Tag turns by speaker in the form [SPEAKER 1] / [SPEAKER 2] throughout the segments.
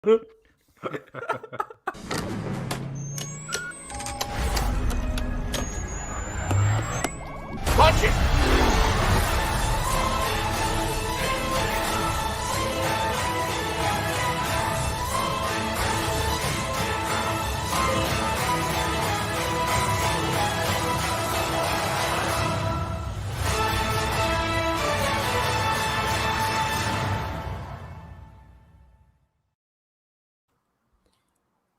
[SPEAKER 1] Punch it!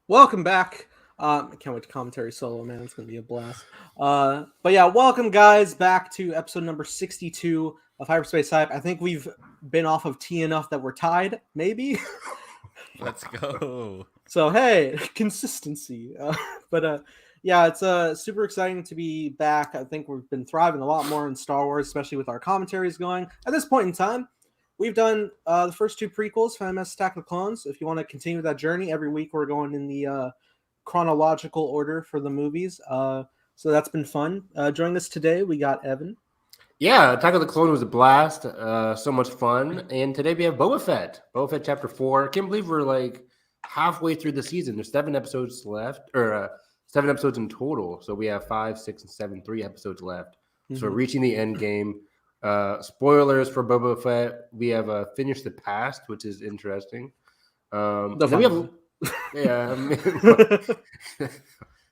[SPEAKER 2] Welcome back. I can't wait to commentary solo, man. It's going to be a blast. But yeah, welcome, guys, back to episode number 62 of Hyperspace Hype. I think we've been off of T enough that we're tied, maybe?
[SPEAKER 3] Let's go.
[SPEAKER 2] So, hey, consistency. Yeah, it's super exciting to be back. I think we've been thriving a lot more in Star Wars, especially with our commentaries going. At this point in time, we've done the first two prequels, Phantom Menace: Attack of the Clones. If you want to continue that journey, every week we're going in the chronological order for the movies. So that's been fun. Joining us today, we got Evan.
[SPEAKER 4] Yeah, Attack of the Clones was a blast. So much fun. And today we have Boba Fett. Boba Fett Chapter 4. I can't believe we're like halfway through the season. There's 7 episodes left, or 7 episodes in total. So we have 5, 6, and 7, 3 episodes left. Mm-hmm. So we're reaching the end game. Spoilers for Boba Fett. We have finished the past, which is interesting. We have, yeah, I mean,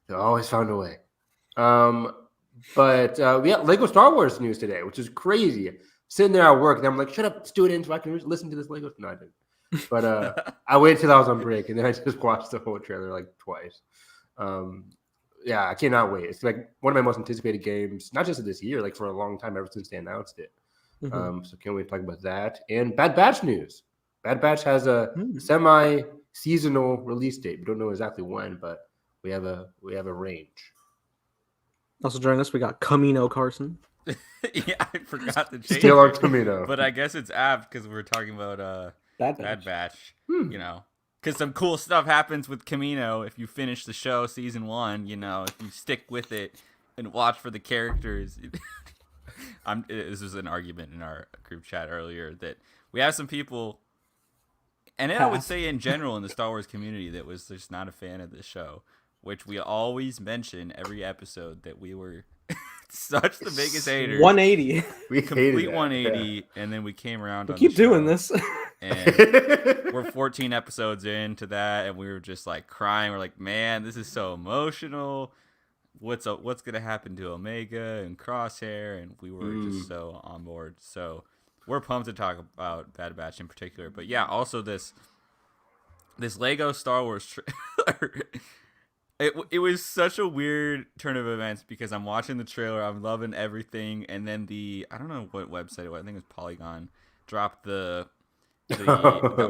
[SPEAKER 4] they always found a way. But we got Lego Star Wars news today, which is crazy. Sitting there at work, and I'm like, "Shut up, student, so I can listen to this Lego." No, I didn't. But I waited till I was on break, and then I just watched the whole trailer like twice. Yeah, I cannot wait. It's like one of my most anticipated games, not just of this year, like for a long time, ever since they announced it. Mm-hmm. So can't wait to talk about that. And Bad Batch news. Bad Batch has a semi-seasonal release date. We don't know exactly when, but we have a range.
[SPEAKER 2] Also joining us, we got Camino Carson.
[SPEAKER 3] Yeah, I forgot to change.
[SPEAKER 4] Still our Camino,
[SPEAKER 3] but I guess it's apt because we're talking about Bad Batch. You know. Because some cool stuff happens with Camino if you finish the show season 1. You know, if you stick with it and watch for the characters. This was an argument in our group chat earlier that we have some people, and I would say in general in the Star Wars community, that was just not a fan of this show, which we always mention every episode that we were such the biggest haters.
[SPEAKER 2] 180.
[SPEAKER 3] We complete 180, and then we came around.
[SPEAKER 2] We keep doing this.
[SPEAKER 3] And we're 14 episodes into that, and we were just like crying. We're like, man, this is so emotional. What's gonna happen to Omega and Crosshair? And we were just so on board. So we're pumped to talk about Bad Batch in particular. But yeah, also this Lego Star Wars trailer. It was such a weird turn of events because I'm watching the trailer, I'm loving everything, and then I don't know what website it was, I think it was Polygon, dropped the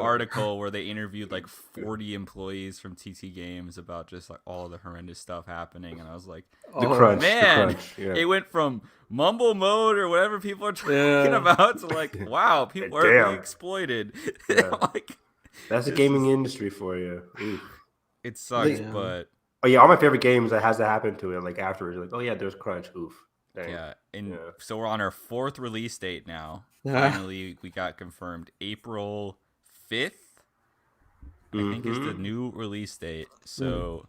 [SPEAKER 3] article where they interviewed like 40 employees from TT Games about just like all of the horrendous stuff happening, and I was like,
[SPEAKER 4] the crunch. Yeah.
[SPEAKER 3] It went from mumble mode or whatever people are talking about to like, wow, people are being exploited.
[SPEAKER 4] Yeah.
[SPEAKER 3] Like,
[SPEAKER 4] that's the gaming industry for you. Oof.
[SPEAKER 3] It sucks, but
[SPEAKER 4] oh yeah, all my favorite games that has to happen to it like afterwards. Like, oh yeah, there's crunch. Oof. Dang.
[SPEAKER 3] Yeah, so we're on our 4th release date now. Finally, we got confirmed April 5th. I think is the new release date. So,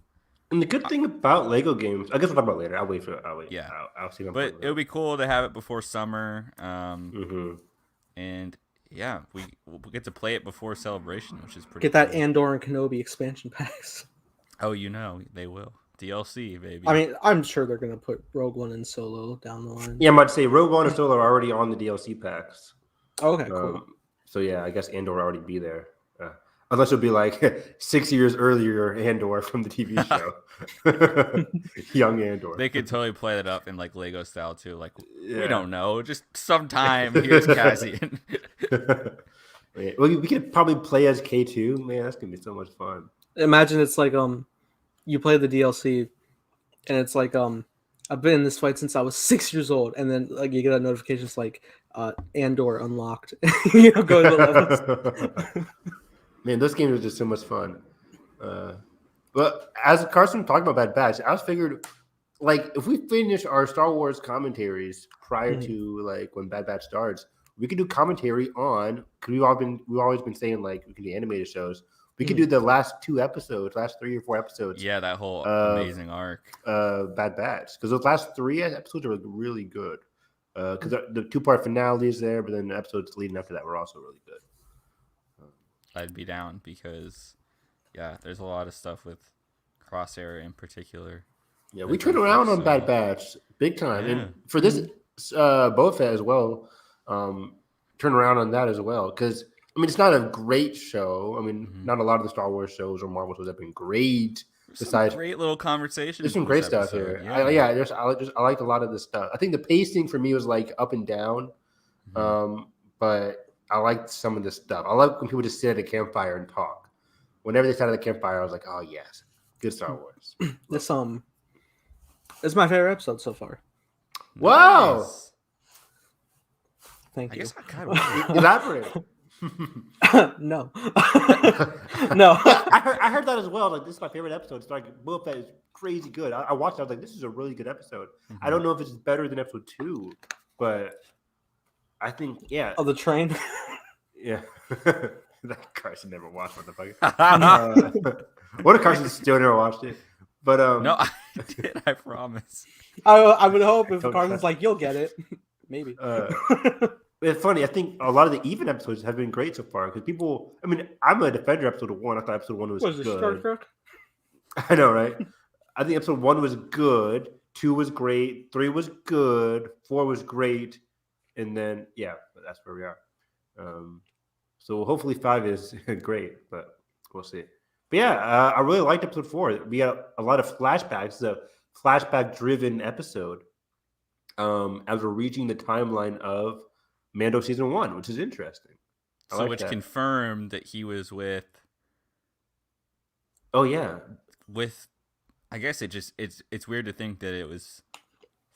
[SPEAKER 4] and the good thing about Lego games, I guess we'll talk about it later. I'll wait.
[SPEAKER 3] Yeah,
[SPEAKER 4] I'll see.
[SPEAKER 3] But it would be cool to have it before summer. And yeah, we'll get to play it before Celebration, which is pretty.
[SPEAKER 2] Get that cool. Andor and Kenobi expansion packs.
[SPEAKER 3] Oh, they will. DLC, baby.
[SPEAKER 2] I mean, I'm sure they're going to put Rogue One and Solo down the line.
[SPEAKER 4] Yeah, I'm about to say Rogue One and Solo are already on the DLC packs.
[SPEAKER 2] Okay, cool.
[SPEAKER 4] So yeah, I guess Andor will already be there. Unless it'll be like 6 years earlier Andor from the TV show. Young Andor.
[SPEAKER 3] They could totally play that up in like Lego style too. Like, we don't know. Just sometime here's Cassian.
[SPEAKER 4] Well, we could probably play as K2. Man, that's going to be so much fun.
[SPEAKER 2] Imagine it's like you play the DLC, and it's like I've been in this fight since I was 6 years old, and then like you get a notification it's like Andor unlocked. Go to the levels.
[SPEAKER 4] Man, those games are just so much fun. But as Carson talked about Bad Batch, I was figured like if we finish our Star Wars commentaries prior to like when Bad Batch starts, we could do commentary on because we've always been saying like we can do animated shows. We could do the last 3 or 4 episodes.
[SPEAKER 3] Yeah, that whole amazing arc.
[SPEAKER 4] Bad Batch, because those last 3 episodes are really good. Because the 2-part finale is there, but then the episodes leading up to that were also really good.
[SPEAKER 3] I'd be down because, yeah, there's a lot of stuff with Crosshair in particular.
[SPEAKER 4] Yeah, we turned around on Bad Batch big time,
[SPEAKER 3] Yeah.
[SPEAKER 4] and for this Boba Fett as well, turn around on that as well. Because I mean, it's not a great show. I mean, not a lot of the Star Wars shows or Marvel shows have been great.
[SPEAKER 3] Besides, great little conversations.
[SPEAKER 4] There's some great stuff here. I like a lot of this stuff. I think the pacing for me was like up and down, but I liked some of this stuff. I like when people just sit at a campfire and talk. Whenever they sat at the campfire, I was like, oh yes, good Star Wars.
[SPEAKER 2] This is my favorite episode so far.
[SPEAKER 4] Wow.
[SPEAKER 3] Nice.
[SPEAKER 2] Thank you.
[SPEAKER 3] I guess I kind of
[SPEAKER 4] elaborate.
[SPEAKER 2] No. No.
[SPEAKER 4] I heard that as well. Like, this is my favorite episode. It's like Boba Fett is crazy good. I watched it. I was like, this is a really good episode. I don't know if it's better than episode 2, but I think
[SPEAKER 2] Oh, the train.
[SPEAKER 4] Yeah. That Carson never watched motherfucker. What if Carson still never watched it? But
[SPEAKER 3] no, I did. I promise.
[SPEAKER 2] I would hope if Carson's like, you'll get it. Maybe.
[SPEAKER 4] It's funny. I think a lot of the even episodes have been great so far because people. I mean, I'm a defender of episode 1. I thought episode 1 was good.
[SPEAKER 2] Star Trek?
[SPEAKER 4] I know, right? I think episode 1 was good. 2 was great. 3 was good. 4 was great, and then that's where we are. So hopefully 5 is great, but we'll see. But I really liked episode 4. We got a lot of flashbacks. It's a flashback-driven episode as we're reaching the timeline of Mando season 1, which is interesting.
[SPEAKER 3] Which confirmed that he was with.
[SPEAKER 4] Oh yeah,
[SPEAKER 3] with. I guess it's weird to think that it was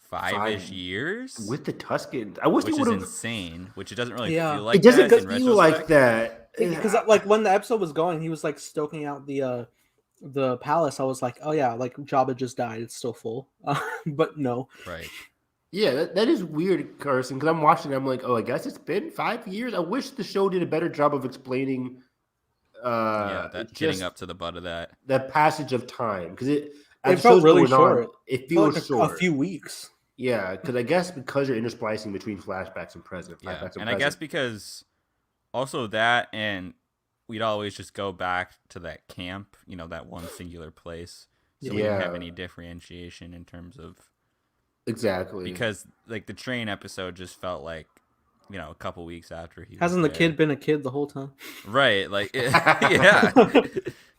[SPEAKER 3] 5-ish years
[SPEAKER 4] with the Tuskens. I wish
[SPEAKER 3] which
[SPEAKER 4] they would
[SPEAKER 3] is
[SPEAKER 4] have
[SPEAKER 3] insane. Which it doesn't really feel like.
[SPEAKER 4] It doesn't
[SPEAKER 3] that
[SPEAKER 4] feel like that
[SPEAKER 2] because like when the episode was going, he was like stoking out the palace. I was like, oh yeah, like Jabba just died. It's still full, but no.
[SPEAKER 3] Right.
[SPEAKER 4] Yeah, that is weird, Carson, because I'm watching it, I'm like, oh, I guess it's been 5 years? I wish the show did a better job of explaining
[SPEAKER 3] getting up to the butt of that
[SPEAKER 4] passage of time. Because it
[SPEAKER 2] felt really short.
[SPEAKER 4] It feels
[SPEAKER 2] like
[SPEAKER 4] short.
[SPEAKER 2] A few weeks.
[SPEAKER 4] Yeah, because I guess because you're intersplicing between flashbacks and present.
[SPEAKER 3] I guess because also that, and we'd always just go back to that camp, that one singular place. So we didn't have any differentiation in terms of...
[SPEAKER 4] Exactly.
[SPEAKER 3] Because like the train episode just felt like, a couple weeks after he
[SPEAKER 2] Hasn't the kid been a kid the whole time?
[SPEAKER 3] Right. Like, yeah.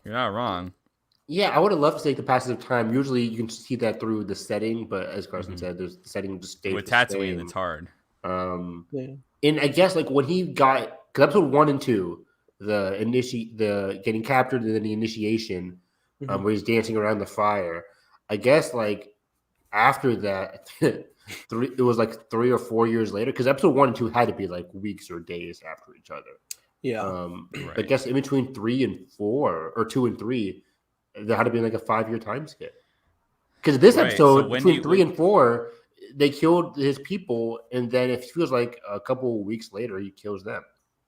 [SPEAKER 3] You're not wrong.
[SPEAKER 4] Yeah, I would have loved to take the passage of time. Usually you can see that through the setting, but as Carson said, there's the setting just stays
[SPEAKER 3] with Tatooine, it's hard.
[SPEAKER 4] And I guess like when he got, because episode 1 and 2, the getting captured and then the initiation, where he's dancing around the fire. I guess like after that, it was like 3 or 4 years later, because episode 1 and 2 had to be like weeks or days after each other.
[SPEAKER 2] Yeah.
[SPEAKER 3] Right.
[SPEAKER 4] I guess in between 3 and 4 or 2 and 3, there had to be like a 5-year time skip. Because this episode, between 3 and 4, they killed his people, and then it feels like a couple weeks later, he kills them.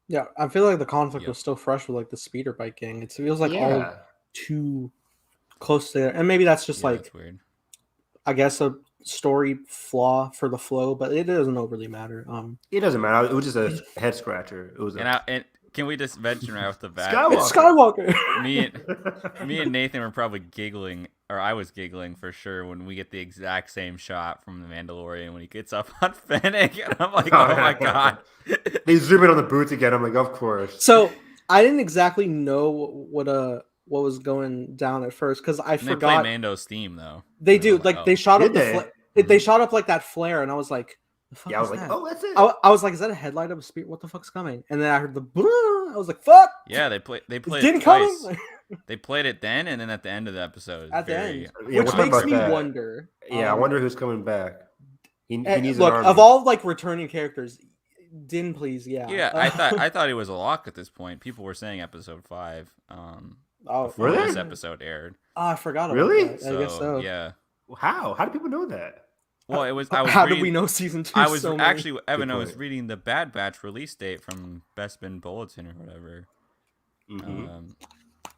[SPEAKER 2] Yeah, I feel like the conflict was still fresh with like the speeder bike gang. It feels like all too close there, and maybe that's just like,
[SPEAKER 3] weird.
[SPEAKER 2] I guess a story flaw for the flow, but it doesn't overly matter.
[SPEAKER 4] It doesn't matter. It was just a head scratcher. It was.
[SPEAKER 3] And can we just venture right off the bat?
[SPEAKER 2] It's Skywalker.
[SPEAKER 3] Me and Nathan were probably giggling, or I was giggling for sure when we get the exact same shot from the Mandalorian when he gets up on Fennec, and I'm like, oh my god.
[SPEAKER 4] They zoom in on the boots again. I'm like, of course.
[SPEAKER 2] So I didn't exactly know what was going down at first because I forgot.
[SPEAKER 3] They play Mando's theme though.
[SPEAKER 2] They do. Like they shot up they shot up like that flare, and I was like, the fuck
[SPEAKER 4] I was like,
[SPEAKER 2] that?
[SPEAKER 4] oh, that's it.
[SPEAKER 2] I was like, is that a headlight of a spear? What the fuck's coming? And then I heard the I was like, fuck.
[SPEAKER 3] Yeah, they played it
[SPEAKER 2] twice.
[SPEAKER 3] Coming? They played it then and then at the end of the episode.
[SPEAKER 2] At the end.
[SPEAKER 4] Yeah,
[SPEAKER 2] which makes me wonder.
[SPEAKER 4] Yeah, I wonder who's coming back. He needs
[SPEAKER 2] look,
[SPEAKER 4] an army.
[SPEAKER 2] of all like returning characters, Din, please,
[SPEAKER 3] Yeah, I thought it was a lock at this point. People were saying episode 5. Before this episode aired.
[SPEAKER 2] Oh, I forgot about that.
[SPEAKER 3] So,
[SPEAKER 2] I guess so.
[SPEAKER 3] Yeah.
[SPEAKER 4] How did people know that?
[SPEAKER 3] Well, it was.
[SPEAKER 2] How did we know season 2?
[SPEAKER 3] I was actually, Evan. I was reading the Bad Batch release date from Bespin Bulletin or whatever.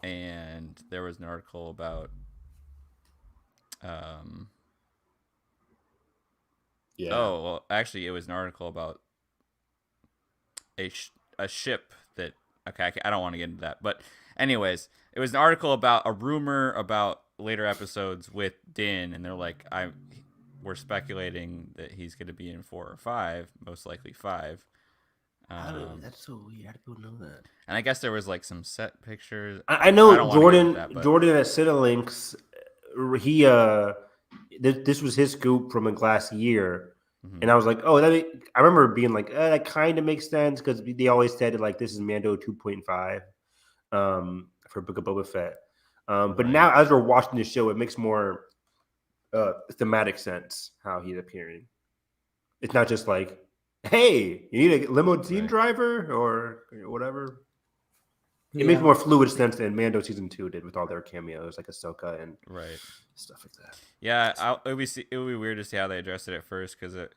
[SPEAKER 3] and there was an article about
[SPEAKER 4] Yeah.
[SPEAKER 3] oh, well, actually, it was an article about a ship that. Okay, I don't want to get into that, but anyways, it was an article about a rumor about later episodes with Din, and they're like, we're speculating that he's going to be in 4 or 5, most likely 5.
[SPEAKER 4] That's so weird. How do people know that?
[SPEAKER 3] And I guess there was like some set pictures.
[SPEAKER 4] I know
[SPEAKER 3] don't wanna get into
[SPEAKER 4] Jordan.
[SPEAKER 3] that, but-
[SPEAKER 4] Jordan at Cinelinks. He this was his scoop from a glass year,
[SPEAKER 3] Mhm.
[SPEAKER 4] and I was like, oh, I remember being like, that kind of makes sense because they always said like this is Mando 2.5, for Book of Boba Fett. But
[SPEAKER 3] Right.
[SPEAKER 4] now as we're watching the show, it makes more thematic sense how he's appearing. It's not just like, hey, you need a limousine
[SPEAKER 3] Right.
[SPEAKER 4] driver or whatever. It
[SPEAKER 2] Yeah.
[SPEAKER 4] makes more fluid sense than Mando season 2 did with all their cameos, like Ahsoka and
[SPEAKER 3] Right.
[SPEAKER 4] stuff like that.
[SPEAKER 3] Yeah, it would be weird to see how they addressed it at first, because at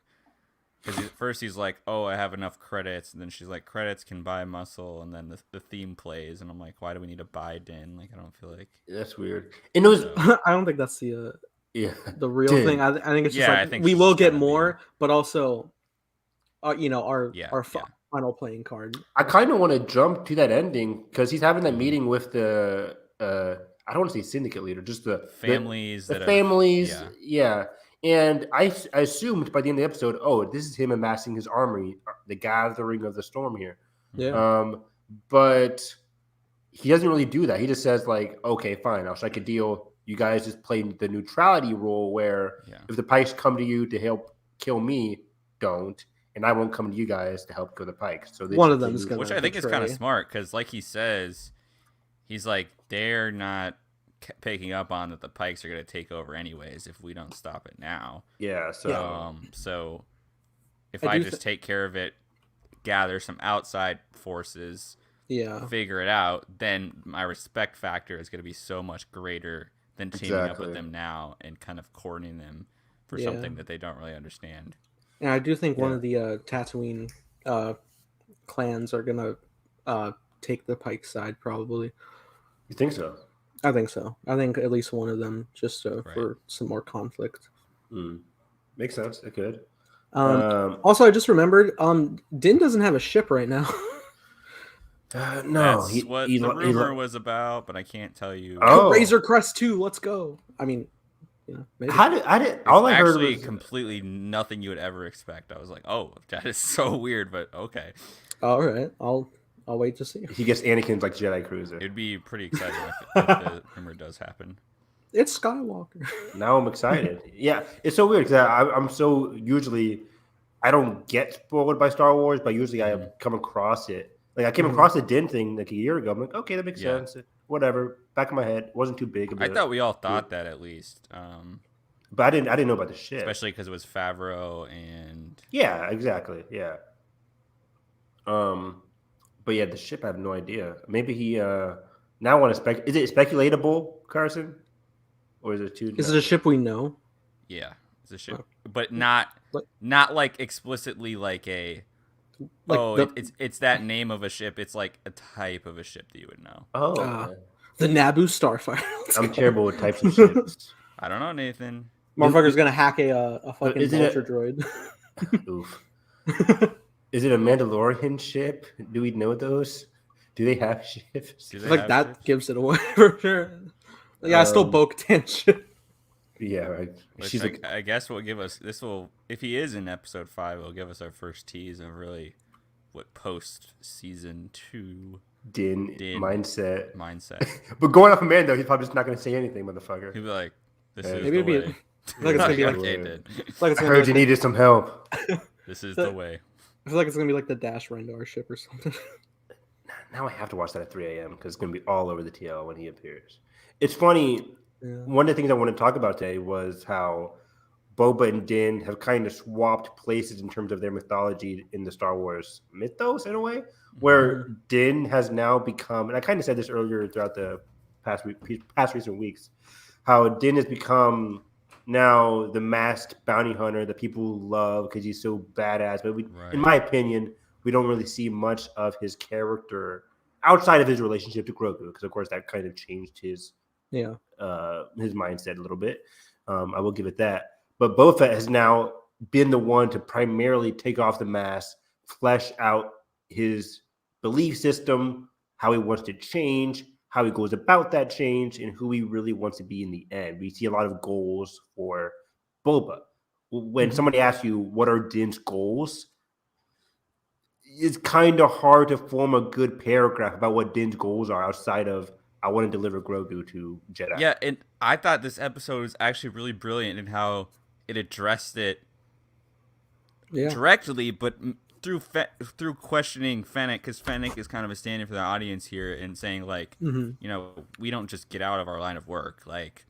[SPEAKER 3] first he's like, "Oh, I have enough credits," and then she's like, "Credits can buy muscle," and then the theme plays, and I'm like, "Why do we need to buy Din?" Like, I don't feel like.
[SPEAKER 4] That's weird. And it was
[SPEAKER 2] I don't think that's the
[SPEAKER 4] yeah.
[SPEAKER 2] real
[SPEAKER 4] Din.
[SPEAKER 2] thing. I think it's just
[SPEAKER 3] Yeah, I
[SPEAKER 2] like
[SPEAKER 3] think
[SPEAKER 2] we
[SPEAKER 3] she's
[SPEAKER 2] will
[SPEAKER 3] just
[SPEAKER 2] get
[SPEAKER 3] gotta be-
[SPEAKER 2] more, but also, our
[SPEAKER 3] Yeah,
[SPEAKER 2] our
[SPEAKER 3] yeah.
[SPEAKER 2] final playing card.
[SPEAKER 4] I kind of want to jump to that ending because he's having that
[SPEAKER 3] Mhm.
[SPEAKER 4] meeting with the I don't want to say syndicate leader, just the
[SPEAKER 3] Families
[SPEAKER 4] the
[SPEAKER 3] that
[SPEAKER 4] families.
[SPEAKER 3] have,
[SPEAKER 4] Yeah. And I assumed by the end of the episode, oh, this is him amassing his army, the gathering of the storm here.
[SPEAKER 2] Yeah.
[SPEAKER 4] But he doesn't really do that. He just says like, okay, fine, I'll strike a deal. You guys just play the neutrality role where
[SPEAKER 3] Yeah.
[SPEAKER 4] if the Pikes come to you to help kill me, don't, and I won't come to you guys to help kill the Pikes. So
[SPEAKER 2] One of them is gonna
[SPEAKER 3] Which I think is kind of
[SPEAKER 2] betray.
[SPEAKER 3] smart, because like he says, he's like, they're not picking up on that the Pikes are going to take over anyways if we don't stop it now.
[SPEAKER 4] Yeah. So
[SPEAKER 3] So if
[SPEAKER 2] I
[SPEAKER 3] I
[SPEAKER 2] do
[SPEAKER 3] just take care of it, gather some outside forces,
[SPEAKER 2] Yeah.
[SPEAKER 3] figure it out, then my respect factor is going to be so much greater than teaming up
[SPEAKER 4] Exactly.
[SPEAKER 3] with them now and kind of courting them for
[SPEAKER 2] Yeah.
[SPEAKER 3] something that they don't really understand.
[SPEAKER 2] And I do think one
[SPEAKER 4] Yeah.
[SPEAKER 2] of the Tatooine clans are gonna take the Pike side probably.
[SPEAKER 4] you think so?
[SPEAKER 2] I think so. I think at least one of them, just
[SPEAKER 3] Right.
[SPEAKER 2] for some more conflict.
[SPEAKER 4] Makes sense. It could.
[SPEAKER 2] Also, I just remembered, Din doesn't have a ship right now.
[SPEAKER 4] No,
[SPEAKER 3] That's what the rumor was about, but I can't tell you.
[SPEAKER 4] Oh.
[SPEAKER 2] Razor Crest 2, let's go. I mean, maybe.
[SPEAKER 4] I did.
[SPEAKER 3] It's
[SPEAKER 4] All I heard
[SPEAKER 3] actually
[SPEAKER 4] was
[SPEAKER 3] completely nothing you would ever expect. I was like, oh, that is so weird, but okay.
[SPEAKER 2] All right, I'll wait to see.
[SPEAKER 4] he gets Anakin's like Jedi cruiser.
[SPEAKER 3] It'd be pretty exciting if the rumor does happen.
[SPEAKER 2] It's Skywalker.
[SPEAKER 4] Now I'm excited. Yeah, it's so weird because I'm so usually I don't get spoiled by Star Wars, but usually I come across it. Like I came across the Din thing like a year ago. I'm like, okay, that makes sense. Whatever. Back in my head, it wasn't too big.
[SPEAKER 3] I thought we all thought that at least,
[SPEAKER 4] but I didn't know about the shit.
[SPEAKER 3] especially because it was Favreau and
[SPEAKER 4] Yeah, exactly. Yeah. But yeah, the ship I have no idea. Maybe he now I want to is it speculatable, Carson? Or is it too
[SPEAKER 2] Is it a ship we know?
[SPEAKER 3] yeah, it's a ship, but not like explicitly like a.
[SPEAKER 2] Like
[SPEAKER 3] it's that name of a ship. It's like a type of a ship that you would know.
[SPEAKER 4] Oh,
[SPEAKER 2] okay. The Naboo Starfighter.
[SPEAKER 4] I'm terrible with types of ships.
[SPEAKER 3] I don't know, Nathan.
[SPEAKER 2] Motherfucker's gonna hack a fucking
[SPEAKER 4] Is it
[SPEAKER 2] vulture droid.
[SPEAKER 4] Oof. Is it a Mandalorian ship? Do we know those? Do they have ships?
[SPEAKER 3] Do they
[SPEAKER 2] Like
[SPEAKER 3] have
[SPEAKER 2] that
[SPEAKER 3] ships?
[SPEAKER 2] gives it away for sure. Yeah, I still Bo-Katan ship.
[SPEAKER 4] Yeah, right.
[SPEAKER 3] Which
[SPEAKER 4] She's like,
[SPEAKER 3] I guess will give us if he is in episode 5, it'll give us our first tease of really what post season 2
[SPEAKER 4] Din mindset. But going off of Mando, he's probably just not going to say anything, motherfucker.
[SPEAKER 3] He'll be like, "This is
[SPEAKER 2] Maybe
[SPEAKER 3] the
[SPEAKER 2] it'd be
[SPEAKER 3] way."
[SPEAKER 2] like it's gonna be like,
[SPEAKER 3] Okay, Din.
[SPEAKER 2] like it's
[SPEAKER 4] I
[SPEAKER 2] gonna
[SPEAKER 4] heard
[SPEAKER 2] be
[SPEAKER 4] you
[SPEAKER 2] like
[SPEAKER 4] needed some help.
[SPEAKER 3] This is the way.
[SPEAKER 2] I feel like it's gonna be like the Dash Rendar ship or something.
[SPEAKER 4] Now I have to watch that at 3 a.m. because it's going to be all over the TL when he appears. It's funny.
[SPEAKER 2] Yeah.
[SPEAKER 4] One of the things I want to talk about today was how Boba and Din have kind of swapped places in terms of their mythology in the Star Wars mythos in a way, where Din has now become, and I kind of said this earlier throughout the past recent weeks, how Din has become now the masked bounty hunter that people love because he's so badass. But in my opinion, we don't really see much of his character outside of his relationship to Grogu, because of course that kind of changed his mindset a little bit. I will give it that. But Boba Fett has now been the one to primarily take off the mask, flesh out his belief system, how he wants to change, how he goes about that change, and who he really wants to be in the end. We see a lot of goals for Boba. When somebody asks you, what are Din's goals? It's kind of hard to form a good paragraph about what Din's goals are outside of, I want to deliver Grogu to Jedi.
[SPEAKER 3] Yeah, and I thought this episode was actually really brilliant in how it addressed it directly, but through questioning Fennec, because Fennec is kind of a stand-in for the audience here and saying, like, you know, we don't just get out of our line of work. Like,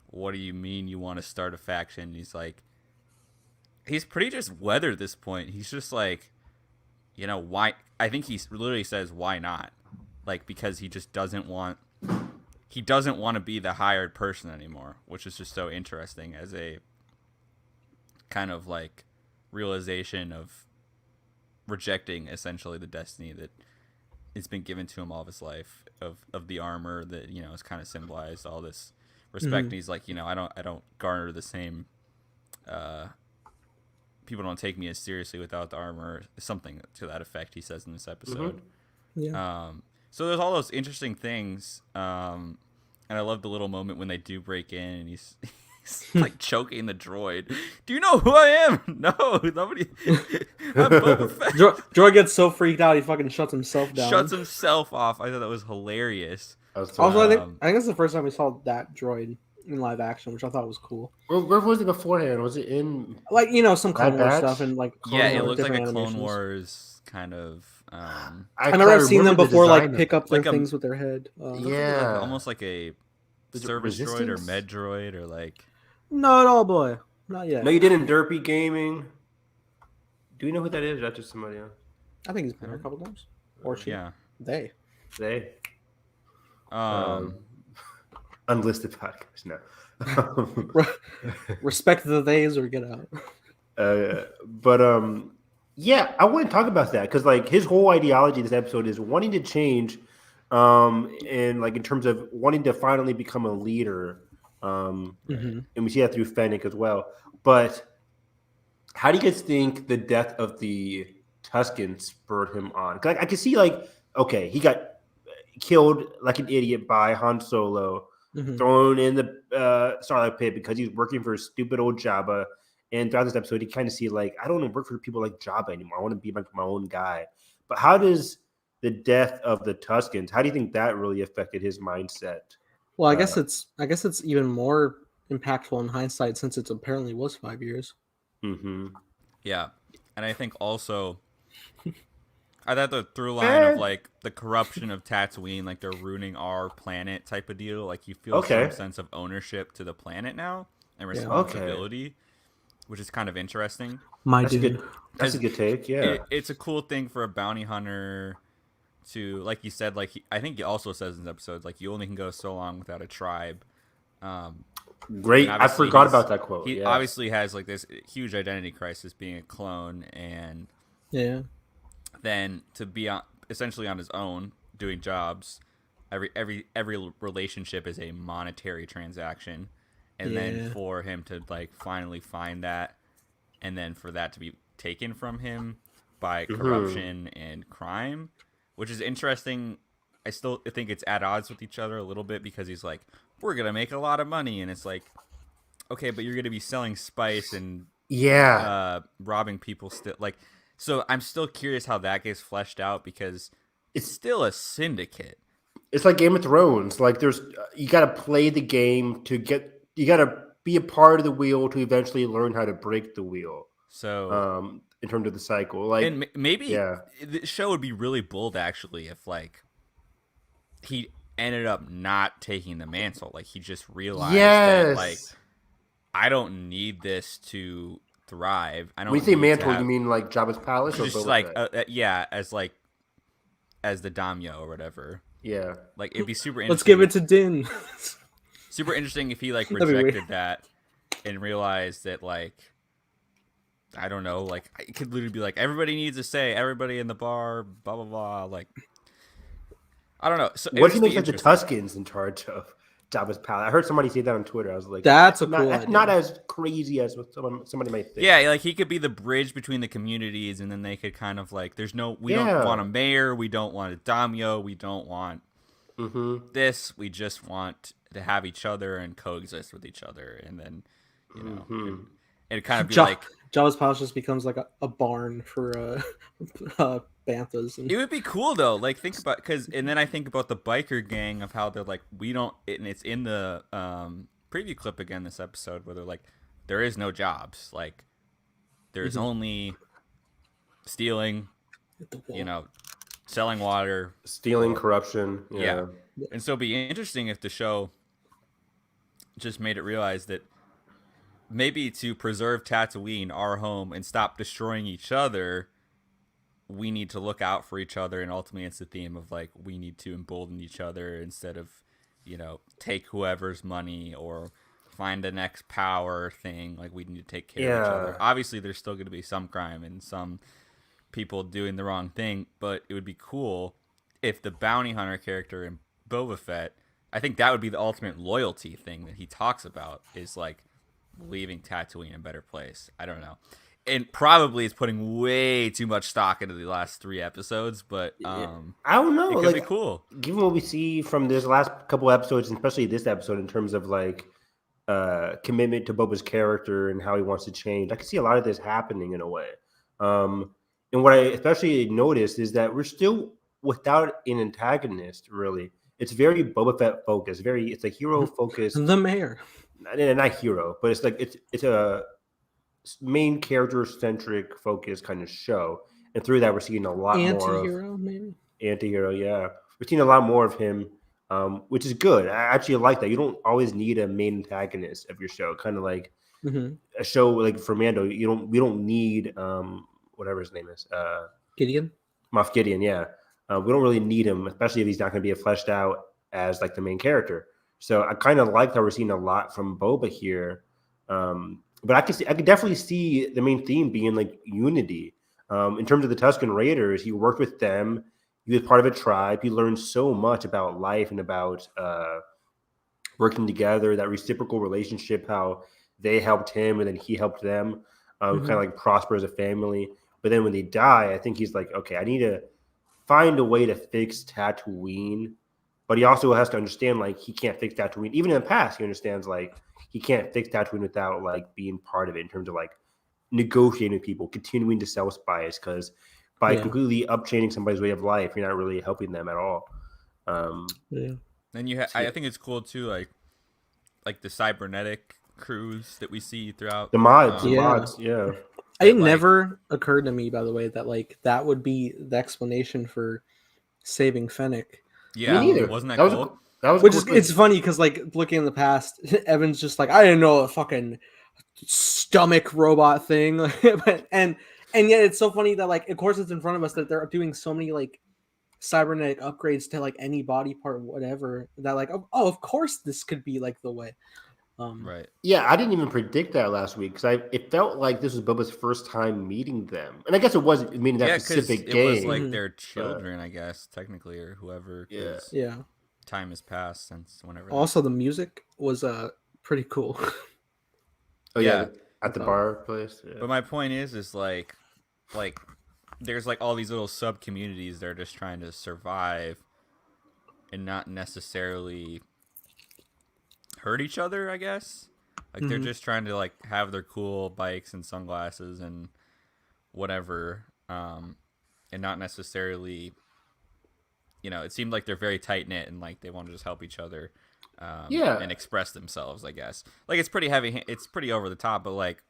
[SPEAKER 3] what do you mean you want to start a faction? And he's like, he's pretty just weathered this point. He's just like, you know, why? I think he literally says, why not? Like, because he just doesn't want to be the hired person anymore, which is just so interesting as a kind of like realization of rejecting essentially the destiny that has been given to him all of his life of the armor that, you know, has kind of symbolized all this respect. And he's like, you know, I don't garner the same, people don't take me as seriously without the armor, something to that effect he says in this episode. So there's all those interesting things, and I love the little moment when they do break in and he's like choking the droid. Do you know who I am? No, nobody. I'm Boba Fett.
[SPEAKER 2] Droid gets so freaked out he fucking shuts himself down.
[SPEAKER 3] Shuts himself off. I thought that was hilarious.
[SPEAKER 2] Also, I think that's the first time we saw that droid in live action, which I thought was cool.
[SPEAKER 4] Where was it beforehand? Was it in
[SPEAKER 2] like, you know, some Clone Wars stuff and like Clone
[SPEAKER 3] it looked like a Clone
[SPEAKER 2] animations.
[SPEAKER 3] Wars kind of.
[SPEAKER 2] I remember I've seen them before, like pick up their things with their head.
[SPEAKER 3] Almost like a service droid or med droid or like.
[SPEAKER 2] Not at all, boy. Not yet.
[SPEAKER 4] No, you did in Derpy Gaming. Do you know who that is? Or that's just somebody else.
[SPEAKER 2] I think he's been there a couple times. Or she.
[SPEAKER 3] Yeah.
[SPEAKER 2] They.
[SPEAKER 4] Unlisted podcast. No.
[SPEAKER 2] Respect the theys or get out.
[SPEAKER 4] Yeah, I want to talk about that because like his whole ideology this episode is wanting to change, and like in terms of wanting to finally become a leader, and we see that through Fennec as well. But how do you guys think the death of the Tusken spurred him on? Because I can see like, okay, he got killed like an idiot by Han Solo, thrown in the Starlight Pit because he's working for a stupid old Jabba. And throughout this episode, you kind of see like, I don't want to work for people like Jabba anymore. I want to be my own guy. But how does the death of the Tuskens, how do you think that really affected his mindset?
[SPEAKER 2] Well, I guess it's even more impactful in hindsight since it apparently was 5 years.
[SPEAKER 3] Yeah, and I think also, I thought the through line of like the corruption of Tatooine, like they're ruining our planet type of deal. Like you feel some sense of ownership to the planet now and responsibility. Which is kind of interesting.
[SPEAKER 4] That's a good take. Yeah,
[SPEAKER 3] it's a cool thing for a bounty hunter to, like you said, like I think he also says in this episode, like you only can go so long without a tribe.
[SPEAKER 4] Great, I forgot about that quote.
[SPEAKER 3] He obviously has like this huge identity crisis being a clone, and then to be essentially on his own doing jobs. Every relationship is a monetary transaction. And then for him to like finally find that, and then for that to be taken from him by corruption and crime, which is interesting. I still think it's at odds with each other a little bit because he's like, we're going to make a lot of money. And it's like, okay, but you're going to be selling spice and robbing people still. Like, so I'm still curious how that gets fleshed out because it's still a syndicate.
[SPEAKER 4] It's like Game of Thrones. Like you got to play the game to get. You got to be a part of the wheel to eventually learn how to break the wheel.
[SPEAKER 3] So,
[SPEAKER 4] in terms of the cycle, like,
[SPEAKER 3] and maybe the show would be really bold actually if like he ended up not taking the mantle. Like he just realized that like I don't need this to thrive. I don't.
[SPEAKER 4] When you say mantle, you mean like Jabba's palace, or
[SPEAKER 3] just like as the daimyo or whatever.
[SPEAKER 4] Yeah,
[SPEAKER 3] like it'd be super interesting.
[SPEAKER 2] Let's give it to Din.
[SPEAKER 3] Super interesting if he like rejected that and realized that like I don't know, like it could literally be like everybody needs a say, everybody in the bar, blah blah blah. Like I don't know. So
[SPEAKER 4] What if he
[SPEAKER 3] it'd
[SPEAKER 4] makes
[SPEAKER 3] just
[SPEAKER 4] like
[SPEAKER 3] be
[SPEAKER 4] the
[SPEAKER 3] interesting.
[SPEAKER 4] Tuskens in charge of Jabba's palace? I heard somebody say that on Twitter. I was like,
[SPEAKER 2] That's a
[SPEAKER 4] not,
[SPEAKER 2] cool
[SPEAKER 4] that's
[SPEAKER 2] idea.
[SPEAKER 4] not as crazy as what somebody might think.
[SPEAKER 3] Yeah, like he could be the bridge between the communities, and then they could kind of like, we don't want a mayor, we don't want a daimyo, we don't want this, we just want to have each other and coexist with each other, and then it'd kind of be like
[SPEAKER 2] Jabba's palace just becomes like a barn for banthas. And
[SPEAKER 3] it would be cool though. Like think about and then I think about the biker gang of how they're like and it's in the preview clip again this episode where they're like, there is no jobs, like there's only stealing, selling water,
[SPEAKER 4] stealing, corruption.
[SPEAKER 3] Yeah. And so it'd be interesting if the show just made it realize that maybe to preserve Tatooine, our home, and stop destroying each other, we need to look out for each other. And ultimately it's the theme of like, we need to embolden each other instead of, take whoever's money or find the next power thing. Like we need to take care of each other. Obviously there's still going to be some crime and some people doing the wrong thing, but it would be cool if the bounty hunter character in Boba Fett, I think that would be the ultimate loyalty thing that he talks about, is like leaving Tatooine in a better place. I don't know. And probably is putting way too much stock into the last 3 episodes, but
[SPEAKER 4] I don't know.
[SPEAKER 3] It could be cool.
[SPEAKER 4] Given what we see from this last couple episodes, and especially this episode in terms of like commitment to Boba's character and how he wants to change, I can see a lot of this happening in a way. And what I especially noticed is that we're still without an antagonist, really. It's very Boba Fett focused. It's a hero focused.
[SPEAKER 2] the mayor.
[SPEAKER 4] Not hero, but it's like it's a main character centric focus kind of show, and through that we're seeing a lot more of anti-hero. Yeah, we're seeing a lot more of him, which is good. I actually like that. You don't always need a main antagonist of your show, kind of like a show like for Mando. We don't need whatever his name is,
[SPEAKER 2] Gideon,
[SPEAKER 4] Moff Gideon. Yeah, we don't really need him, especially if he's not going to be fleshed out as like the main character. So I kind of like that we're seeing a lot from Boba here. But I could definitely see the main theme being like unity. In terms of the Tusken Raiders, he worked with them. He was part of a tribe. He learned so much about life and about working together, that reciprocal relationship, how they helped him and then he helped them, kind of like prosper as a family. But then when they die, I think he's like, okay, I need to find a way to fix Tatooine. But he also has to understand, like, he can't fix Tatooine. Even in the past, he understands, like, he can't fix Tatooine without, like, being part of it in terms of, like, negotiating with people, continuing to sell spies, because by completely upchanging somebody's way of life, you're not really helping them at all.
[SPEAKER 3] And I think it's cool, too, like the cybernetic crews that we see throughout.
[SPEAKER 4] The mods,
[SPEAKER 2] It never occurred to me, by the way, that, like, that would be the explanation for saving Fennec.
[SPEAKER 3] Yeah,
[SPEAKER 4] me neither.
[SPEAKER 3] Wasn't that cool?
[SPEAKER 2] It's funny because, like, looking in the past, Evan's just like, I didn't know a fucking stomach robot thing, and yet it's so funny that, like, of course it's in front of us that they're doing so many like cybernetic upgrades to like any body part, whatever. That like, oh, of course this could be like the way.
[SPEAKER 3] Right.
[SPEAKER 4] Yeah, I didn't even predict that last week because it felt like this was Boba's first time meeting them, and I guess it wasn't meaning that specific game.
[SPEAKER 3] It was like their children, I guess, technically, or whoever.
[SPEAKER 2] Yeah.
[SPEAKER 3] Time has passed since whenever.
[SPEAKER 2] Also, the music was pretty cool.
[SPEAKER 4] Oh yeah, at the bar place. Yeah.
[SPEAKER 3] But my point is like there's like all these little sub communities that are just trying to survive and not necessarily hurt each other, I guess. Like they're just trying to like have their cool bikes and sunglasses and whatever, and not necessarily, it seemed like they're very tight knit and like they want to just help each other, and express themselves, I guess. Like it's pretty heavy, it's pretty over the top, but like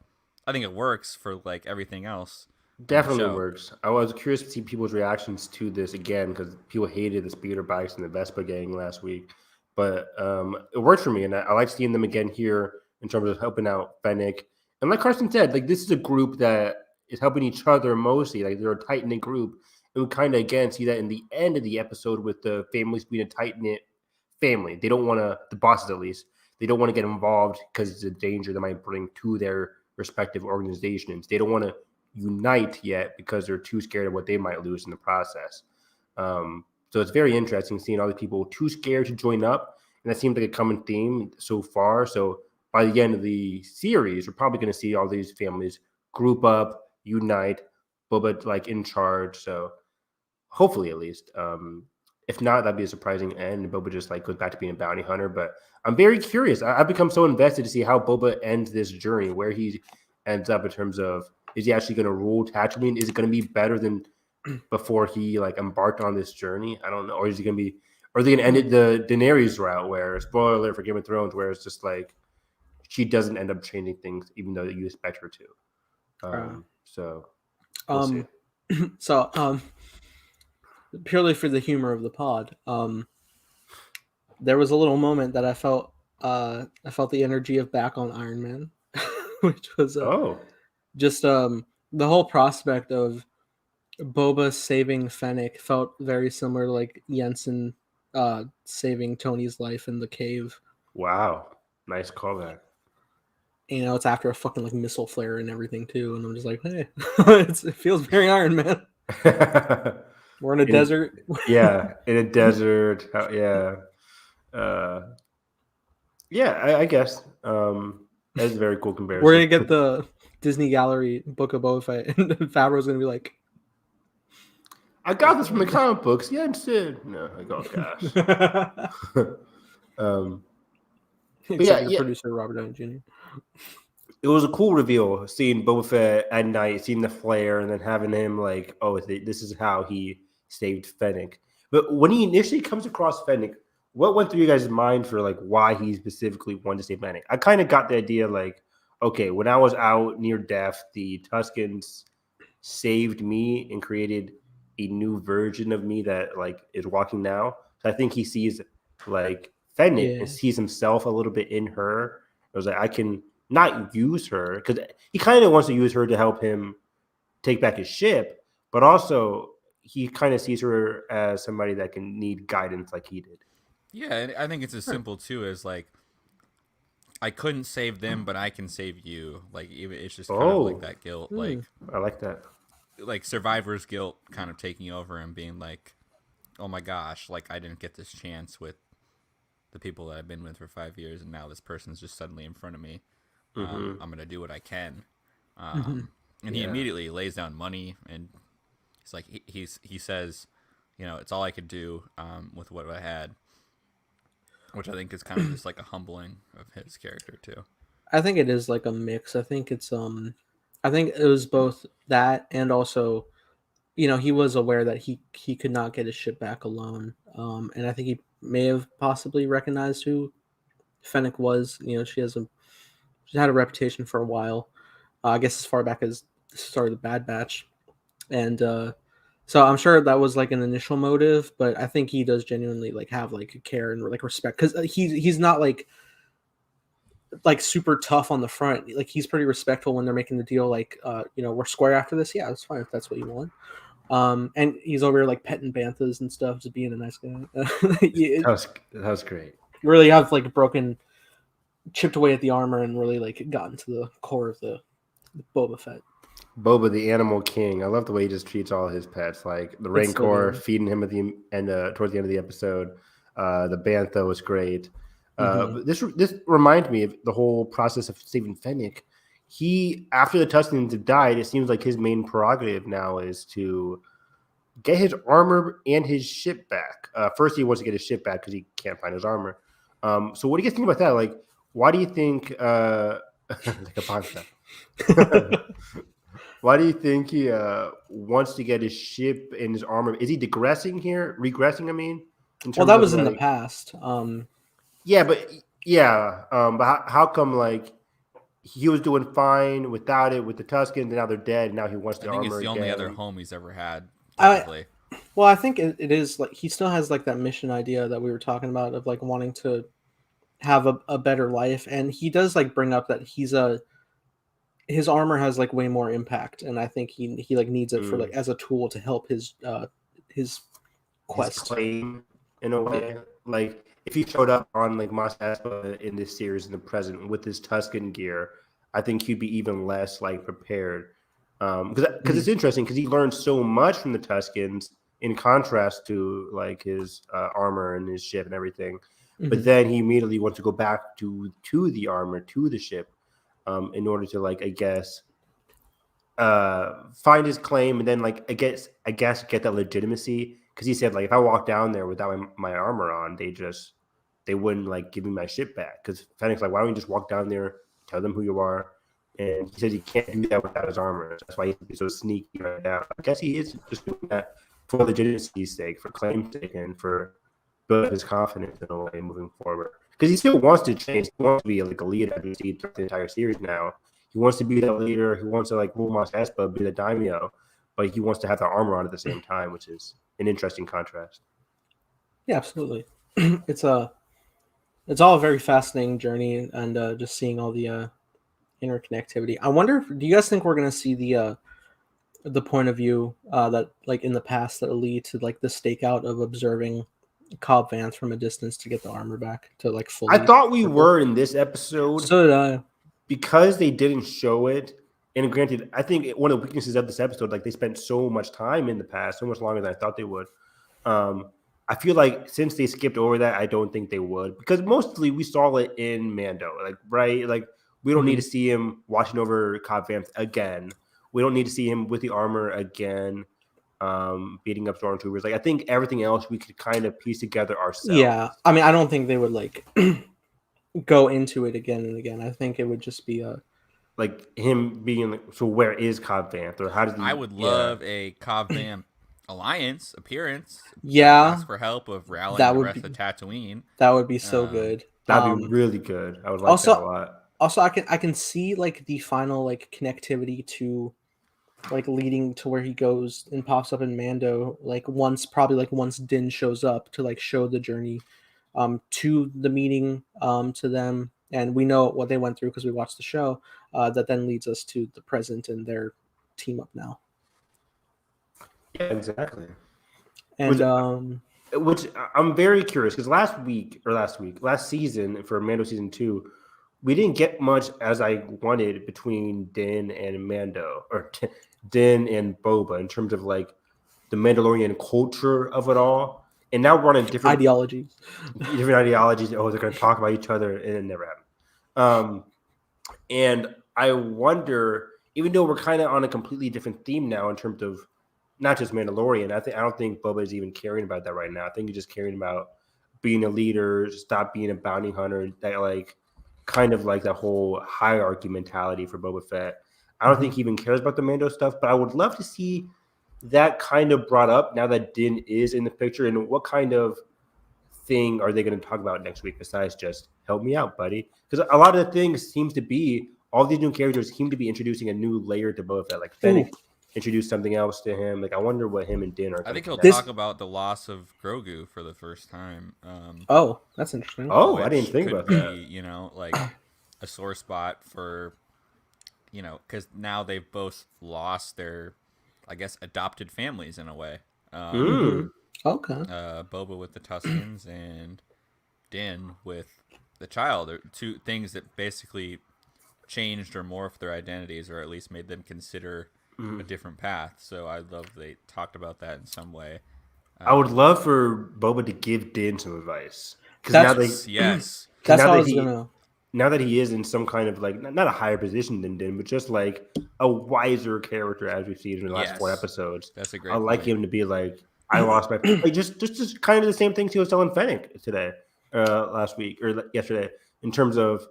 [SPEAKER 3] I think it works for like everything else.
[SPEAKER 4] Definitely works. I was curious to see people's reactions to this again because people hated the speeder bikes and the Vespa gang last week. But it worked for me, and I like seeing them again here in terms of helping out Fennec. And like Carson said, like this is a group that is helping each other mostly. Like they're a tight-knit group. And we kind of, again, see that in the end of the episode with the families being a tight-knit family. They don't want to, the bosses at least, they don't want to get involved because it's a danger they might bring to their respective organizations. They don't want to unite yet because they're too scared of what they might lose in the process. So So it's very interesting seeing all these people too scared to join up, and that seems like a common theme so far. So by the end of the series, we're probably going to see all these families group up, unite, Boba like in charge. So hopefully, at least. If not, that'd be a surprising end. Boba just like goes back to being a bounty hunter. But I'm very curious. I've become so invested to see how Boba ends this journey, where he ends up in terms of, is he actually going to rule Tatooine? Is it going to be better than before he like embarked on this journey? I don't know. Or is he going to be? Or are they going to end it the Daenerys route, where, spoiler alert for Game of Thrones, where it's just like she doesn't end up changing things, even though you expect her to. So we'll see.
[SPEAKER 2] So purely for the humor of the pod, there was a little moment that I felt the energy of back on Iron Man, which was just the whole prospect of Boba saving Fennec felt very similar to like Jensen saving Tony's life in the cave.
[SPEAKER 4] Wow, nice callback.
[SPEAKER 2] You know, it's after a fucking like missile flare and everything too, and I'm just like, hey, it feels very Iron Man. We're in a desert.
[SPEAKER 4] Yeah, in a desert. Yeah. I guess. That's a very cool comparison.
[SPEAKER 2] We're going to get the Disney Gallery Book of Boba Fett, and Favreau's going to be like,
[SPEAKER 4] I got this from the comic books. Yeah, instead. No, I go, gosh.
[SPEAKER 2] Producer Robert Downey Jr.
[SPEAKER 4] It was a cool reveal seeing Boba Fett at night, seeing the flare, and then having him like, oh, this is how he saved Fennec. But when he initially comes across Fennec, what went through you guys' mind for like why he specifically wanted to save Fennec? I kind of got the idea like, okay, when I was out near death, the Tuskens saved me and created a new version of me that like is walking now. So I think he sees like Fennec and sees himself a little bit in her. It was like, I can not use her, because he kind of wants to use her to help him take back his ship, but also he kind of sees her as somebody that can need guidance like he did.
[SPEAKER 3] Yeah, and I think it's as simple too as like, I couldn't save them, but I can save you. Like, even it's just kind of like that guilt. Like,
[SPEAKER 4] I like that.
[SPEAKER 3] Like survivor's guilt kind of taking over and being like, oh my gosh, like I didn't get this chance with the people that I've been with for 5 years, and now this person's just suddenly in front of me. I'm gonna do what I can. And he immediately lays down money, and it's like he says, you know, it's all I could do with what I had, which I think is kind of just like a humbling of his character too.
[SPEAKER 2] I think it is like a mix. I think it's I think it was both that, and also, you know, he was aware that he could not get his ship back alone. And I think he may have possibly recognized who Fennec was. You know, she's had a reputation for a while. I guess as far back as the start of the Bad Batch. And so I'm sure that was like an initial motive, but I think he does genuinely like have like care and like respect, because he's not like super tough on the front. Like, he's pretty respectful when they're making the deal. Like, you know, we're square after this. Yeah, that's fine if that's what you want. And he's over here like petting banthas and stuff, just being a nice guy.
[SPEAKER 4] That was great.
[SPEAKER 2] Really have like chipped away at the armor and really like gotten to the core of the Boba Fett.
[SPEAKER 4] Boba, the animal king. I love the way he just treats all his pets. Like the Rancor, feeding him at the end, towards the end of the episode. The bantha was great. But this reminds me of the whole process of saving Fennec. He, after the Tuskens have died, it seems like his main prerogative now is to get his armor and his ship back. First, he wants to get his ship back because he can't find his armor. So what do you guys think about that? Like, why do you think like a pasta? Why do you think he wants to get his ship and his armor? Is he regressing here?
[SPEAKER 2] Well, that was in the past.
[SPEAKER 4] But how come like he was doing fine without it with the Tuskens, and now they're dead, and now he wants the armor? I think
[SPEAKER 3] it's the
[SPEAKER 4] again.
[SPEAKER 3] only other home he's ever had.
[SPEAKER 2] Well, I think it is like he still has like that mission idea that we were talking about of like wanting to have a better life, and he does like bring up that his armor has like way more impact, and I think he like needs it for like as a tool to help his quest.
[SPEAKER 4] His claim, in a way. Like if he showed up on like Mos Espa in this series in the present with his Tusken gear, I think he'd be even less like prepared. Because it's interesting because he learned so much from the Tuskens in contrast to like his armor and his ship and everything. But
[SPEAKER 2] Mhm.
[SPEAKER 4] then he immediately wants to go back to the armor, to the ship, in order to like, I guess, find his claim, and then like I guess get that legitimacy, because he said like if I walk down there without my armor on, they wouldn't like give me my ship back. Because Fennec's like, why don't you just walk down there, tell them who you are? And he says he can't do that without his armor. That's why he's so sneaky right now. I guess he is just doing that for legitimacy's sake, for claim's sake, and for build his confidence in a way moving forward. Because he still wants to change. He wants to be like a leader, as we see throughout the entire series now. He wants to be that leader. He wants to like rule Mos Espa, be the daimyo, but he wants to have the armor on at the same time, which is an interesting contrast.
[SPEAKER 2] Yeah, absolutely. It's all a very fascinating journey, and just seeing all the interconnectivity. I wonder, do you guys think we're gonna see the point of view that like in the past that lead to like the stakeout of observing Cobb Vanth from a distance to get the armor back to like fully?
[SPEAKER 4] I thought we were in this episode.
[SPEAKER 2] So did I.
[SPEAKER 4] Because they didn't show it, and granted, I think one of the weaknesses of this episode, like they spent so much time in the past, so much longer than I thought they would. I feel like since they skipped over that, I don't think they would, because mostly we saw it in Mando, like right, like we don't need to see him watching over Cobb Vanth again. We don't need to see him with the armor again, beating up stormtroopers. Like I think everything else we could kind of piece together ourselves.
[SPEAKER 2] Yeah, I mean, I don't think they would like go into it again and again. I think it would just be
[SPEAKER 4] like him being like, so where is Cobb Vanth, or how does he?
[SPEAKER 3] I would love a Cobb Vanth alliance appearance.
[SPEAKER 2] Yeah,
[SPEAKER 3] ask for help of rallying
[SPEAKER 2] that
[SPEAKER 3] the
[SPEAKER 2] would
[SPEAKER 3] rest
[SPEAKER 2] be
[SPEAKER 3] of Tatooine.
[SPEAKER 2] that would be so good.
[SPEAKER 4] That'd be really good. I would like
[SPEAKER 2] also,
[SPEAKER 4] that a lot.
[SPEAKER 2] Also, I can see like the final like connectivity to like leading to where he goes and pops up in Mando, like once Din shows up to like show the journey to the meeting to them, and we know what they went through because we watched the show, that then leads us to the present and their team up now.
[SPEAKER 4] Yeah, exactly.
[SPEAKER 2] And
[SPEAKER 4] which I'm very curious, because last season for Mando season 2, we didn't get much as I wanted between Din and Mando, or Din and Boba, in terms of like the Mandalorian culture of it all. And now we're on a different
[SPEAKER 2] ideologies.
[SPEAKER 4] Oh, they're going to talk about each other, and it never happened. And I wonder, even though we're kind of on a completely different theme now in terms of not just Mandalorian, I don't think Boba is even caring about that right now. I think he's just caring about being a leader, stop being a bounty hunter, that like kind of like that whole hierarchy mentality for Boba Fett. I don't think he even cares about the Mando stuff, but I would love to see that kind of brought up now that Din is in the picture, and what kind of thing are they going to talk about next week besides just help me out, buddy? Because a lot of the things seems to be, all these new characters seem to be introducing a new layer to Boba Fett. Like Fennec introduced something else to him. Like I wonder what him and Din are.
[SPEAKER 3] I think he'll talk about the loss of Grogu for the first time.
[SPEAKER 2] Oh, that's interesting.
[SPEAKER 4] Oh, I didn't think about that.
[SPEAKER 3] You know, like a sore spot for, you know, because now they've both lost their, I guess, adopted families in a way.
[SPEAKER 2] Okay.
[SPEAKER 3] Boba with the Tuscans and Din with the child. Are two things that basically changed or morphed their identities, or at least made them consider a different path. So I love they talked about that in some way.
[SPEAKER 4] I would love for Boba to give Din some advice, because now that he is in some kind of like not a higher position than Din, but just like a wiser character, as we've seen in the last 4 episodes.
[SPEAKER 3] That's a great.
[SPEAKER 4] I like him to be like, I lost my like just kind of the same things he was telling Fennec today, last week or yesterday, in terms of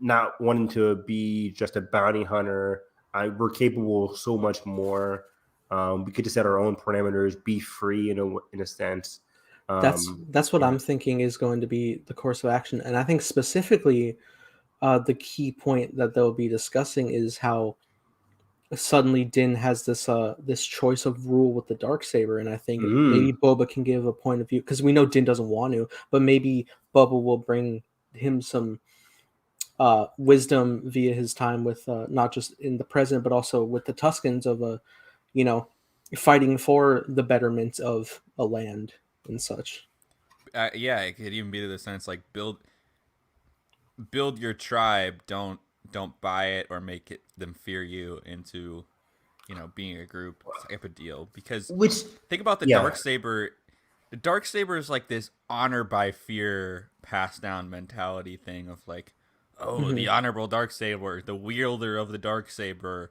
[SPEAKER 4] not wanting to be just a bounty hunter. We're capable of so much more. We get to set our own parameters, be free in a sense.
[SPEAKER 2] That's what I'm thinking is going to be the course of action, and I think specifically the key point that they'll be discussing is how suddenly Din has this choice of rule with the Darksaber, and I think maybe Boba can give a point of view, because we know Din doesn't want to, but maybe Boba will bring him some wisdom via his time with not just in the present but also with the Tuscans of fighting for the betterment of a land and such.
[SPEAKER 3] Yeah, it could even be to the sense like build your tribe, don't buy it or make them fear you into being a group type of deal. Because
[SPEAKER 4] Which
[SPEAKER 3] think about the
[SPEAKER 4] yeah.
[SPEAKER 3] Darksaber. The Darksaber is like this honor by fear passed down mentality thing of like, oh, the honorable Darksaber, the wielder of the Darksaber,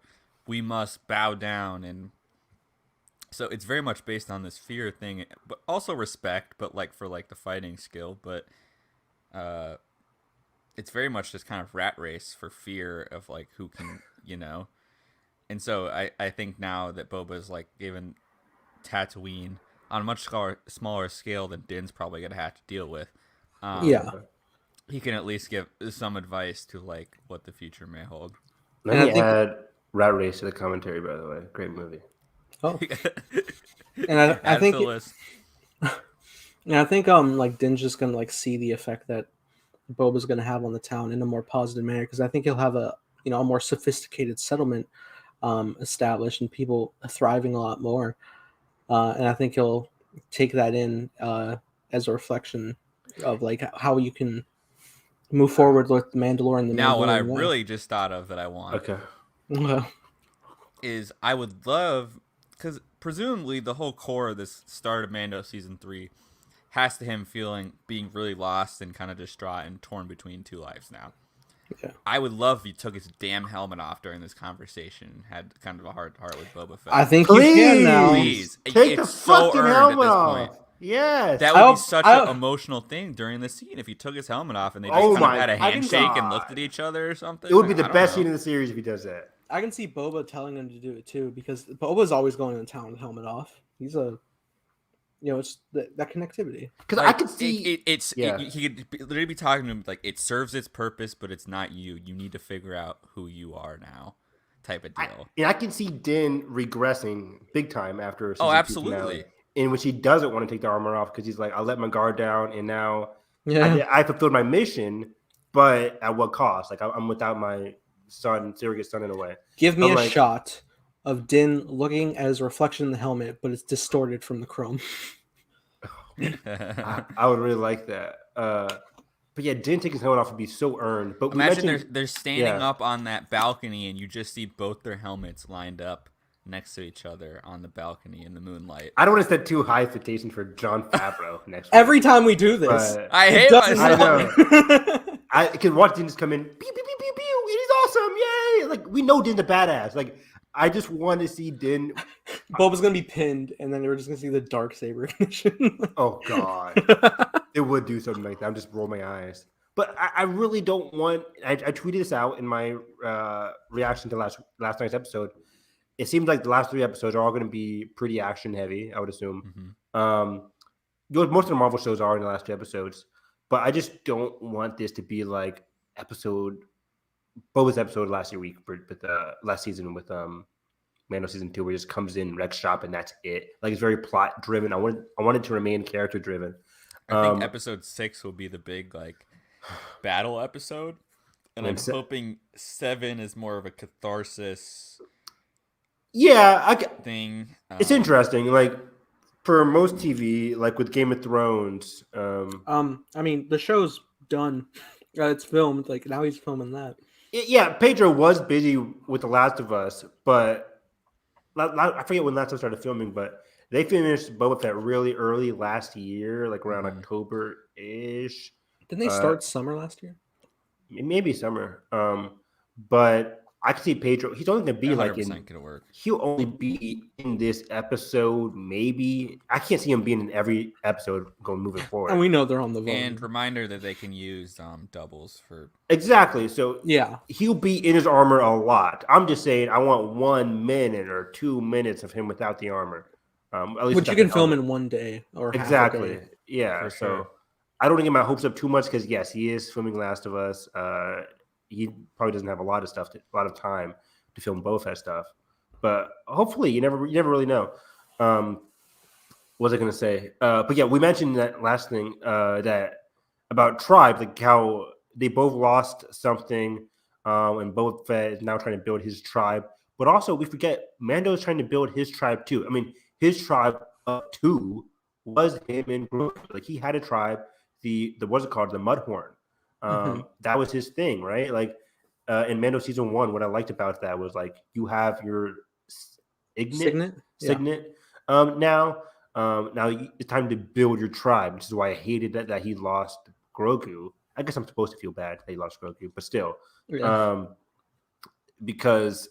[SPEAKER 3] we must bow down. And so it's very much based on this fear thing, but also respect, but like for like the fighting skill. But it's very much this kind of rat race for fear of like who can, And so I think now that Boba's like given Tatooine on a much smaller scale than Din's probably gonna have to deal with.
[SPEAKER 2] Yeah.
[SPEAKER 3] He can at least give some advice to like what the future may hold.
[SPEAKER 4] Let me add Rat Race to the commentary, by the way. Great movie.
[SPEAKER 2] Oh. And I think like Din's just gonna like see the effect that Boba's gonna have on the town in a more positive manner, because I think he'll have a more sophisticated settlement established and people thriving a lot more. And I think he'll take that in as a reflection of like how you can move forward with the Mandalorian.
[SPEAKER 3] Now, what I really just thought of that I want is I would love, because presumably the whole core of this start of Mando season 3 has to him being really lost and kind of distraught and torn between two lives now. Yeah. I would love if he took his damn helmet off during this conversation and had kind of a hard heart with Boba Fett.
[SPEAKER 2] I think you can now.
[SPEAKER 3] Please.
[SPEAKER 4] Take the fucking helmet off. Yes.
[SPEAKER 3] That would be such an emotional thing during the scene if he took his helmet off and they just kind of had a handshake and looked at each other or something.
[SPEAKER 4] It would be the best scene in the series if he does that.
[SPEAKER 2] I can see Boba telling him to do it too, because Boba's always going into town with helmet off. He's it's that connectivity.
[SPEAKER 4] Because I could see
[SPEAKER 3] he could literally be talking to him like, it serves its purpose, but it's not you. You need to figure out who you are now, type of deal.
[SPEAKER 4] I can see Din regressing big time after.
[SPEAKER 3] Absolutely.
[SPEAKER 4] In which he doesn't want to take the armor off because he's like, I let my guard down, and now I fulfilled my mission, but at what cost? Like I'm without my surrogate son in a way.
[SPEAKER 2] Give me a shot of Din looking at his reflection in the helmet, but it's distorted from the chrome.
[SPEAKER 4] I would really like that. But yeah, Din taking his helmet off would be so earned. But
[SPEAKER 3] imagine they're standing up on that balcony and you just see both their helmets lined up next to each other on the balcony in the moonlight.
[SPEAKER 4] I don't want to set too high expectations for Jon Favreau next week.
[SPEAKER 2] Every time we do this,
[SPEAKER 3] I hate myself.
[SPEAKER 4] I know. I can watch Din just come in, pew, pew, pew, pew, pew, it is awesome, yay! Like, we know Din's a badass. Like, I just want to see Din.
[SPEAKER 2] Boba's gonna be pinned, and then we're just gonna see the Darksaber ignition.
[SPEAKER 4] Oh god, it would do something like that. I'm just roll my eyes. But I really don't want. I tweeted this out in my reaction to last night's episode. It seems like the last 3 episodes are all going to be pretty action heavy, I would assume. Mm-hmm. Most of the Marvel shows are in the last 2 episodes, but I just don't want this to be like Boba's episode last season with Mando season 2, where he just comes in, wrecks shop, and that's it. Like, it's very plot driven. I wanted to remain character driven.
[SPEAKER 3] I think episode 6 will be the big like battle episode, and I'm hoping 7 is more of a catharsis.
[SPEAKER 2] Yeah,
[SPEAKER 3] thing.
[SPEAKER 4] It's interesting. Like, for most TV, like with Game of Thrones.
[SPEAKER 2] I mean, the show's done. It's filmed. Like, now he's filming that.
[SPEAKER 4] Yeah, Pedro was busy with The Last of Us, but I forget when Last of Us started filming, but they finished Boba Fett really early last year, like around October-ish.
[SPEAKER 2] Didn't they start summer last year?
[SPEAKER 4] Maybe summer. But I can see Pedro. He's only going to be like he'll only be in this episode, maybe. I can't see him being in every episode moving forward.
[SPEAKER 2] And we know they're on the volume.
[SPEAKER 3] And reminder that they can use doubles for.
[SPEAKER 4] Exactly. So
[SPEAKER 2] yeah,
[SPEAKER 4] he'll be in his armor a lot. I'm just saying I want 1 minute or 2 minutes of him without the armor.
[SPEAKER 2] At least which you can film in one day or
[SPEAKER 4] exactly.
[SPEAKER 2] Half a day.
[SPEAKER 4] Yeah. So I don't want to get my hopes up too much because yes, he is filming Last of Us. He probably doesn't have a lot of time to film Boba Fett stuff, but hopefully, you never really know. What was I going to say? But yeah, we mentioned that last thing that about tribes, like how they both lost something, and Boba Fett is now trying to build his tribe. But also, we forget Mando is trying to build his tribe too. I mean, his tribe up to was him and Grogu. Like, he had a tribe. The what's it called? The Mudhorn. That was his thing, right? Like in Mando season 1, what I liked about that was like you have your
[SPEAKER 2] Signet. Yeah.
[SPEAKER 4] Signet. Now it's time to build your tribe, which is why I hated that he lost Grogu. I guess I'm supposed to feel bad that he lost Grogu, but still,
[SPEAKER 2] Yeah.
[SPEAKER 4] because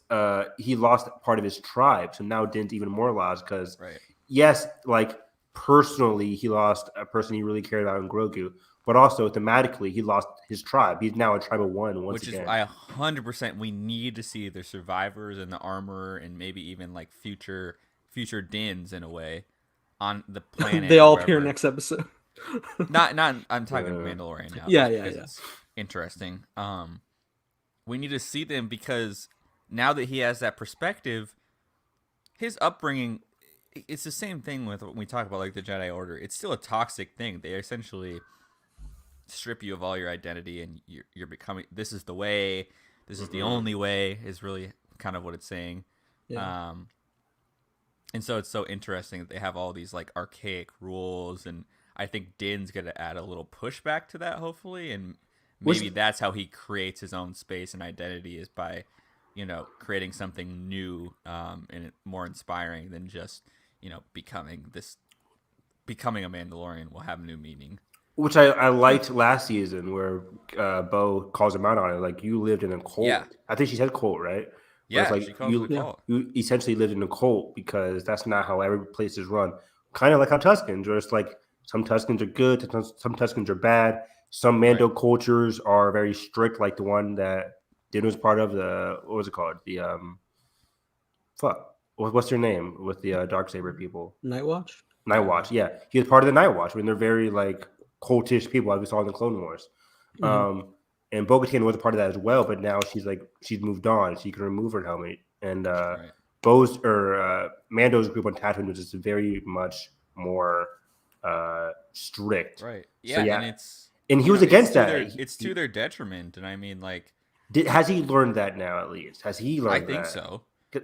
[SPEAKER 4] he lost part of his tribe, so now Din's even more lost. Because
[SPEAKER 3] Right.
[SPEAKER 4] yes, like personally, he lost a person he really cared about in Grogu, but also thematically, he lost his tribe. He's now a tribe of one once
[SPEAKER 3] Which
[SPEAKER 4] again.
[SPEAKER 3] is why 100% we need to see the survivors and the armor and maybe even like future Dins in a way on the planet.
[SPEAKER 2] They
[SPEAKER 3] or
[SPEAKER 2] all
[SPEAKER 3] wherever.
[SPEAKER 2] appear next episode.
[SPEAKER 3] Not I'm talking Mandalorian now.
[SPEAKER 2] Yeah,
[SPEAKER 3] just
[SPEAKER 2] yeah,
[SPEAKER 3] because
[SPEAKER 2] yeah.
[SPEAKER 3] it's interesting. We need to see them because now that he has that perspective, his upbringing, it's the same thing with when we talk about like the Jedi Order. It's still a toxic thing. They essentially strip you of all your identity and you're becoming, this is the way, this is the only way, is really kind of what it's saying.
[SPEAKER 2] Yeah.
[SPEAKER 3] And so it's so interesting that they have all these like archaic rules, and I think Din's gonna add a little pushback to that, hopefully, and maybe that's how he creates his own space and identity, is by, creating something new and more inspiring than just, becoming a Mandalorian will have new meaning.
[SPEAKER 4] Which I liked last season, where Bo calls him out on it. Like, you lived in a cult.
[SPEAKER 3] Yeah.
[SPEAKER 4] I think she said cult, right?
[SPEAKER 3] Yeah,
[SPEAKER 4] like
[SPEAKER 3] she calls it a cult.
[SPEAKER 4] You essentially lived in a cult, because that's not how every place is run. Kind of like how Tuscans, where it's like some Tuscans are good, some Tuscans are bad. Some Mando cultures are very strict, like the one that Din was part of. What was it called? What's their name with the Darksaber people?
[SPEAKER 2] Night Watch.
[SPEAKER 4] Night Watch, yeah. He was part of the Night Watch. I mean, they're very like cultish people, like we saw in the Clone Wars.
[SPEAKER 2] Mm-hmm.
[SPEAKER 4] And Bo-Katan was a part of that as well, but now she's moved on. She can remove her helmet. And Mando's group on Tatooine was just very much more strict.
[SPEAKER 3] Right. Yeah,
[SPEAKER 4] so, yeah.
[SPEAKER 3] And
[SPEAKER 4] he was against that.
[SPEAKER 3] It's to their detriment, and I mean, like,
[SPEAKER 4] has he learned that now? At least has he learned that?
[SPEAKER 3] I think so.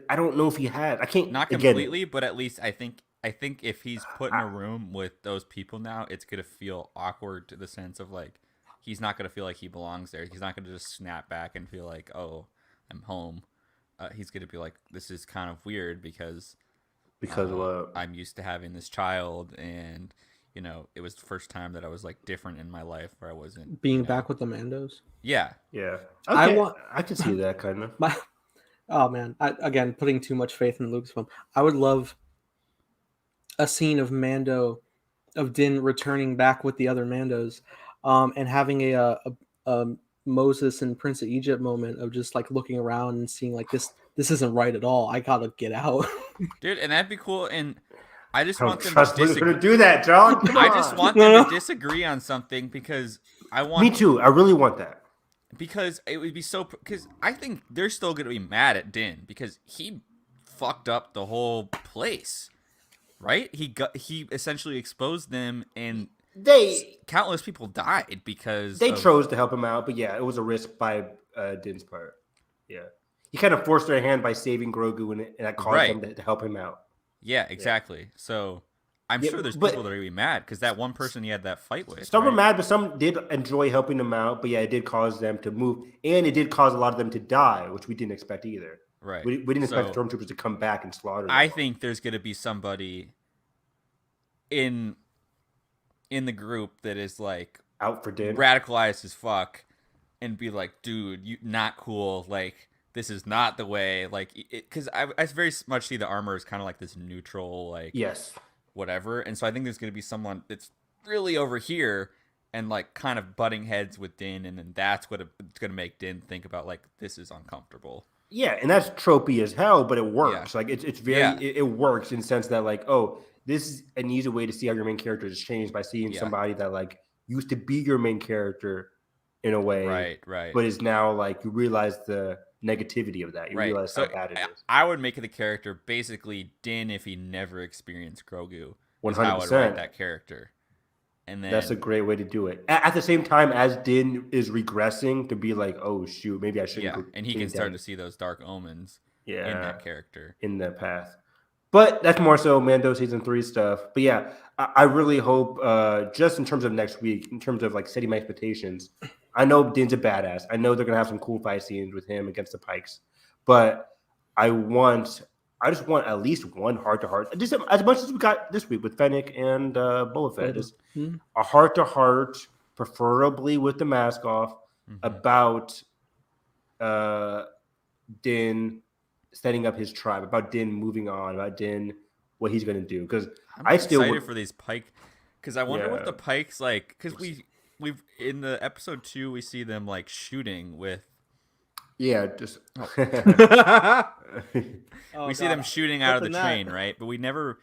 [SPEAKER 4] I don't know if he had. I can't.
[SPEAKER 3] Not completely, but at least I think if he's put in a room with those people now, it's gonna feel awkward, to the sense of like, he's not gonna feel like he belongs there. He's not gonna just snap back and feel like, oh, I'm home. He's gonna be like, this is kind of weird because I'm used to having this child, and it was the first time that I was like different in my life, where I wasn't
[SPEAKER 2] being back with the Mandos.
[SPEAKER 3] Yeah.
[SPEAKER 4] Okay. I could see that kind of.
[SPEAKER 2] Oh man! Again, putting too much faith in Lucasfilm. I would love a scene of Din returning back with the other Mandos, and having a Moses and Prince of Egypt moment of just like looking around and seeing like this isn't right at all. I gotta get out,
[SPEAKER 3] dude. And that'd be cool. And I just want them
[SPEAKER 4] to disagree. To do that, John.
[SPEAKER 3] I just want them to disagree on something, because I want.
[SPEAKER 4] Me too. I really want that.
[SPEAKER 3] Because it would be because I think they're still going to be mad at Din, because he fucked up the whole place, right? He essentially exposed them, and countless people died because
[SPEAKER 4] they chose to help him out. But yeah, it was a risk by Din's part. Yeah, he kind of forced their hand by saving Grogu, and that caused them to help him out.
[SPEAKER 3] Yeah, exactly. Yeah. So I'm sure there's people that are going to be mad, because that one person he had that fight with.
[SPEAKER 4] Some were mad, but some did enjoy helping him out. But yeah, it did cause them to move, and it did cause a lot of them to die, which we didn't expect either.
[SPEAKER 3] Right.
[SPEAKER 4] We didn't expect stormtroopers to come back and slaughter them.
[SPEAKER 3] I think there's going to be somebody in the group that is like
[SPEAKER 4] out for Din,
[SPEAKER 3] radicalized as fuck, and be like, dude, you not cool. Like, this is not the way. Like, because I very much see the armor as kind of like this neutral, like,
[SPEAKER 4] yes,
[SPEAKER 3] whatever. And so I think there's going to be someone that's really over here and like kind of butting heads with Din, and then that's what it's going to make Din think about, like, this is uncomfortable.
[SPEAKER 4] Yeah, and that's tropey as hell, but it works. Yeah. Like, it's very it works in the sense that, like, oh, this is an easy way to see how your main character has changed, by seeing somebody that like used to be your main character in a way,
[SPEAKER 3] right,
[SPEAKER 4] but is now like, you realize the negativity of that. You realize how bad it is.
[SPEAKER 3] I would make the character basically Din if he never experienced Grogu.
[SPEAKER 4] 100%.
[SPEAKER 3] How I would write that character. And then
[SPEAKER 4] that's a great way to do it. At the same time as Din is regressing, to be like, oh shoot, maybe I shouldn't.
[SPEAKER 3] Yeah, and he can start to see those dark omens in that character,
[SPEAKER 4] in that path. But that's more so Mando season 3 stuff. But yeah, I really hope, just in terms of next week, in terms of like setting my expectations, I know Din's a badass. I know they're gonna have some cool fight scenes with him against the Pikes, but I want I just want at least one heart-to-heart, just as much as we got this week with Fennec and Boba Fett. Just a heart-to-heart, preferably with the mask off, about Din setting up his tribe, about Din moving on, about Din what he's going to do. Because
[SPEAKER 3] I'm excited for these Pike, because I wonder what the Pikes like. Because we've in the episode 2 we see them like shooting with.
[SPEAKER 4] Yeah, just
[SPEAKER 3] we see them shooting out of the train, right? But we've never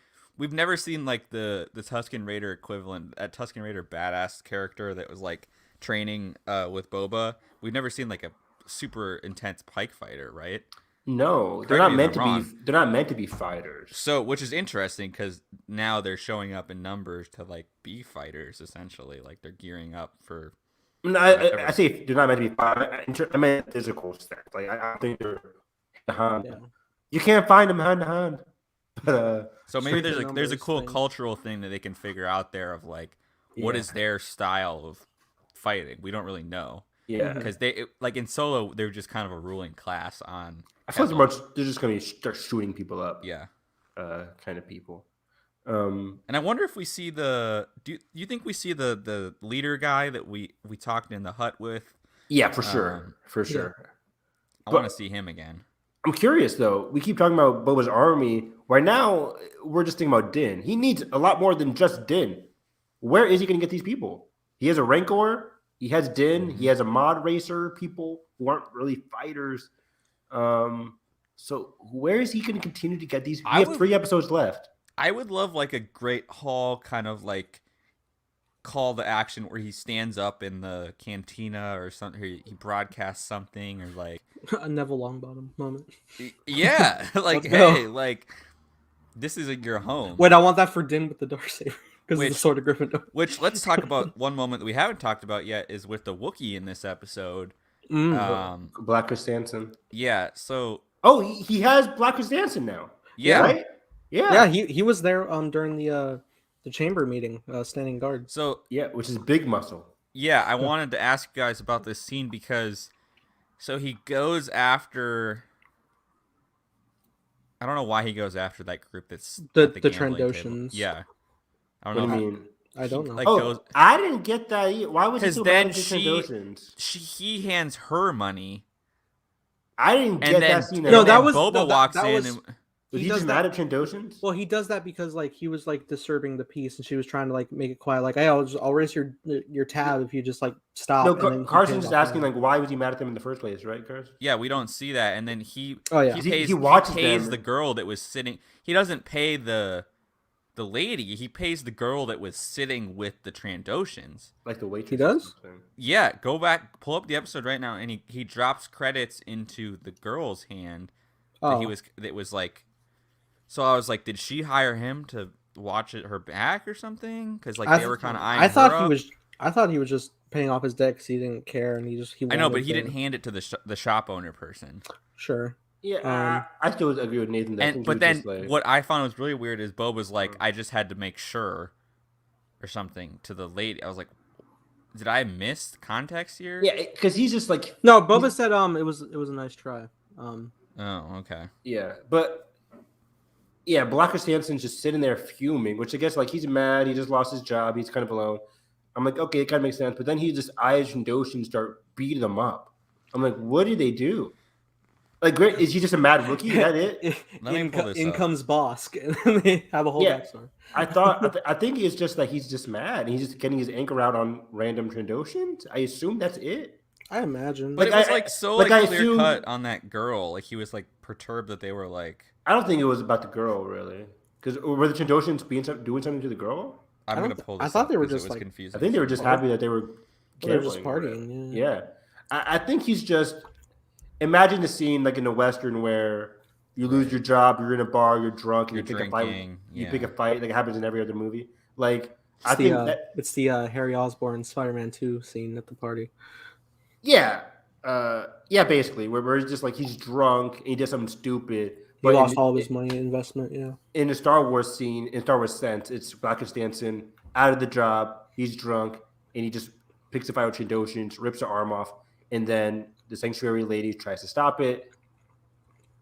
[SPEAKER 3] seen like the Tusken Raider equivalent, a Tusken Raider badass character that was like training with Boba. We've never seen like a super intense Pike fighter, right?
[SPEAKER 4] No, they're not meant to be. They're not meant to be fighters.
[SPEAKER 3] So, which is interesting because now they're showing up in numbers to like be fighters, essentially. Like they're gearing up for.
[SPEAKER 4] No, I say they're not meant to be fighters. I mean physical strength. Like I think they're hand. Yeah. You can't find them hand to hand. But
[SPEAKER 3] so maybe there's a cool cultural thing that they can figure out there of like what is their style of fighting. We don't really know.
[SPEAKER 4] Yeah,
[SPEAKER 3] because like in Solo, they're just kind of a ruling class on.
[SPEAKER 4] I feel like they're just going to start shooting people up.
[SPEAKER 3] Yeah,
[SPEAKER 4] kind of people.
[SPEAKER 3] And I wonder if we see do you think we see the leader guy that we talked in the hut with?
[SPEAKER 4] Yeah, for sure,
[SPEAKER 3] Yeah. I want to see him again.
[SPEAKER 4] I'm curious though. We keep talking about Boba's army. Right now, we're just thinking about Din. He needs a lot more than just Din. Where is he going to get these people? He has a Rancor. He has Din. He has a mod racer. People who aren't really fighters. So where is he going to continue to get these? We have 3 episodes left.
[SPEAKER 3] I would love like a Great Hall kind of like call to action where he stands up in the cantina or something. He broadcasts something or like
[SPEAKER 2] a Neville Longbottom moment.
[SPEAKER 3] Yeah, like hey, like this isn't your home.
[SPEAKER 2] Wait, I want that for Din with the Darksaber because it's the Sword of Gryffindor.
[SPEAKER 3] Which let's talk about one moment that we haven't talked about yet is with the Wookiee in this episode.
[SPEAKER 4] Black Chrysanthemum.
[SPEAKER 3] Yeah. So.
[SPEAKER 4] Oh, he has Black Chrysanthemum now.
[SPEAKER 3] Yeah.
[SPEAKER 4] Right?
[SPEAKER 2] Yeah. He was there during the chamber meeting, standing guard.
[SPEAKER 3] So
[SPEAKER 4] yeah, which is big muscle.
[SPEAKER 3] Yeah, I wanted to ask you guys about this scene because so he goes after. I don't know why he goes after that group that's
[SPEAKER 2] the Trandoshans.
[SPEAKER 3] Yeah. I
[SPEAKER 4] don't know. What do you mean?
[SPEAKER 2] I don't know.
[SPEAKER 3] Like
[SPEAKER 4] I didn't get that either. Why was he so mad at the Trandoshans?
[SPEAKER 3] He hands her money.
[SPEAKER 4] I didn't get that scene.
[SPEAKER 3] No, that was Boba walks in. And,
[SPEAKER 4] was he just mad at Trandoshans?
[SPEAKER 2] Well, he does that because like he was like disturbing the peace, and she was trying to like make it quiet. Like, hey, I'll raise your tab if you just like stop.
[SPEAKER 4] No, Carson's just asking like, why was he mad at them in the first place, right, Carson?
[SPEAKER 3] Yeah, we don't see that, and then he
[SPEAKER 4] he
[SPEAKER 3] pays the girl that was sitting. He doesn't pay the lady. He pays the girl that was sitting with the Trandoshans.
[SPEAKER 4] Like the waitress.
[SPEAKER 2] He does.
[SPEAKER 3] Yeah, go back, pull up the episode right now, and he drops credits into the girl's hand. That was like. So I was like, did she hire him to watch her back or something? Because like they were kind of eyeing her up.
[SPEAKER 2] I thought he was just paying off his debt because he didn't care and he.
[SPEAKER 3] I know, but he didn't hand it to the shop owner person.
[SPEAKER 2] Sure.
[SPEAKER 4] Yeah, I still agree with Nathan.
[SPEAKER 3] But then what I found was really weird is Bob was like, I just had to make sure, or something to the lady. I was like, did I miss context here?
[SPEAKER 4] Yeah, because he's just like
[SPEAKER 2] no. Boba said it was a nice try.
[SPEAKER 3] Oh, okay.
[SPEAKER 4] Yeah, but. Yeah, Black Chrysanthemum's just sitting there fuming, which I guess like he's mad. He just lost his job. He's kind of alone. I'm like, okay, it kind of makes sense. But then he just eyes and Doshin start beating them up. I'm like, what did they do? Like, is he just a mad rookie? Is that it?
[SPEAKER 2] In comes Bosk, and they have a whole backstory.
[SPEAKER 4] I think it's just that he's just mad. He's just getting his anchor out on random Trandoshans. I assume that's it.
[SPEAKER 2] I imagine,
[SPEAKER 3] but it was like so clear cut on that girl. Like he was like perturbed that they were like.
[SPEAKER 4] I don't think it was about the girl really, because were the Trandoshans doing something to the girl?
[SPEAKER 3] I'm gonna pull this.
[SPEAKER 2] I thought they were just like
[SPEAKER 3] confusing.
[SPEAKER 4] I think they were just happy that they were.
[SPEAKER 2] They were just partying.
[SPEAKER 4] Yeah. I think he's just. Imagine the scene like in the Western where you lose your job, you're in a bar, you're drunk, and you pick a fight. You pick a fight like it happens in every other movie. Like
[SPEAKER 2] it's the Harry Osborn Spider-Man 2 scene at the party.
[SPEAKER 4] Yeah, basically, where it's just like he's drunk and he did something stupid.
[SPEAKER 2] He lost all of his money investment, yeah.
[SPEAKER 4] In the Star Wars scene, in Star Wars sense, it's Black Chrysanthemum out of the job, he's drunk, and he just picks a fight with Trandoshans, rips her arm off, and then the Sanctuary lady tries to stop it.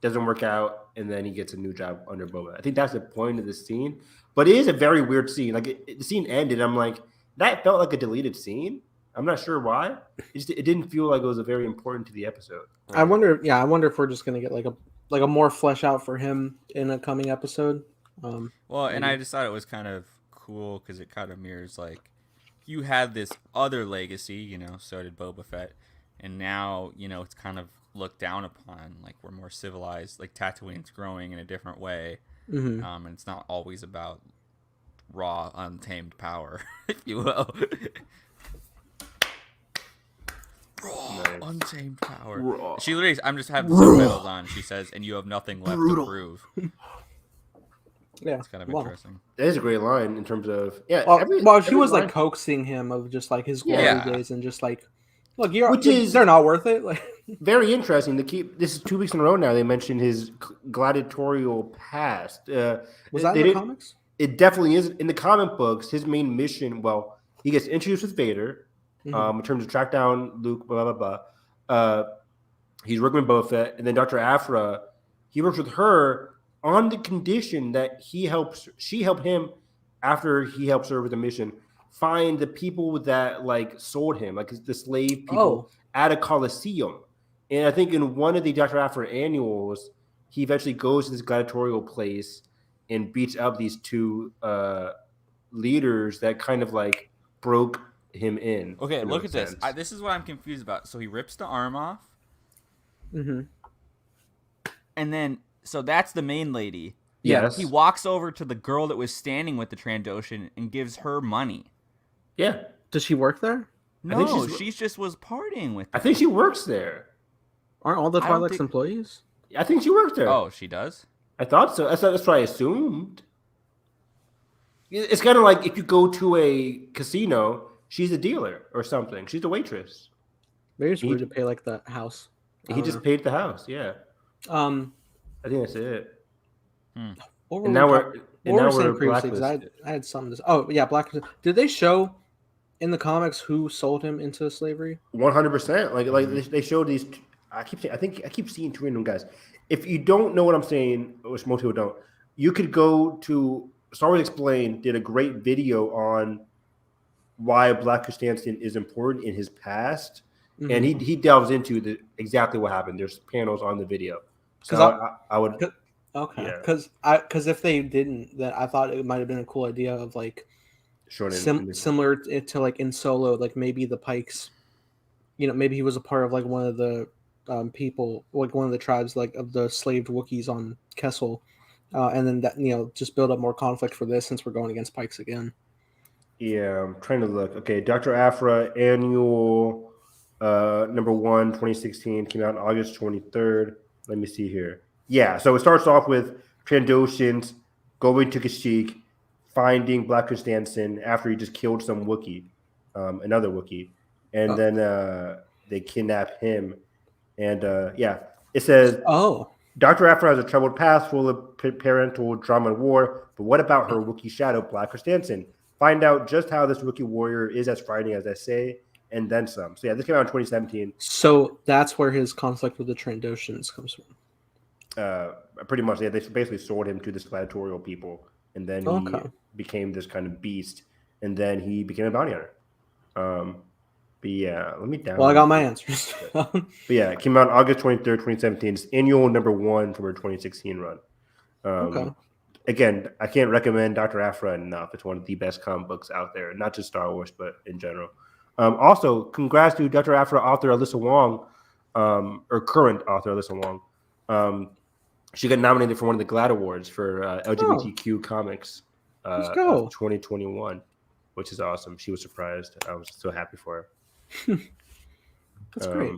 [SPEAKER 4] doesn't work out, and then he gets a new job under Boba. I think that's the point of this scene. But it is a very weird scene. Like the scene ended, I'm like, that felt like a deleted scene. I'm not sure why. It didn't feel like it was a very important to the episode.
[SPEAKER 2] I wonder if we're just gonna get like a more flesh out for him in a coming episode.
[SPEAKER 3] Well, and I just thought it was kind of cool because it kind of mirrors like you had this other legacy, you know, so did Boba Fett, and now, you know, it's kind of looked down upon. Like we're more civilized, like Tatooine's growing in a different way, and it's not always about raw, untamed power, if you will. Raw, untamed power. Raw. She literally, I'm just having subtitles on. She says, "And you have nothing left to prove."
[SPEAKER 2] Yeah,
[SPEAKER 3] it's kind of interesting.
[SPEAKER 4] That is a great line in terms of
[SPEAKER 2] she was like coaxing him of just like his glory days and just like, look, they're not worth it. Like,
[SPEAKER 4] very interesting to keep. This is 2 weeks in a row now. They mentioned his gladiatorial past.
[SPEAKER 2] Was that in the comics?
[SPEAKER 4] It definitely is in the comic books. His main mission. Well, he gets introduced with Vader. In terms of track down Luke, blah blah blah. He's working with Boba Fett, and then Dr. Aphra. He works with her on the condition that she help him after he helps her with the mission find the people that like sold him, like the slave people at a Colosseum. And I think in one of the Dr. Aphra annuals, he eventually goes to this gladiatorial place and beats up these two leaders that kind of like broke him in.
[SPEAKER 3] Okay, look at this. This is what I'm confused about. So he rips the arm off. And then, so that's the main lady.
[SPEAKER 4] Yes.
[SPEAKER 3] He walks over to the girl that was standing with the Trandoshan and gives her money.
[SPEAKER 4] Yeah.
[SPEAKER 2] Does she work there?
[SPEAKER 3] No, she just was partying with them.
[SPEAKER 4] I think she works there.
[SPEAKER 2] Aren't all the Twi'leks employees?
[SPEAKER 4] I think she works there.
[SPEAKER 3] Oh, she does?
[SPEAKER 4] I thought so. That's what I assumed. It's kind of like if you go to a casino, she's a dealer or something. She's a waitress.
[SPEAKER 2] Maybe it's rude to pay like the house.
[SPEAKER 4] He just paid the house, yeah. I think that's it.
[SPEAKER 2] And now we're previously, I had something to. Oh yeah, Black. Did they show in the comics who sold him into slavery?
[SPEAKER 4] 100%. Like they showed these. I keep seeing two random guys. If you don't know what I'm saying, which most people don't, you could go to Star Wars Explained. Did a great video on why Black Krrsantan is important in his past, and he delves into exactly what happened. There's panels on the video. So I would.
[SPEAKER 2] Okay, because if they didn't, then I thought it might have been a cool idea of like similar to like in Solo, like maybe the Pikes, you know, maybe he was a part of like one of the people, like one of the tribes, like of the slaved Wookiees on Kessel, and then that, you know, just build up more conflict for this since we're going against Pikes again.
[SPEAKER 4] Yeah, I'm trying to look. Okay, Dr. Aphra annual number 1, 2016 came out on August 23rd. Let me see here. Yeah, so it starts off with Trandoshans going to Kashyyyk, finding Black Krrsantan after he just killed some Wookiee, another Wookiee, and then they kidnap him. And it says, Dr. Aphra has a troubled past full of parental drama and war, but what about her Wookiee shadow, Black Krrsantan? Find out just how this Wookiee warrior is as frightening as I say, and then some. So yeah, this came out in 2017.
[SPEAKER 2] So that's where his conflict with the Trandoshans comes from.
[SPEAKER 4] Pretty much, yeah. They basically sold him to this gladiatorial people, and then he became this kind of beast, and then he became a bounty hunter. But yeah, let me download.
[SPEAKER 2] Well, I got my answers.
[SPEAKER 4] But yeah, it came out August 23rd, 2017. It's annual number 1 from our 2016 run. Again, I can't recommend Dr. Aphra enough. It's one of the best comic books out there, not just Star Wars, but in general. Also, congrats to Dr. Aphra author Alyssa Wong, or current author Alyssa Wong. She got nominated for one of the GLAAD Awards for LGBTQ comics of 2021, which is awesome. She was surprised. I was so happy for her.
[SPEAKER 2] That's great.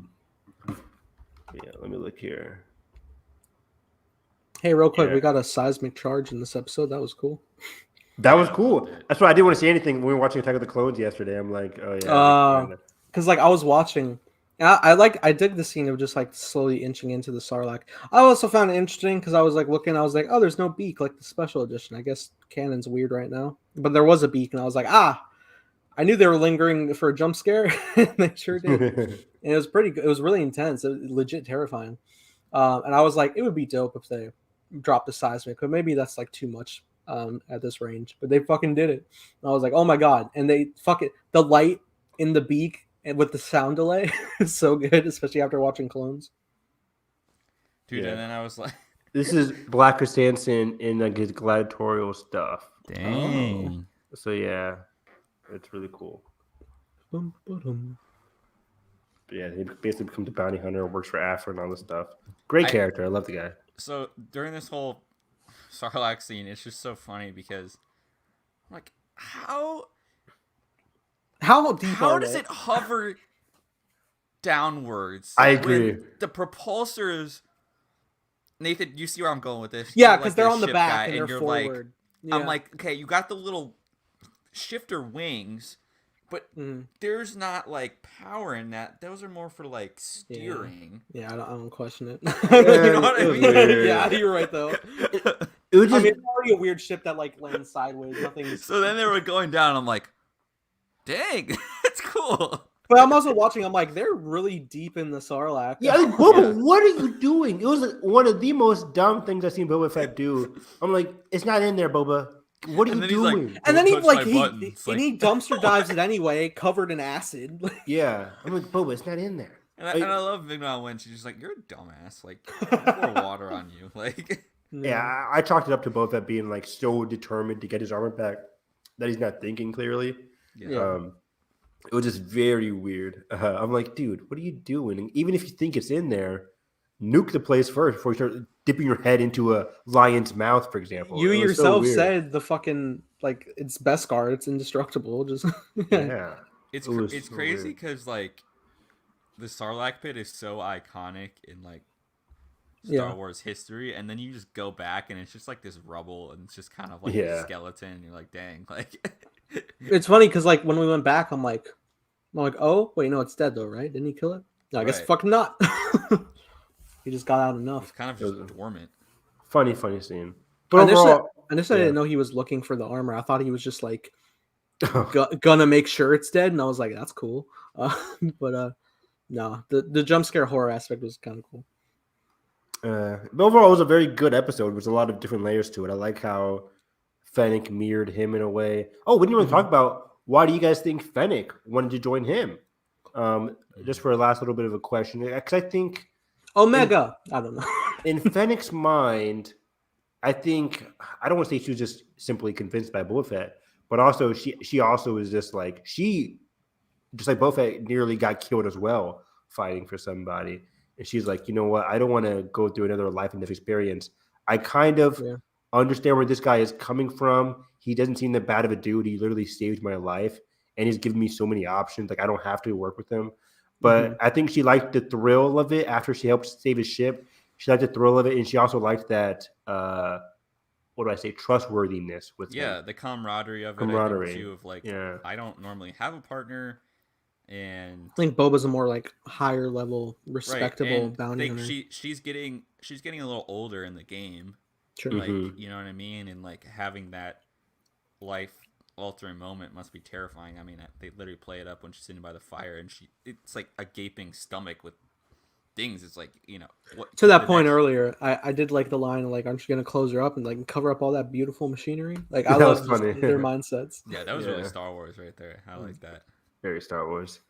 [SPEAKER 4] Yeah, let me look here.
[SPEAKER 2] Hey, real quick, we got a seismic charge in this episode. That was cool.
[SPEAKER 4] That was cool. That's why I didn't want to say anything when we were watching Attack of the Clones yesterday. I'm like, oh yeah.
[SPEAKER 2] Because like I was watching. I dig the scene of just like slowly inching into the Sarlacc. I also found it interesting because I was like looking, I was like, oh, there's no beak like the special edition. I guess canon's weird right now, but there was a beak, and I was like, I knew they were lingering for a jump scare, and they sure did. And it was pretty good. It was really intense. It was legit terrifying. And I was like, it would be dope if they dropped the seismic, but maybe that's like too much at this range. But they fucking did it. And I was like, oh my god! And they the light in the beak and with the sound delay is so good, especially after watching Clones.
[SPEAKER 3] Dude,
[SPEAKER 4] Yeah.
[SPEAKER 3] and then I was like,
[SPEAKER 4] This is Black Chrysanthemum in like his gladiatorial stuff.
[SPEAKER 3] dang.
[SPEAKER 4] So yeah, it's really cool.
[SPEAKER 2] Boom, boom.
[SPEAKER 4] But yeah, he basically becomes a bounty hunter, works for Afra and all this stuff. Great character. I love the guy.
[SPEAKER 3] So during this whole Sarlacc scene, it's just so funny because, like, how
[SPEAKER 2] deep
[SPEAKER 3] how
[SPEAKER 2] are
[SPEAKER 3] does
[SPEAKER 2] they?
[SPEAKER 3] it hover downwards?
[SPEAKER 4] I agree.
[SPEAKER 3] When the propulsors. Nathan, you see where I'm going with this?
[SPEAKER 2] Yeah,
[SPEAKER 3] You're,
[SPEAKER 2] because
[SPEAKER 3] like,
[SPEAKER 2] they're
[SPEAKER 3] this
[SPEAKER 2] on the
[SPEAKER 3] ship
[SPEAKER 2] back
[SPEAKER 3] guy,
[SPEAKER 2] and they're
[SPEAKER 3] you're
[SPEAKER 2] forward.
[SPEAKER 3] like, I'm like, okay, you got the little shifter wings, but there's not like power in that. Those are more for like steering.
[SPEAKER 2] Yeah, I don't question it.
[SPEAKER 3] You know what I mean?
[SPEAKER 2] Yeah, you're right though.
[SPEAKER 4] It was
[SPEAKER 2] I
[SPEAKER 4] just
[SPEAKER 2] mean, it's already a weird ship that like lands sideways. Nothing.
[SPEAKER 3] So then they were going down. And I'm like, dang, it's cool.
[SPEAKER 2] But I'm also watching. I'm like, they're really deep in the Sarlacc.
[SPEAKER 4] yeah, like, Boba, what are you doing? It was like one of the most dumb things I've seen Boba Fett do. I'm like, it's not in there, Boba. What are
[SPEAKER 3] And
[SPEAKER 4] you
[SPEAKER 3] then he's like,
[SPEAKER 4] doing?
[SPEAKER 2] And then he
[SPEAKER 3] Don't touch
[SPEAKER 2] like
[SPEAKER 3] my
[SPEAKER 2] he
[SPEAKER 3] buttons.
[SPEAKER 2] and
[SPEAKER 3] Like,
[SPEAKER 2] he dumpster dives it anyway, covered in acid.
[SPEAKER 4] Yeah, I'm like, Boba, it's not in there.
[SPEAKER 3] and I love Mignon when she's just like, you're a dumbass. Like, pour water on you. Like,
[SPEAKER 4] Yeah, I chalked it up to Boba Fett being like so determined to get his armor back that he's not thinking clearly.
[SPEAKER 3] yeah.
[SPEAKER 4] It was just very weird. I'm like, dude, what are you doing? And even if you think it's in there, nuke the place first before you start dipping your head into a lion's mouth, for example.
[SPEAKER 2] You
[SPEAKER 4] It was so
[SPEAKER 2] yourself
[SPEAKER 4] weird.
[SPEAKER 2] said the fucking like it's Beskar, it's indestructible. Just
[SPEAKER 4] Yeah,
[SPEAKER 3] It's
[SPEAKER 4] It was
[SPEAKER 3] it's
[SPEAKER 4] so
[SPEAKER 3] crazy
[SPEAKER 4] weird.
[SPEAKER 3] because like the Sarlacc pit is so iconic in like
[SPEAKER 2] Yeah.
[SPEAKER 3] Star Wars history, and then you just go back and it's just like this rubble and it's just kind of like
[SPEAKER 4] Yeah.
[SPEAKER 3] a skeleton. And you're like, dang, like
[SPEAKER 2] It's funny because like when we went back, I'm like, oh wait, no, it's dead though, right? Didn't he kill it? No, I guess
[SPEAKER 3] Right.
[SPEAKER 2] fucking not. He just got out
[SPEAKER 3] it's
[SPEAKER 2] enough.
[SPEAKER 3] kind of just dormant.
[SPEAKER 4] funny scene. But overall,
[SPEAKER 2] Initially, I
[SPEAKER 4] yeah.
[SPEAKER 2] didn't know he was looking for the armor. I thought he was just like gonna make sure it's dead, and I was like, that's cool. But no, the jump scare horror aspect was kind of cool.
[SPEAKER 4] but overall, it was a very good episode. There was a lot of different layers to it. I like how Fennec mirrored him in a way. Oh, we didn't even talk about why do you guys think Fennec wanted to join him? Just for a last little bit of a question, because I think
[SPEAKER 2] Omega, I don't know.
[SPEAKER 4] in Fennec's mind, I think I don't want to say she was just simply convinced by Boba Fett, but also she also is just like just like Boba Fett nearly got killed as well fighting for somebody, and she's like, you know what, I don't want to go through another life and death experience. I kind of understand where this guy is coming from. He doesn't seem that bad of a dude. He literally saved my life, and he's given me so many options. Like I don't have to work with him. But I think she liked the thrill of it after she helped save his ship. She liked the thrill of it, and she also liked that trustworthiness with him.
[SPEAKER 3] The camaraderie of it.
[SPEAKER 4] Camaraderie.
[SPEAKER 3] I think, too, of like,
[SPEAKER 4] Yeah.
[SPEAKER 3] I don't normally have a partner, and
[SPEAKER 2] I think Boba's a more like higher level,
[SPEAKER 3] right,
[SPEAKER 2] respectable
[SPEAKER 3] and
[SPEAKER 2] bounty
[SPEAKER 3] I think
[SPEAKER 2] hunter.
[SPEAKER 3] she's getting a little older in the game.
[SPEAKER 2] Sure.
[SPEAKER 3] Like, you know what I mean? And like having that life altering moment must be terrifying. I mean, they literally play it up when she's sitting by the fire and it's like a gaping stomach with things. It's like, you know, what
[SPEAKER 2] To that point earlier, I did like the line like, aren't you gonna close her up and like cover up all that beautiful machinery? Like I
[SPEAKER 4] That
[SPEAKER 2] love
[SPEAKER 4] was funny.
[SPEAKER 2] their mindsets.
[SPEAKER 3] Yeah, that was really Star Wars right there. I like that.
[SPEAKER 4] Very Star Wars.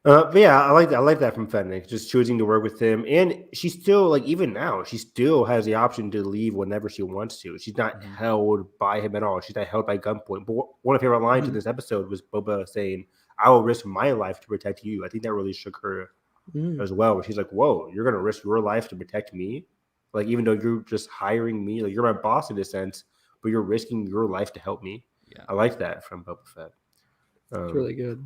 [SPEAKER 4] But yeah, I like that. I like that from Fennec, just choosing to work with him. And she still, like, even now, she still has the option to leave whenever she wants to. She's not held by him at all. She's not held by gunpoint. But one of her favorite lines in this episode was Boba saying, I will risk my life to protect you. I think that really shook her as well. Where she's like, whoa, you're going to risk your life to protect me? Like, even though you're just hiring me, like, you're my boss in a sense, but you're risking your life to help me.
[SPEAKER 3] Yeah.
[SPEAKER 4] I like that from Boba Fett.
[SPEAKER 2] It's really good.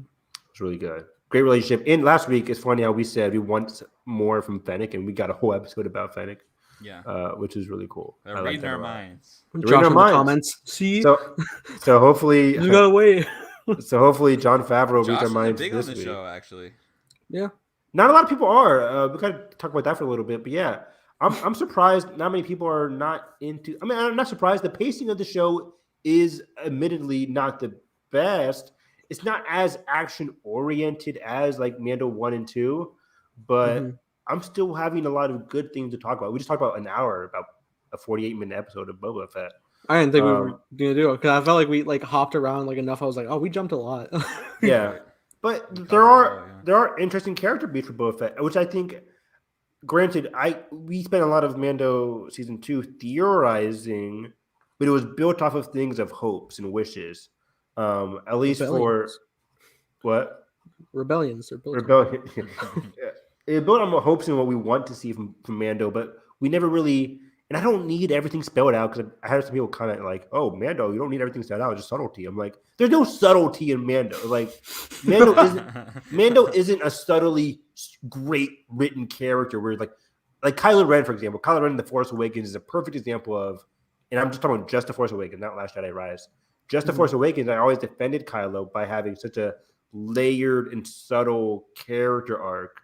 [SPEAKER 4] It's really good. Great relationship. And last week, it's funny how we said we want more from Fennec, and we got a whole episode about Fennec.
[SPEAKER 3] Yeah.
[SPEAKER 4] Which is really cool.
[SPEAKER 3] They're
[SPEAKER 4] I like
[SPEAKER 3] reading
[SPEAKER 4] that
[SPEAKER 3] our
[SPEAKER 4] a lot.
[SPEAKER 3] minds.
[SPEAKER 4] They're
[SPEAKER 2] Josh
[SPEAKER 4] reading
[SPEAKER 2] in the
[SPEAKER 4] our minds.
[SPEAKER 2] comments. See,
[SPEAKER 4] So hopefully,
[SPEAKER 2] you gotta wait.
[SPEAKER 4] so hopefully, John Favreau reads
[SPEAKER 3] Josh
[SPEAKER 4] our
[SPEAKER 3] is
[SPEAKER 4] minds
[SPEAKER 3] big
[SPEAKER 4] this
[SPEAKER 3] on the
[SPEAKER 4] week.
[SPEAKER 3] show, actually.
[SPEAKER 2] Yeah.
[SPEAKER 4] Not a lot of people are. We gotta talk about that for a little bit, but yeah, I'm surprised. Not many people are not into. I mean, I'm not surprised. The pacing of the show is admittedly not the best. It's not as action oriented as like Mando 1 and 2, but I'm still having a lot of good things to talk about. We just talked about an hour about a 48-minute episode of Boba Fett.
[SPEAKER 2] I didn't think we were gonna do it because I felt like we like hopped around like enough. I was like, oh, we jumped a lot.
[SPEAKER 4] Yeah,
[SPEAKER 3] Right.
[SPEAKER 4] but
[SPEAKER 3] We
[SPEAKER 4] there
[SPEAKER 3] covered
[SPEAKER 4] are
[SPEAKER 3] it all, yeah.
[SPEAKER 4] there are interesting character beats for Boba Fett, which I think. Granted, we spent a lot of Mando season 2 theorizing, but it was built off of things of hopes and wishes. At least for what
[SPEAKER 2] Rebellions are built.
[SPEAKER 4] rebellion. It built on hopes and what we want to see from Mando, but we never really. And I don't need everything spelled out because I had some people comment like, "Oh, Mando, you don't need everything spelled out; it's just subtlety." I'm like, "There's no subtlety in Mando. Like, Mando isn't a subtly great written character where like Kylo Ren, for example. Kylo Ren in The Force Awakens is a perfect example of, and I'm just talking about just The Force Awakens, not Last Jedi Rise. Just The Force Awakens, I always defended Kylo by having such a layered and subtle character arc.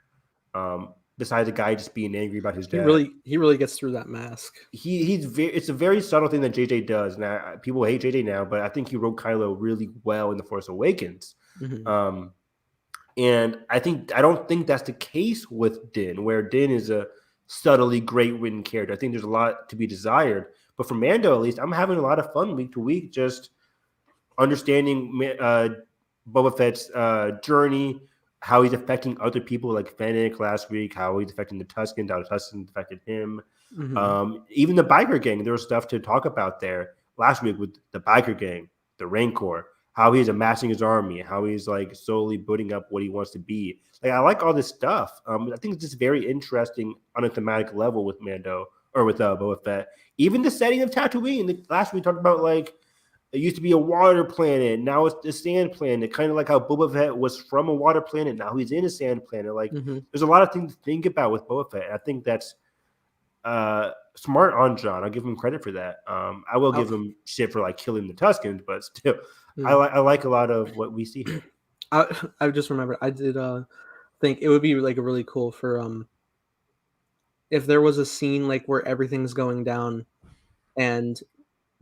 [SPEAKER 4] Besides a guy just being angry about his dad,
[SPEAKER 2] he really gets through that mask.
[SPEAKER 4] It's a very subtle thing that JJ does. Now people hate JJ now, but I think he wrote Kylo really well in The Force Awakens.
[SPEAKER 2] Mm-hmm.
[SPEAKER 4] And I don't think that's the case with Din, where Din is a subtly great written character. I think there's a lot to be desired. But for Mando, at least, I'm having a lot of fun week to week, just understanding Boba Fett's journey, how he's affecting other people like Fennec last week, how he's affecting the Tuskens, how the Tuskens affected him.
[SPEAKER 2] Mm-hmm.
[SPEAKER 4] Even the biker gang, there was stuff to talk about there last week with the biker gang, the Rancor, how he's amassing his army, how he's like slowly building up what he wants to be. Like, I like all this stuff. I think it's just very interesting on a thematic level with Mando or with Boba Fett. Even the setting of Tatooine. Last week we talked about like it used to be a water planet. Now it's a sand planet. Kind of like how Boba Fett was from a water planet. Now he's in a sand planet. Like, there's a lot of things to think about with Boba Fett. And I think that's smart on John. I'll give him credit for that. I will give him shit for like killing the Tuskens, but still, I like a lot of what we see here.
[SPEAKER 2] I just remembered. I did think it would be like really cool for if there was a scene like where everything's going down and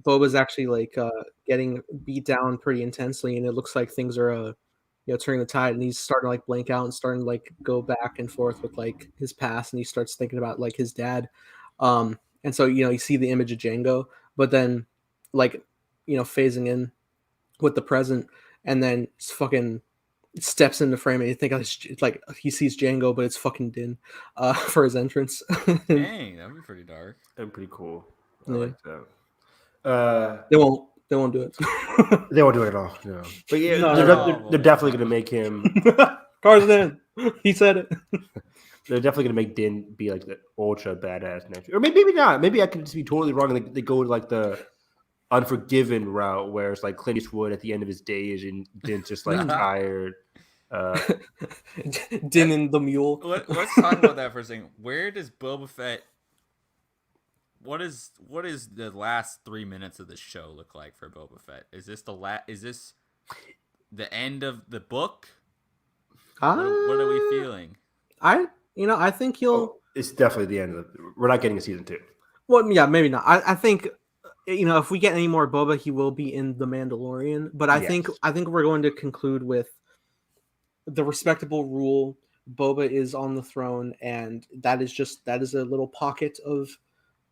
[SPEAKER 2] Boba's actually like getting beat down pretty intensely, and it looks like things are turning the tide, and he's starting to like blank out and starting to like go back and forth with like his past, and he starts thinking about like his dad, and so you see the image of Django, but then like phasing in with the present, and then it's fucking steps into frame, and you think it's like he sees Django, but it's fucking Din for his entrance.
[SPEAKER 3] Dang, that'd be pretty dark.
[SPEAKER 4] That'd be pretty cool. I
[SPEAKER 2] Yeah.
[SPEAKER 4] like that.
[SPEAKER 2] They won't do it.
[SPEAKER 4] They won't do it at all. No. But yeah,
[SPEAKER 2] No,
[SPEAKER 4] they're definitely going to make him.
[SPEAKER 2] Tarzan. He said it.
[SPEAKER 4] They're definitely going to make Din be like the ultra badass next year. Or maybe not. Maybe I could just be totally wrong. And they go like the Unforgiven route where it's like Clint Eastwood at the end of his days and Din's just like tired.
[SPEAKER 2] Din and the mule.
[SPEAKER 3] Let's talk about that for a second. Where does Boba Fett? What is the last 3 minutes of the show look like for Boba Fett? Is this Is this the end of the book? What are we feeling?
[SPEAKER 2] I think he'll.
[SPEAKER 4] It's definitely the end of we're not getting a season 2.
[SPEAKER 2] Well, yeah, maybe not. I think if we get any more Boba, he will be in The Mandalorian. But I think we're going to conclude with the respectable rule: Boba is on the throne, and that is a little pocket of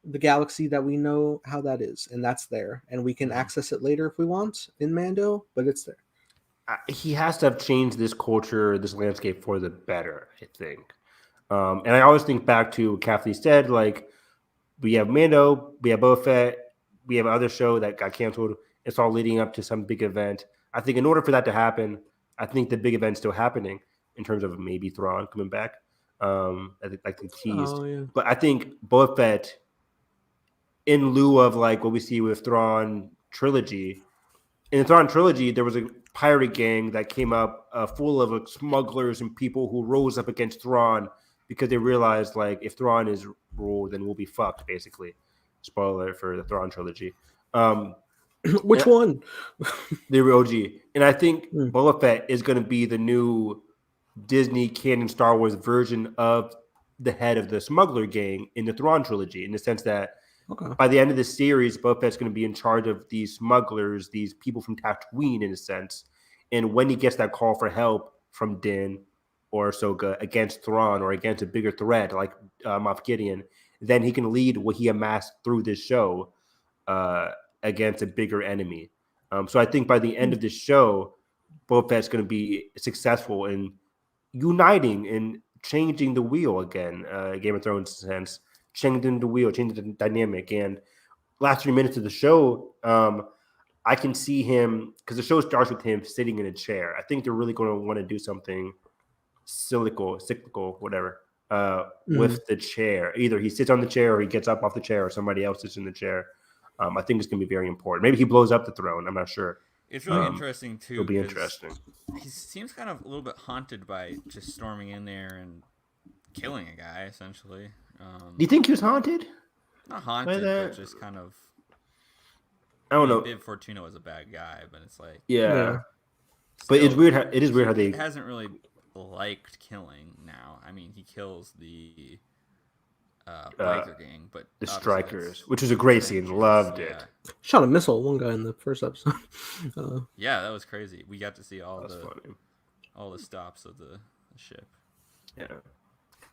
[SPEAKER 2] the galaxy that we know how that is, and that's there, and we can access it later if we want in Mando, but it's there.
[SPEAKER 4] He has to have changed this culture, this landscape for the better, I think. And I always think back to what Kathy said, like, we have Mando, we have Boba Fett, we have another show that got canceled. It's all leading up to some big event. I think in order for that to happen, I think the big event's still happening in terms of maybe Thrawn coming back, like they teased.
[SPEAKER 2] Oh, yeah.
[SPEAKER 4] But I think Boba Fett, in lieu of like what we see with Thrawn trilogy, in the Thrawn trilogy, there was a pirate gang that came up full of smugglers and people who rose up against Thrawn because they realized like if Thrawn is ruled, then we'll be fucked, basically. Spoiler for the Thrawn trilogy.
[SPEAKER 2] Which one?
[SPEAKER 4] The OG. And I think Boba Fett is going to be the new Disney canon Star Wars version of the head of the smuggler gang in the Thrawn trilogy, in the sense that by the end of the series, Boba Fett's going to be in charge of these smugglers, these people from Tatooine, in a sense. And when he gets that call for help from Din, or Ahsoka against Thrawn or against a bigger threat like Moff Gideon, then he can lead what he amassed through this show against a bigger enemy. So I think by the end of this show, Boba Fett's going to be successful in uniting and changing the wheel again, Game of Thrones sense, changing the wheel, changing the dynamic. And last 3 minutes of the show, I can see him, because the show starts with him sitting in a chair. I think they're really going to want to do something cyclical, whatever, with the chair. Either he sits on the chair or he gets up off the chair or somebody else sits in the chair. I think it's going to be very important. Maybe he blows up the throne. I'm not sure.
[SPEAKER 3] It's really interesting, too.
[SPEAKER 4] It'll be interesting.
[SPEAKER 3] He seems kind of a little bit haunted by just storming in there and killing a guy, essentially.
[SPEAKER 4] Do you think he was haunted?
[SPEAKER 3] Not haunted, but just kind of...
[SPEAKER 4] I don't know.
[SPEAKER 3] Bib Fortuna was a bad guy, but it's like...
[SPEAKER 4] Yeah. But it's weird. It is weird how they...
[SPEAKER 3] He hasn't really liked killing now. I mean, he kills the biker gang, but...
[SPEAKER 4] The Strikers, which was a great scene. Loved it.
[SPEAKER 2] Shot a missile at one guy in the first episode.
[SPEAKER 3] Yeah, that was crazy. We got to see all the stops of the ship.
[SPEAKER 4] Yeah.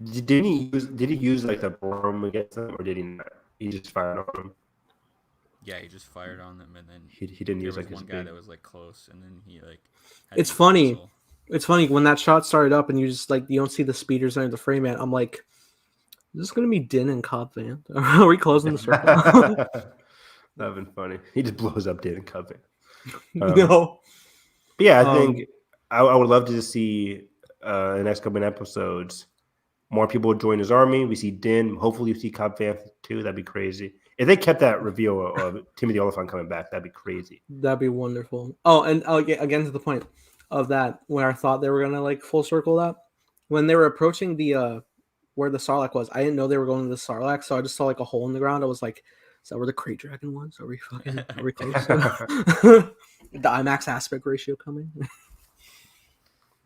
[SPEAKER 4] Did he use like the broom against them, or did he not? He just fired on them.
[SPEAKER 3] Yeah, he just fired on them, and then
[SPEAKER 4] he didn't use like
[SPEAKER 3] his
[SPEAKER 4] one
[SPEAKER 3] guy that was like close, and then he like.
[SPEAKER 2] It's funny. It's funny when that shot started up, and you just like you don't see the speeders under the frame yet. I'm like, is this gonna be Din and Cobb Vanth? Are we closing the circle?
[SPEAKER 4] That'd been funny. He just blows up Din and Cobb
[SPEAKER 2] Vanth. No.
[SPEAKER 4] But yeah, I think I would love to see in the next couple of episodes. More people join his army. We see Din. Hopefully, you see Cobb Vanth too. That'd be crazy. If they kept that reveal of Timothy Olyphant coming back, that'd be crazy.
[SPEAKER 2] That'd be wonderful. Oh, and again to the point of that, where I thought they were gonna like full circle that, when they were approaching the where the Sarlacc was, I didn't know they were going to the Sarlacc, so I just saw like a hole in the ground. I was like, is that where the Krayt Dragon was? Are we close? The IMAX aspect ratio coming.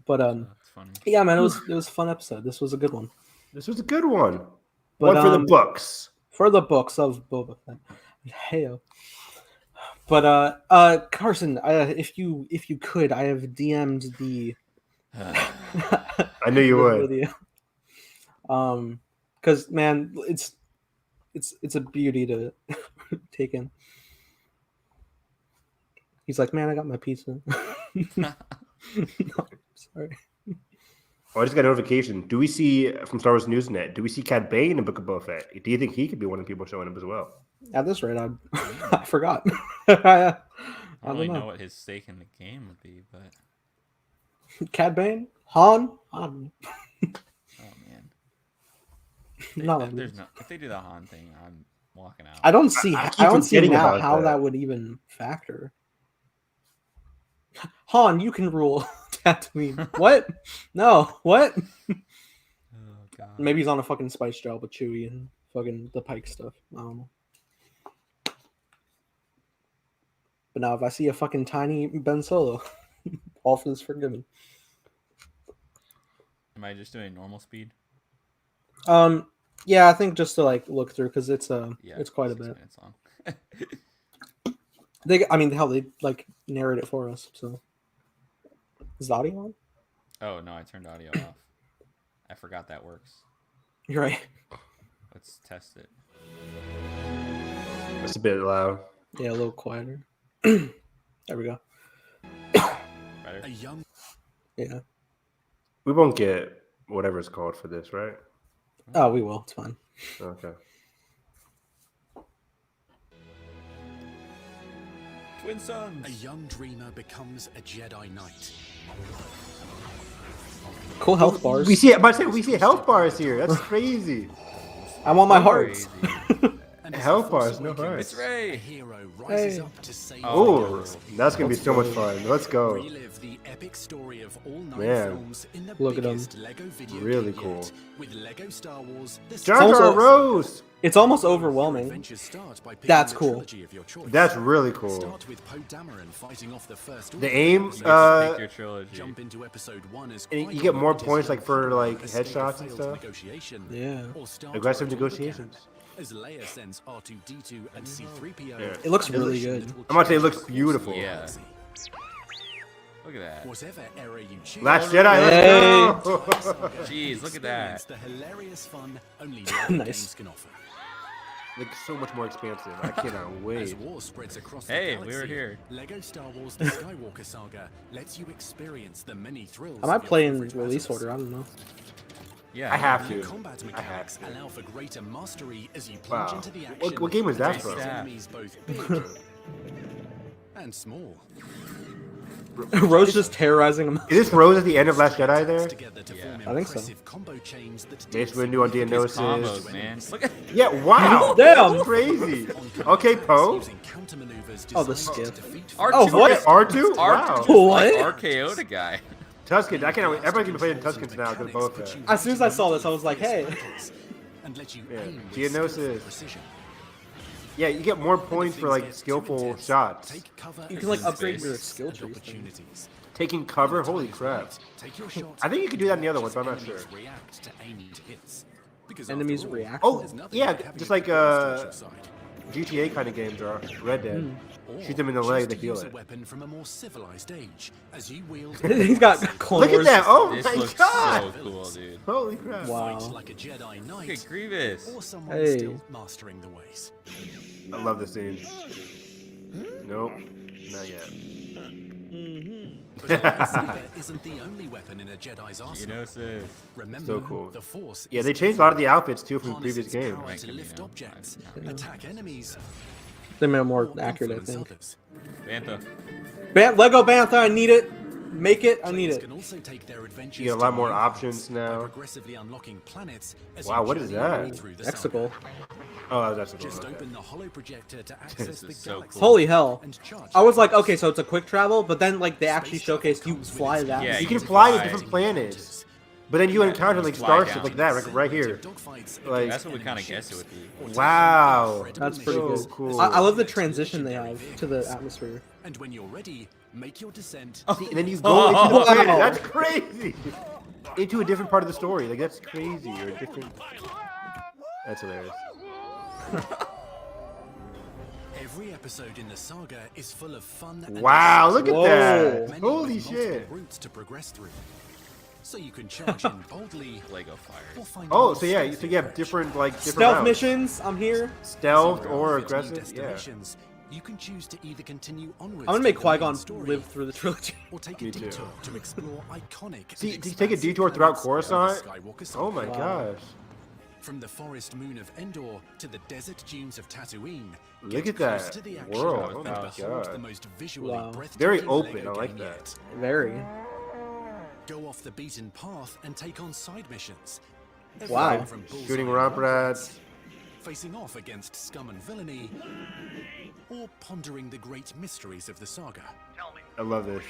[SPEAKER 2] But
[SPEAKER 3] that's funny.
[SPEAKER 2] Yeah, man, it was a fun episode. This was a good one.
[SPEAKER 4] This was a good one.
[SPEAKER 2] But,
[SPEAKER 4] one for the books.
[SPEAKER 2] For the books of Boba Fett. Heyo. But Carson, if you could, I have DM'd the
[SPEAKER 4] I knew you would.
[SPEAKER 2] Video. Because man, it's a beauty to take in. He's like, man, I got my pizza. No, sorry.
[SPEAKER 4] Oh, I just got a notification. Do we see from Star Wars Newsnet? Do we see Cad Bane in the Book of Boba Fett? Do you think he could be one of the people showing up as well?
[SPEAKER 2] At this rate, I forgot. I
[SPEAKER 3] don't really know what his stake in the game would be, but
[SPEAKER 2] Cad Bane, Han.
[SPEAKER 3] Oh man, if they do the Han thing, I'm walking out.
[SPEAKER 2] I don't see how that would even factor. Han, you can rule Tatooine. What? No, what?
[SPEAKER 3] Oh god.
[SPEAKER 2] Maybe he's on a fucking spice job with Chewie and fucking the Pike stuff. I don't know. But now if I see a fucking tiny Ben Solo, all for this forgiven.
[SPEAKER 3] Am I just doing normal speed?
[SPEAKER 2] Yeah, I think just to like look through because it's quite a bit.
[SPEAKER 3] Long.
[SPEAKER 2] They like narrate it for us. So is the audio on?
[SPEAKER 3] Oh no, I turned audio off. I forgot that works.
[SPEAKER 2] You're right.
[SPEAKER 3] Let's test it.
[SPEAKER 4] It's a bit loud.
[SPEAKER 2] Yeah, a little quieter. There we go.
[SPEAKER 3] Better?
[SPEAKER 2] Yeah.
[SPEAKER 4] We won't get whatever it's called for this, right?
[SPEAKER 2] Oh, we will. It's fine.
[SPEAKER 4] Okay.
[SPEAKER 3] Twin sons.
[SPEAKER 1] A young dreamer becomes a Jedi Knight.
[SPEAKER 2] Cool health bars.
[SPEAKER 4] We see health bars here. That's crazy.
[SPEAKER 2] I want my hearts.
[SPEAKER 4] Health bars, no hearts.
[SPEAKER 3] It's Ray.
[SPEAKER 1] A hero rises up to save
[SPEAKER 4] Oh, that's gonna be so much fun. Let's go.
[SPEAKER 1] Relive the epic story of all 9
[SPEAKER 4] Man.
[SPEAKER 1] films in the
[SPEAKER 2] Look at
[SPEAKER 1] biggest Lego video
[SPEAKER 4] Really
[SPEAKER 1] game
[SPEAKER 4] cool.
[SPEAKER 1] yet, with Lego Star Wars. The
[SPEAKER 4] Jar Jar
[SPEAKER 2] also-
[SPEAKER 4] Rose.
[SPEAKER 2] It's almost overwhelming.
[SPEAKER 1] Adventures start by picking
[SPEAKER 2] That's
[SPEAKER 1] the
[SPEAKER 2] cool.
[SPEAKER 1] trilogy of your choice.
[SPEAKER 4] That's really cool.
[SPEAKER 1] Start with Poe Dameron fighting off the first
[SPEAKER 4] The
[SPEAKER 1] Order
[SPEAKER 4] aim,
[SPEAKER 1] episode.
[SPEAKER 3] Pick your trilogy.
[SPEAKER 1] Jump into episode 1 as
[SPEAKER 4] And you
[SPEAKER 1] Qui-Gon
[SPEAKER 4] get more
[SPEAKER 1] with his
[SPEAKER 4] points, like,
[SPEAKER 1] love
[SPEAKER 4] for,
[SPEAKER 1] for
[SPEAKER 4] like,
[SPEAKER 1] escape a
[SPEAKER 4] headshots and
[SPEAKER 1] failed
[SPEAKER 4] stuff.
[SPEAKER 1] negotiation.
[SPEAKER 2] Yeah.
[SPEAKER 1] Or start
[SPEAKER 4] Aggressive
[SPEAKER 1] right on the
[SPEAKER 4] negotiations.
[SPEAKER 1] camp as Leia sends R2-D2 and C-3PO.
[SPEAKER 4] Yeah.
[SPEAKER 2] It looks really good.
[SPEAKER 4] I'm about to say it looks beautiful.
[SPEAKER 3] Yeah. Look at that.
[SPEAKER 1] Whatever era you choose.
[SPEAKER 4] Last Jedi, let's go!
[SPEAKER 3] Jeez, look at that.
[SPEAKER 1] Experience the hilarious fun only
[SPEAKER 2] Nice.
[SPEAKER 1] games can offer.
[SPEAKER 4] Like so much more expansive. I cannot
[SPEAKER 1] As
[SPEAKER 4] wait.
[SPEAKER 1] war spreads across
[SPEAKER 3] Hey,
[SPEAKER 1] the
[SPEAKER 3] we
[SPEAKER 1] galaxy,
[SPEAKER 3] were here.
[SPEAKER 1] Lego Star Wars: The Skywalker Saga lets you experience the many thrills.
[SPEAKER 2] I might
[SPEAKER 1] of your
[SPEAKER 2] play in
[SPEAKER 1] favorite
[SPEAKER 2] release
[SPEAKER 1] battles.
[SPEAKER 2] order. I don't know.
[SPEAKER 3] Yeah.
[SPEAKER 4] I have
[SPEAKER 1] New
[SPEAKER 4] to.
[SPEAKER 1] combat
[SPEAKER 4] I have
[SPEAKER 1] mechanics
[SPEAKER 4] to.
[SPEAKER 1] allow for greater mastery as you plunge
[SPEAKER 4] Wow.
[SPEAKER 1] into the action.
[SPEAKER 4] What game was that
[SPEAKER 1] and
[SPEAKER 4] from?
[SPEAKER 1] face
[SPEAKER 3] Yeah.
[SPEAKER 1] enemies both big and small.
[SPEAKER 2] Rose just terrorizing him.
[SPEAKER 4] Is this Rose at the end of Last Jedi there?
[SPEAKER 1] Together to form
[SPEAKER 2] I think so.
[SPEAKER 1] impressive combo chains that
[SPEAKER 4] Mace
[SPEAKER 1] deal
[SPEAKER 4] Windu on
[SPEAKER 3] These combos,
[SPEAKER 4] Geonosis.
[SPEAKER 3] man. Look at
[SPEAKER 4] Yeah, wow.
[SPEAKER 2] Damn.
[SPEAKER 4] That's crazy. Okay, Poe.
[SPEAKER 1] using countermaneuvers
[SPEAKER 2] Oh, the
[SPEAKER 1] designed to
[SPEAKER 2] skiff.
[SPEAKER 1] defeat
[SPEAKER 3] R2.
[SPEAKER 2] Oh, what?
[SPEAKER 4] R2? Wow.
[SPEAKER 2] What?
[SPEAKER 3] RKO the guy.
[SPEAKER 4] Tusken. I can't wait. Everybody can play in Tuskens now because Boba Fett.
[SPEAKER 2] As soon as I saw this, I was like, hey.
[SPEAKER 1] and let you
[SPEAKER 4] Yeah.
[SPEAKER 1] aim with
[SPEAKER 4] Geonosis.
[SPEAKER 1] sensitive precision.
[SPEAKER 4] Yeah, you get more points for like skillful shots.
[SPEAKER 1] Take cover
[SPEAKER 2] You can like
[SPEAKER 3] in
[SPEAKER 2] upgrade
[SPEAKER 3] space
[SPEAKER 2] your
[SPEAKER 3] and
[SPEAKER 2] skill
[SPEAKER 1] and
[SPEAKER 2] tree. thing.
[SPEAKER 1] opportunities.
[SPEAKER 4] Taking cover? Holy crap.
[SPEAKER 1] Take your shot.
[SPEAKER 4] I think you could do that in the other ones, but I'm not
[SPEAKER 1] Enemies
[SPEAKER 4] sure.
[SPEAKER 1] react to aiming hits. Because
[SPEAKER 2] Enemies
[SPEAKER 1] after all,
[SPEAKER 2] react.
[SPEAKER 4] Oh,
[SPEAKER 1] there's nothing
[SPEAKER 4] yeah,
[SPEAKER 1] having
[SPEAKER 4] just
[SPEAKER 1] a
[SPEAKER 4] like
[SPEAKER 1] terrorist on your side.
[SPEAKER 4] GTA kind of games are. Red Dead.
[SPEAKER 1] Or
[SPEAKER 4] Shoot them in the leg, they
[SPEAKER 1] choose to
[SPEAKER 4] heal
[SPEAKER 1] use a
[SPEAKER 4] it.
[SPEAKER 1] weapon from a more civilized age as you wield
[SPEAKER 2] He's got Clone
[SPEAKER 4] Look at
[SPEAKER 2] Wars.
[SPEAKER 4] that! Oh
[SPEAKER 3] This
[SPEAKER 4] my
[SPEAKER 3] looks
[SPEAKER 4] god!
[SPEAKER 3] so cool, dude.
[SPEAKER 4] Holy crap!
[SPEAKER 2] Wow.
[SPEAKER 1] fight like a Jedi Knight,
[SPEAKER 3] Look at Grievous.
[SPEAKER 1] or someone
[SPEAKER 2] Hey.
[SPEAKER 1] still mastering the ways.
[SPEAKER 4] I love this scene. Nope, not yet.
[SPEAKER 1] But a lightsaber isn't the only weapon in a Jedi's arsenal.
[SPEAKER 3] Geonosis.
[SPEAKER 1] Remember,
[SPEAKER 4] So cool.
[SPEAKER 1] the Force
[SPEAKER 4] Yeah,
[SPEAKER 1] is
[SPEAKER 4] they changed a lot of the outfits too from the
[SPEAKER 1] harness
[SPEAKER 4] previous
[SPEAKER 1] its
[SPEAKER 4] game.
[SPEAKER 1] power
[SPEAKER 3] Right,
[SPEAKER 1] to
[SPEAKER 3] you
[SPEAKER 1] lift
[SPEAKER 3] know,
[SPEAKER 1] objects,
[SPEAKER 3] I-
[SPEAKER 1] attack enemies,
[SPEAKER 2] They made it more
[SPEAKER 1] or
[SPEAKER 2] accurate, I
[SPEAKER 1] influence
[SPEAKER 2] think.
[SPEAKER 1] others.
[SPEAKER 3] Bantha.
[SPEAKER 2] Lego Bantha, I need it. Make it, I need
[SPEAKER 1] Players
[SPEAKER 2] it.
[SPEAKER 1] can also take their adventures
[SPEAKER 4] You get a
[SPEAKER 1] to
[SPEAKER 4] lot more
[SPEAKER 1] new
[SPEAKER 4] options
[SPEAKER 1] heights by
[SPEAKER 4] now.
[SPEAKER 1] progressively unlocking planets as
[SPEAKER 4] Wow,
[SPEAKER 1] you
[SPEAKER 4] what is
[SPEAKER 1] journey your way
[SPEAKER 4] that?
[SPEAKER 1] through the saga.
[SPEAKER 2] Exegol.
[SPEAKER 4] Oh, that's a
[SPEAKER 1] Just
[SPEAKER 4] cool.
[SPEAKER 1] open the holo projector to access the
[SPEAKER 3] is so
[SPEAKER 1] galaxy.
[SPEAKER 3] cool.
[SPEAKER 2] Holy hell.
[SPEAKER 1] and charge
[SPEAKER 2] I was
[SPEAKER 1] the
[SPEAKER 2] like,
[SPEAKER 1] force.
[SPEAKER 2] okay, so it's a quick travel, but then like they actually
[SPEAKER 1] Space travel
[SPEAKER 2] showcased you
[SPEAKER 1] comes with
[SPEAKER 2] fly
[SPEAKER 1] its
[SPEAKER 2] that.
[SPEAKER 3] Yeah,
[SPEAKER 4] You
[SPEAKER 3] you
[SPEAKER 4] can fly to
[SPEAKER 3] fly.
[SPEAKER 4] different planets, but then you encounter like
[SPEAKER 3] fly
[SPEAKER 4] starships
[SPEAKER 3] down.
[SPEAKER 4] like that, right here.
[SPEAKER 1] Dogfights
[SPEAKER 4] Like-
[SPEAKER 1] against
[SPEAKER 3] That's what we
[SPEAKER 1] enemy
[SPEAKER 3] kind of guessed it
[SPEAKER 1] ships,
[SPEAKER 3] would be.
[SPEAKER 4] Wow.
[SPEAKER 2] That's pretty
[SPEAKER 4] So
[SPEAKER 2] good.
[SPEAKER 4] cool.
[SPEAKER 2] I love the transition they have to the atmosphere.
[SPEAKER 1] And when you're ready, make your descent.
[SPEAKER 4] See, and then you go into the
[SPEAKER 2] Wow.
[SPEAKER 4] planet. That's crazy. Into a different part of the story. Like that's crazy. Or a different. That's hilarious.
[SPEAKER 1] Every episode in the saga is full of fun. And
[SPEAKER 4] Wow, look at
[SPEAKER 2] Whoa.
[SPEAKER 4] that.
[SPEAKER 1] many
[SPEAKER 4] Holy
[SPEAKER 1] with multiple
[SPEAKER 4] shit.
[SPEAKER 1] routes to progress through. So you can charge in boldly
[SPEAKER 3] Lego
[SPEAKER 1] or
[SPEAKER 3] fires.
[SPEAKER 1] find
[SPEAKER 4] Oh,
[SPEAKER 1] more
[SPEAKER 4] so yeah,
[SPEAKER 1] stealthy
[SPEAKER 4] so you have
[SPEAKER 1] approach.
[SPEAKER 4] different different
[SPEAKER 2] Stealth
[SPEAKER 4] routes.
[SPEAKER 2] missions, I'm here.
[SPEAKER 4] Stealth
[SPEAKER 1] So
[SPEAKER 4] or
[SPEAKER 1] between
[SPEAKER 4] aggressive. Yeah.
[SPEAKER 1] destinations, you can choose to either continue onwards.
[SPEAKER 2] I'm gonna make
[SPEAKER 1] to the main
[SPEAKER 2] Qui-Gon
[SPEAKER 1] story,
[SPEAKER 2] live through the trilogy.
[SPEAKER 1] or take
[SPEAKER 4] Me
[SPEAKER 1] a
[SPEAKER 4] too.
[SPEAKER 1] detour to explore iconic.
[SPEAKER 4] See,
[SPEAKER 1] and
[SPEAKER 4] do you take a
[SPEAKER 1] expansive
[SPEAKER 4] detour throughout
[SPEAKER 1] planets of the
[SPEAKER 4] Coruscant?
[SPEAKER 1] Skywalker Saga.
[SPEAKER 4] Oh my
[SPEAKER 2] Wow.
[SPEAKER 4] gosh.
[SPEAKER 1] From the forest moon of Endor to the desert dunes of Tatooine.
[SPEAKER 4] Look
[SPEAKER 1] get
[SPEAKER 4] at
[SPEAKER 1] close
[SPEAKER 4] that
[SPEAKER 1] to the action
[SPEAKER 4] world.
[SPEAKER 1] and
[SPEAKER 3] Oh my
[SPEAKER 1] behold
[SPEAKER 4] God.
[SPEAKER 1] the most visually
[SPEAKER 2] Wow.
[SPEAKER 1] breathtaking
[SPEAKER 4] Very open,
[SPEAKER 1] Lego
[SPEAKER 4] I like
[SPEAKER 1] game
[SPEAKER 4] that.
[SPEAKER 1] yet.
[SPEAKER 2] Very.
[SPEAKER 1] Go off the beaten path and take on side missions.
[SPEAKER 2] Wow.
[SPEAKER 1] Everything from bullseye
[SPEAKER 4] Shooting
[SPEAKER 1] and
[SPEAKER 4] romp
[SPEAKER 1] rockets,
[SPEAKER 4] rats.
[SPEAKER 1] facing off against scum and villainy, or pondering the great mysteries of the saga.
[SPEAKER 4] I love this.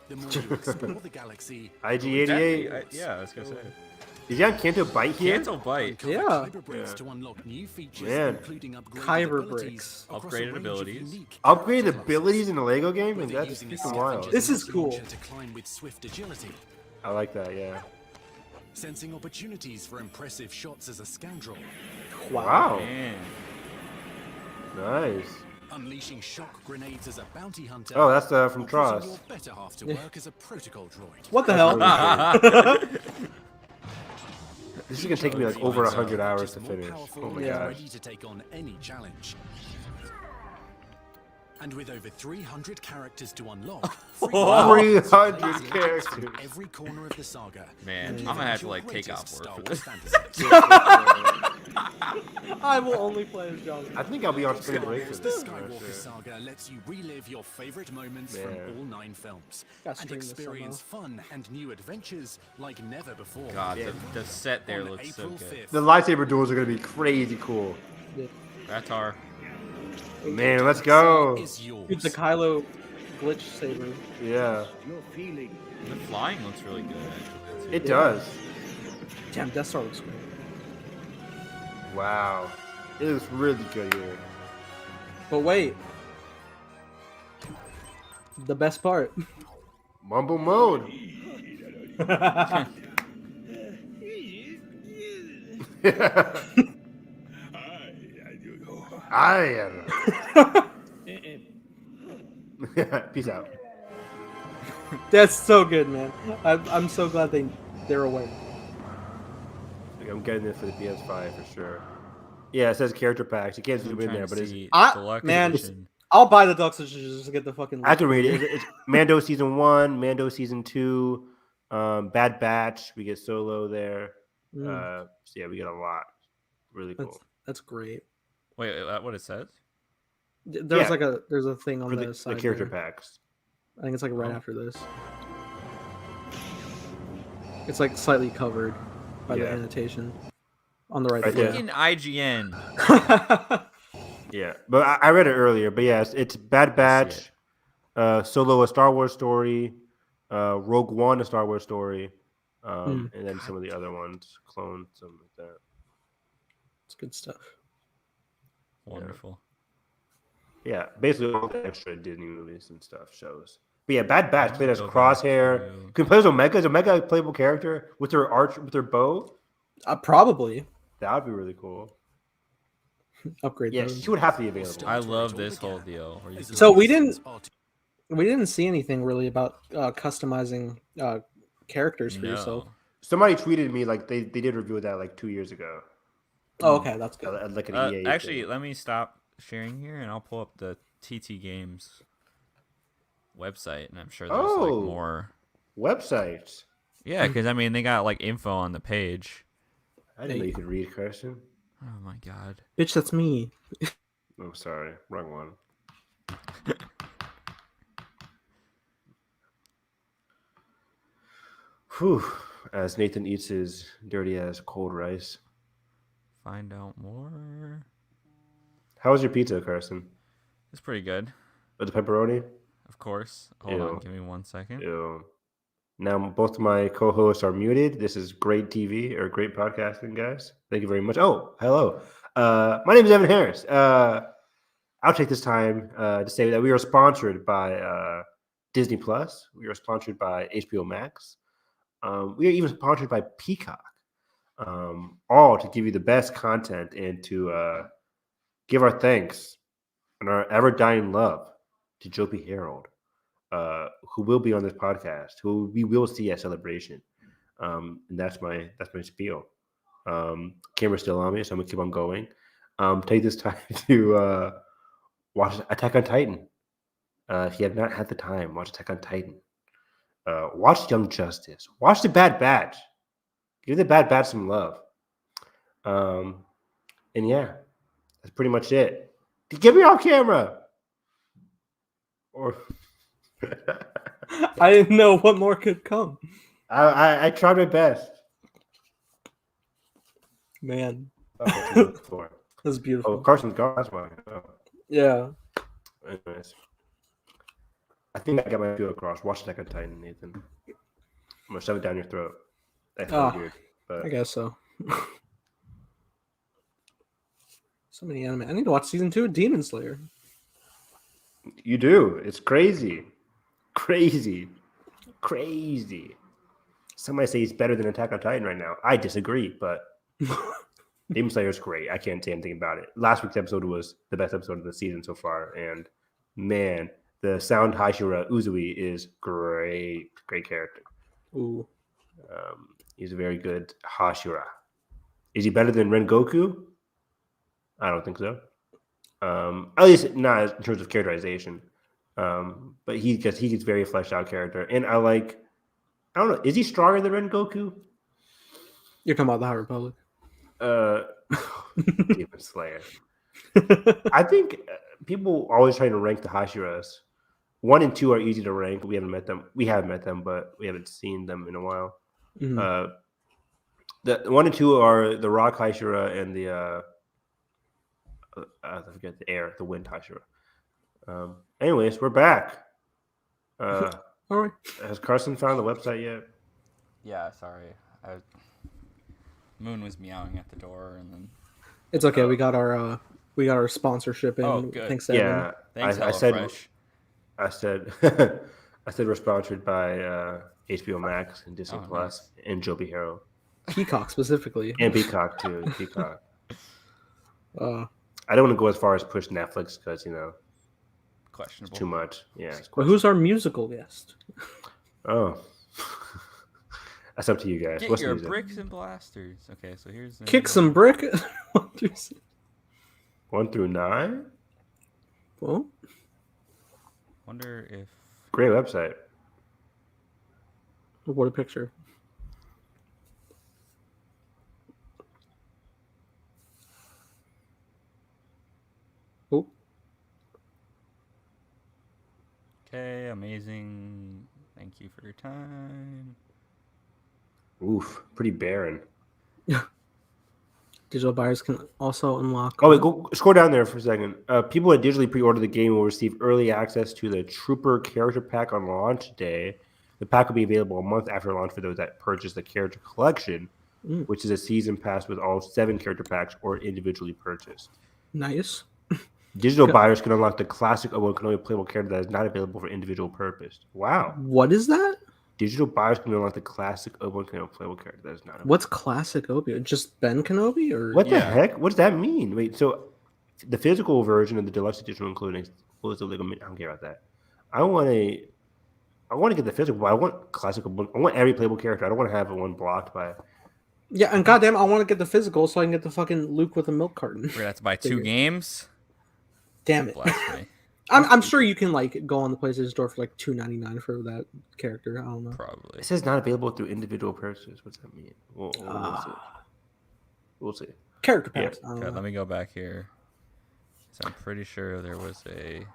[SPEAKER 1] The more you explore the galaxy,
[SPEAKER 4] IG-88.
[SPEAKER 3] Yeah, I was gonna say.
[SPEAKER 4] Is he on Canto Bite here?
[SPEAKER 3] Cancel bite.
[SPEAKER 1] uncover
[SPEAKER 2] Yeah.
[SPEAKER 1] kyber bricks to unlock new features,
[SPEAKER 4] Man.
[SPEAKER 1] including upgraded
[SPEAKER 2] Kyber
[SPEAKER 1] abilities
[SPEAKER 2] bricks.
[SPEAKER 1] across a
[SPEAKER 3] Upgraded
[SPEAKER 1] range of
[SPEAKER 3] abilities.
[SPEAKER 1] unique
[SPEAKER 4] Upgraded
[SPEAKER 1] character classes.
[SPEAKER 4] abilities in the Lego game? Like,
[SPEAKER 1] Whether
[SPEAKER 4] that's
[SPEAKER 1] using a
[SPEAKER 4] freaking wild.
[SPEAKER 1] scavenger's
[SPEAKER 2] This is
[SPEAKER 1] launch
[SPEAKER 2] cool.
[SPEAKER 1] launcher to climb with swift agility,
[SPEAKER 4] I like that, yeah.
[SPEAKER 1] sensing opportunities for impressive shots as a scoundrel,
[SPEAKER 4] Wow.
[SPEAKER 3] Man.
[SPEAKER 4] Nice.
[SPEAKER 1] unleashing shock grenades as a bounty hunter.
[SPEAKER 4] Oh, that's from
[SPEAKER 1] or putting
[SPEAKER 4] Tross.
[SPEAKER 1] your better half to work as a protocol droid.
[SPEAKER 2] What the hell?
[SPEAKER 4] This is gonna take me like over 100 hours
[SPEAKER 1] Just
[SPEAKER 4] to
[SPEAKER 1] more
[SPEAKER 4] finish.
[SPEAKER 1] powerful
[SPEAKER 4] Oh my
[SPEAKER 1] and
[SPEAKER 2] Yeah.
[SPEAKER 4] gosh.
[SPEAKER 1] ready to take on any challenge. And with over 300 characters to unlock, free
[SPEAKER 4] 300
[SPEAKER 1] from
[SPEAKER 4] characters.
[SPEAKER 1] every corner of the saga.
[SPEAKER 3] Man,
[SPEAKER 1] and
[SPEAKER 3] I'm
[SPEAKER 1] live
[SPEAKER 3] gonna
[SPEAKER 1] out
[SPEAKER 3] have to
[SPEAKER 1] your
[SPEAKER 3] like take
[SPEAKER 1] greatest
[SPEAKER 3] off
[SPEAKER 1] Star
[SPEAKER 3] work for
[SPEAKER 1] Wars
[SPEAKER 3] this.
[SPEAKER 1] fantasy.
[SPEAKER 2] I will only play as John.
[SPEAKER 4] I think I'll be on
[SPEAKER 1] Star
[SPEAKER 4] spring break for
[SPEAKER 1] Wars: The
[SPEAKER 4] this.
[SPEAKER 1] Skywalker Saga lets you relive your favorite moments
[SPEAKER 4] Man.
[SPEAKER 1] from all 9 films
[SPEAKER 2] Gotta
[SPEAKER 1] and
[SPEAKER 2] stream this
[SPEAKER 1] experience fun and new adventures like never before.
[SPEAKER 3] God, the set there
[SPEAKER 1] On
[SPEAKER 3] looks so
[SPEAKER 1] April
[SPEAKER 3] good.
[SPEAKER 1] 5th,
[SPEAKER 4] The lightsaber duels are gonna be crazy cool.
[SPEAKER 3] Ratar.
[SPEAKER 4] Man, let's go.
[SPEAKER 1] is yours.
[SPEAKER 2] Dude, the Kylo glitch saber.
[SPEAKER 4] Yeah,
[SPEAKER 3] The flying looks really good. Actually.
[SPEAKER 4] it does.
[SPEAKER 2] Damn, Death Star looks great.
[SPEAKER 4] Wow. It looks really good here.
[SPEAKER 2] But wait. The best part.
[SPEAKER 4] Mumble mode. I am. Peace out.
[SPEAKER 2] That's so good, man. I'm so glad they're aware.
[SPEAKER 4] I'm getting it for the PS5 for sure. Yeah, it says character packs. You can't zoom in there, but it's.
[SPEAKER 2] Man,
[SPEAKER 3] edition.
[SPEAKER 2] I'll buy the deluxe edition just to get the fucking.
[SPEAKER 4] I can read it. It's Mando season 1, Mando season 2, Bad Batch. We get Solo there. So yeah, we get a lot. Really cool.
[SPEAKER 2] That's great.
[SPEAKER 3] Wait, what it says?
[SPEAKER 2] There's there's a thing on the side.
[SPEAKER 4] The character
[SPEAKER 2] there.
[SPEAKER 4] packs.
[SPEAKER 2] I think it's like right after this. It's like slightly covered by the annotation on the right.
[SPEAKER 3] Fucking IGN.
[SPEAKER 4] Yeah, but I read it earlier. But yeah, it's Bad Batch, Solo, a Star Wars story, Rogue One, a Star Wars story, and then some of the other ones, clones, something like that.
[SPEAKER 2] It's good stuff.
[SPEAKER 3] Wonderful.
[SPEAKER 4] Yeah, basically all the extra Disney movies and stuff shows. But yeah, Bad Batch played as Crosshair. Can play as Omega. Is Omega a playable character with her bow?
[SPEAKER 2] Probably.
[SPEAKER 4] That would be really cool.
[SPEAKER 2] Upgrade.
[SPEAKER 4] Yeah,
[SPEAKER 2] those.
[SPEAKER 4] she would have to be available.
[SPEAKER 3] I love this whole deal.
[SPEAKER 2] So we didn't see anything really about customizing characters for yourself.
[SPEAKER 4] Somebody tweeted me like they did review that like 2 years ago.
[SPEAKER 2] Oh, okay, that's good.
[SPEAKER 4] Like an EA
[SPEAKER 3] actually,
[SPEAKER 4] thing.
[SPEAKER 3] let me stop sharing here, and I'll pull up the TT Games website, and I'm sure there's like more
[SPEAKER 4] websites.
[SPEAKER 3] Yeah, because I mean they got like info on the page.
[SPEAKER 4] I didn't know you could read, Carson.
[SPEAKER 3] Oh my god,
[SPEAKER 2] bitch, that's me.
[SPEAKER 4] Oh, sorry, wrong one. Whew. As Nathan eats his dirty ass cold rice.
[SPEAKER 3] Find out more.
[SPEAKER 4] How was your pizza, Carson?
[SPEAKER 3] It's pretty good.
[SPEAKER 4] With the pepperoni?
[SPEAKER 3] Of course. Hold on, give me 1 second.
[SPEAKER 4] Ew. Now both of my co-hosts are muted. This is great TV or great podcasting, guys. Thank you very much. Oh, hello. My name is Evan Harris. I'll take this time to say that we are sponsored by Disney Plus. We are sponsored by HBO Max. We are even sponsored by Peacock. All to give you the best content and to give our thanks and our ever-dying love to Joby Harold, who will be on this podcast, who we will see at Celebration. And that's my spiel. Camera's still on me, so I'm gonna keep on going. Take this time to watch Attack on Titan. If you have not had the time, watch Attack on Titan. Watch Young Justice. Watch The Bad Batch. Give The Bad Batch some love. And yeah, that's pretty much it. Get me off camera. Or
[SPEAKER 2] I didn't know what more could come.
[SPEAKER 4] I tried my best.
[SPEAKER 2] Man.
[SPEAKER 4] That
[SPEAKER 2] was beautiful.
[SPEAKER 4] Oh, Carson's gone. That's why. Oh.
[SPEAKER 2] Yeah.
[SPEAKER 4] Anyways. I think I got my feel across. Watch Attack on Titan, Nathan. I'm going to shove it down your throat. That felt weird. But
[SPEAKER 2] I guess so. So many anime. I need to watch season 2 of Demon Slayer.
[SPEAKER 4] You do. It's crazy. Crazy. Somebody say he's better than Attack on Titan right now. I disagree, but Demon Slayer is great. I can't say anything about it. Last week's episode was the best episode of the season so far, and man, the sound Hashira Uzui is great. Great character.
[SPEAKER 2] Ooh.
[SPEAKER 4] He's a very good Hashira. Is he better than Rengoku? I don't think so. At least not in terms of characterization. But he gets very fleshed out character. And I don't know, is he stronger than Rengoku?
[SPEAKER 2] You're talking about the High Republic.
[SPEAKER 4] Demon Slayer. I think people always try to rank the Hashiras. 1 and 2 are easy to rank. We haven't met them. We have met them, but we haven't seen them in a while. Mm-hmm. The 1 and 2 are the Rock Hashira and the I forget the Wind Hashira. Anyways, we're back.
[SPEAKER 2] All right.
[SPEAKER 4] Has Carson found the website yet?
[SPEAKER 3] Yeah, sorry. Moon was meowing at the door, and then
[SPEAKER 2] it's okay. We got our sponsorship in.
[SPEAKER 3] Oh, good.
[SPEAKER 2] Thanks,
[SPEAKER 4] yeah.
[SPEAKER 3] Thanks,
[SPEAKER 4] I said we're sponsored by HBO Max and Disney Plus and Joby Harold.
[SPEAKER 2] Peacock specifically.
[SPEAKER 4] And Peacock too. Peacock. I don't want to go as far as push Netflix because
[SPEAKER 3] Questionable.
[SPEAKER 4] it's too much. Yeah. It's
[SPEAKER 2] But who's our musical guest?
[SPEAKER 4] Oh, that's up to you guys.
[SPEAKER 3] Get
[SPEAKER 4] What's
[SPEAKER 3] your
[SPEAKER 4] music?
[SPEAKER 3] bricks and blasters. Okay, so here's
[SPEAKER 2] Kick some brick.
[SPEAKER 4] 1 through 9.
[SPEAKER 2] Well,
[SPEAKER 3] Wonder if
[SPEAKER 4] Great website.
[SPEAKER 2] what a picture. Oh,
[SPEAKER 3] okay, amazing. Thank you for your time.
[SPEAKER 4] Oof, pretty barren.
[SPEAKER 2] digital buyers can also unlock.
[SPEAKER 4] Oh wait, go scroll down there for a second. People that digitally pre-order the game will receive early access to the Trooper character pack on launch day. The pack will be available a month after launch for those that purchase the character collection, which is a season pass with all 7 character packs or individually purchased.
[SPEAKER 2] Nice.
[SPEAKER 4] Digital buyers can unlock the classic Obi-Wan Kenobi playable character that is not available for individual purpose. Wow.
[SPEAKER 2] What is that?
[SPEAKER 4] Digital buyers can unlock the classic Obi-Wan Kenobi playable character that is not available.
[SPEAKER 2] What's classic Obi? Just Ben Kenobi or
[SPEAKER 4] What the
[SPEAKER 3] Yeah.
[SPEAKER 4] heck? What does that mean? Wait, so the physical version of the deluxe edition will include exclusive Lego. I don't care about that. I want to get the physical, but I want classic. I want every playable character. I don't want to have one blocked by.
[SPEAKER 2] Yeah, and goddamn, I want to get the physical so I can get the fucking Luke with a milk carton.
[SPEAKER 3] We're gonna have to buy 2
[SPEAKER 2] Figure.
[SPEAKER 3] games.
[SPEAKER 2] Damn it!
[SPEAKER 3] Blasphemy.
[SPEAKER 2] I'm sure you can like go on the PlayStation Store for like $2.99 for that character. I don't know.
[SPEAKER 3] Probably.
[SPEAKER 4] It says not available through individual purchases. What's that mean? We'll see. We'll see.
[SPEAKER 2] Character packs. I don't
[SPEAKER 3] Okay,
[SPEAKER 2] know.
[SPEAKER 3] let me go back here. So I'm pretty sure there was a.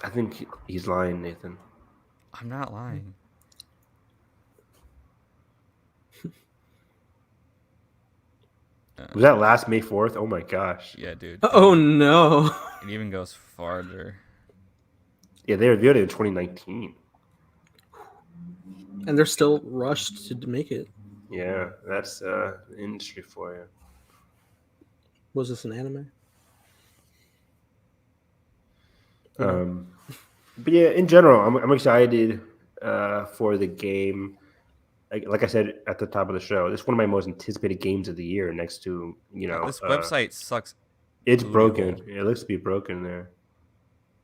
[SPEAKER 4] I think he's lying, Nathan.
[SPEAKER 3] I'm not lying.
[SPEAKER 4] Was that last May 4th? Oh my gosh.
[SPEAKER 3] Yeah, dude.
[SPEAKER 2] Oh no!
[SPEAKER 3] It even goes farther.
[SPEAKER 4] Yeah, they revealed it in 2019.
[SPEAKER 2] And they're still rushed to make it.
[SPEAKER 4] Yeah, that's the industry for you.
[SPEAKER 2] Was this an anime?
[SPEAKER 4] But yeah, in general, I'm excited for the game. Like I said at the top of the show, it's one of my most anticipated games of the year. Next to
[SPEAKER 3] This website sucks.
[SPEAKER 4] it's
[SPEAKER 3] Ooh.
[SPEAKER 4] broken. It looks to be broken there.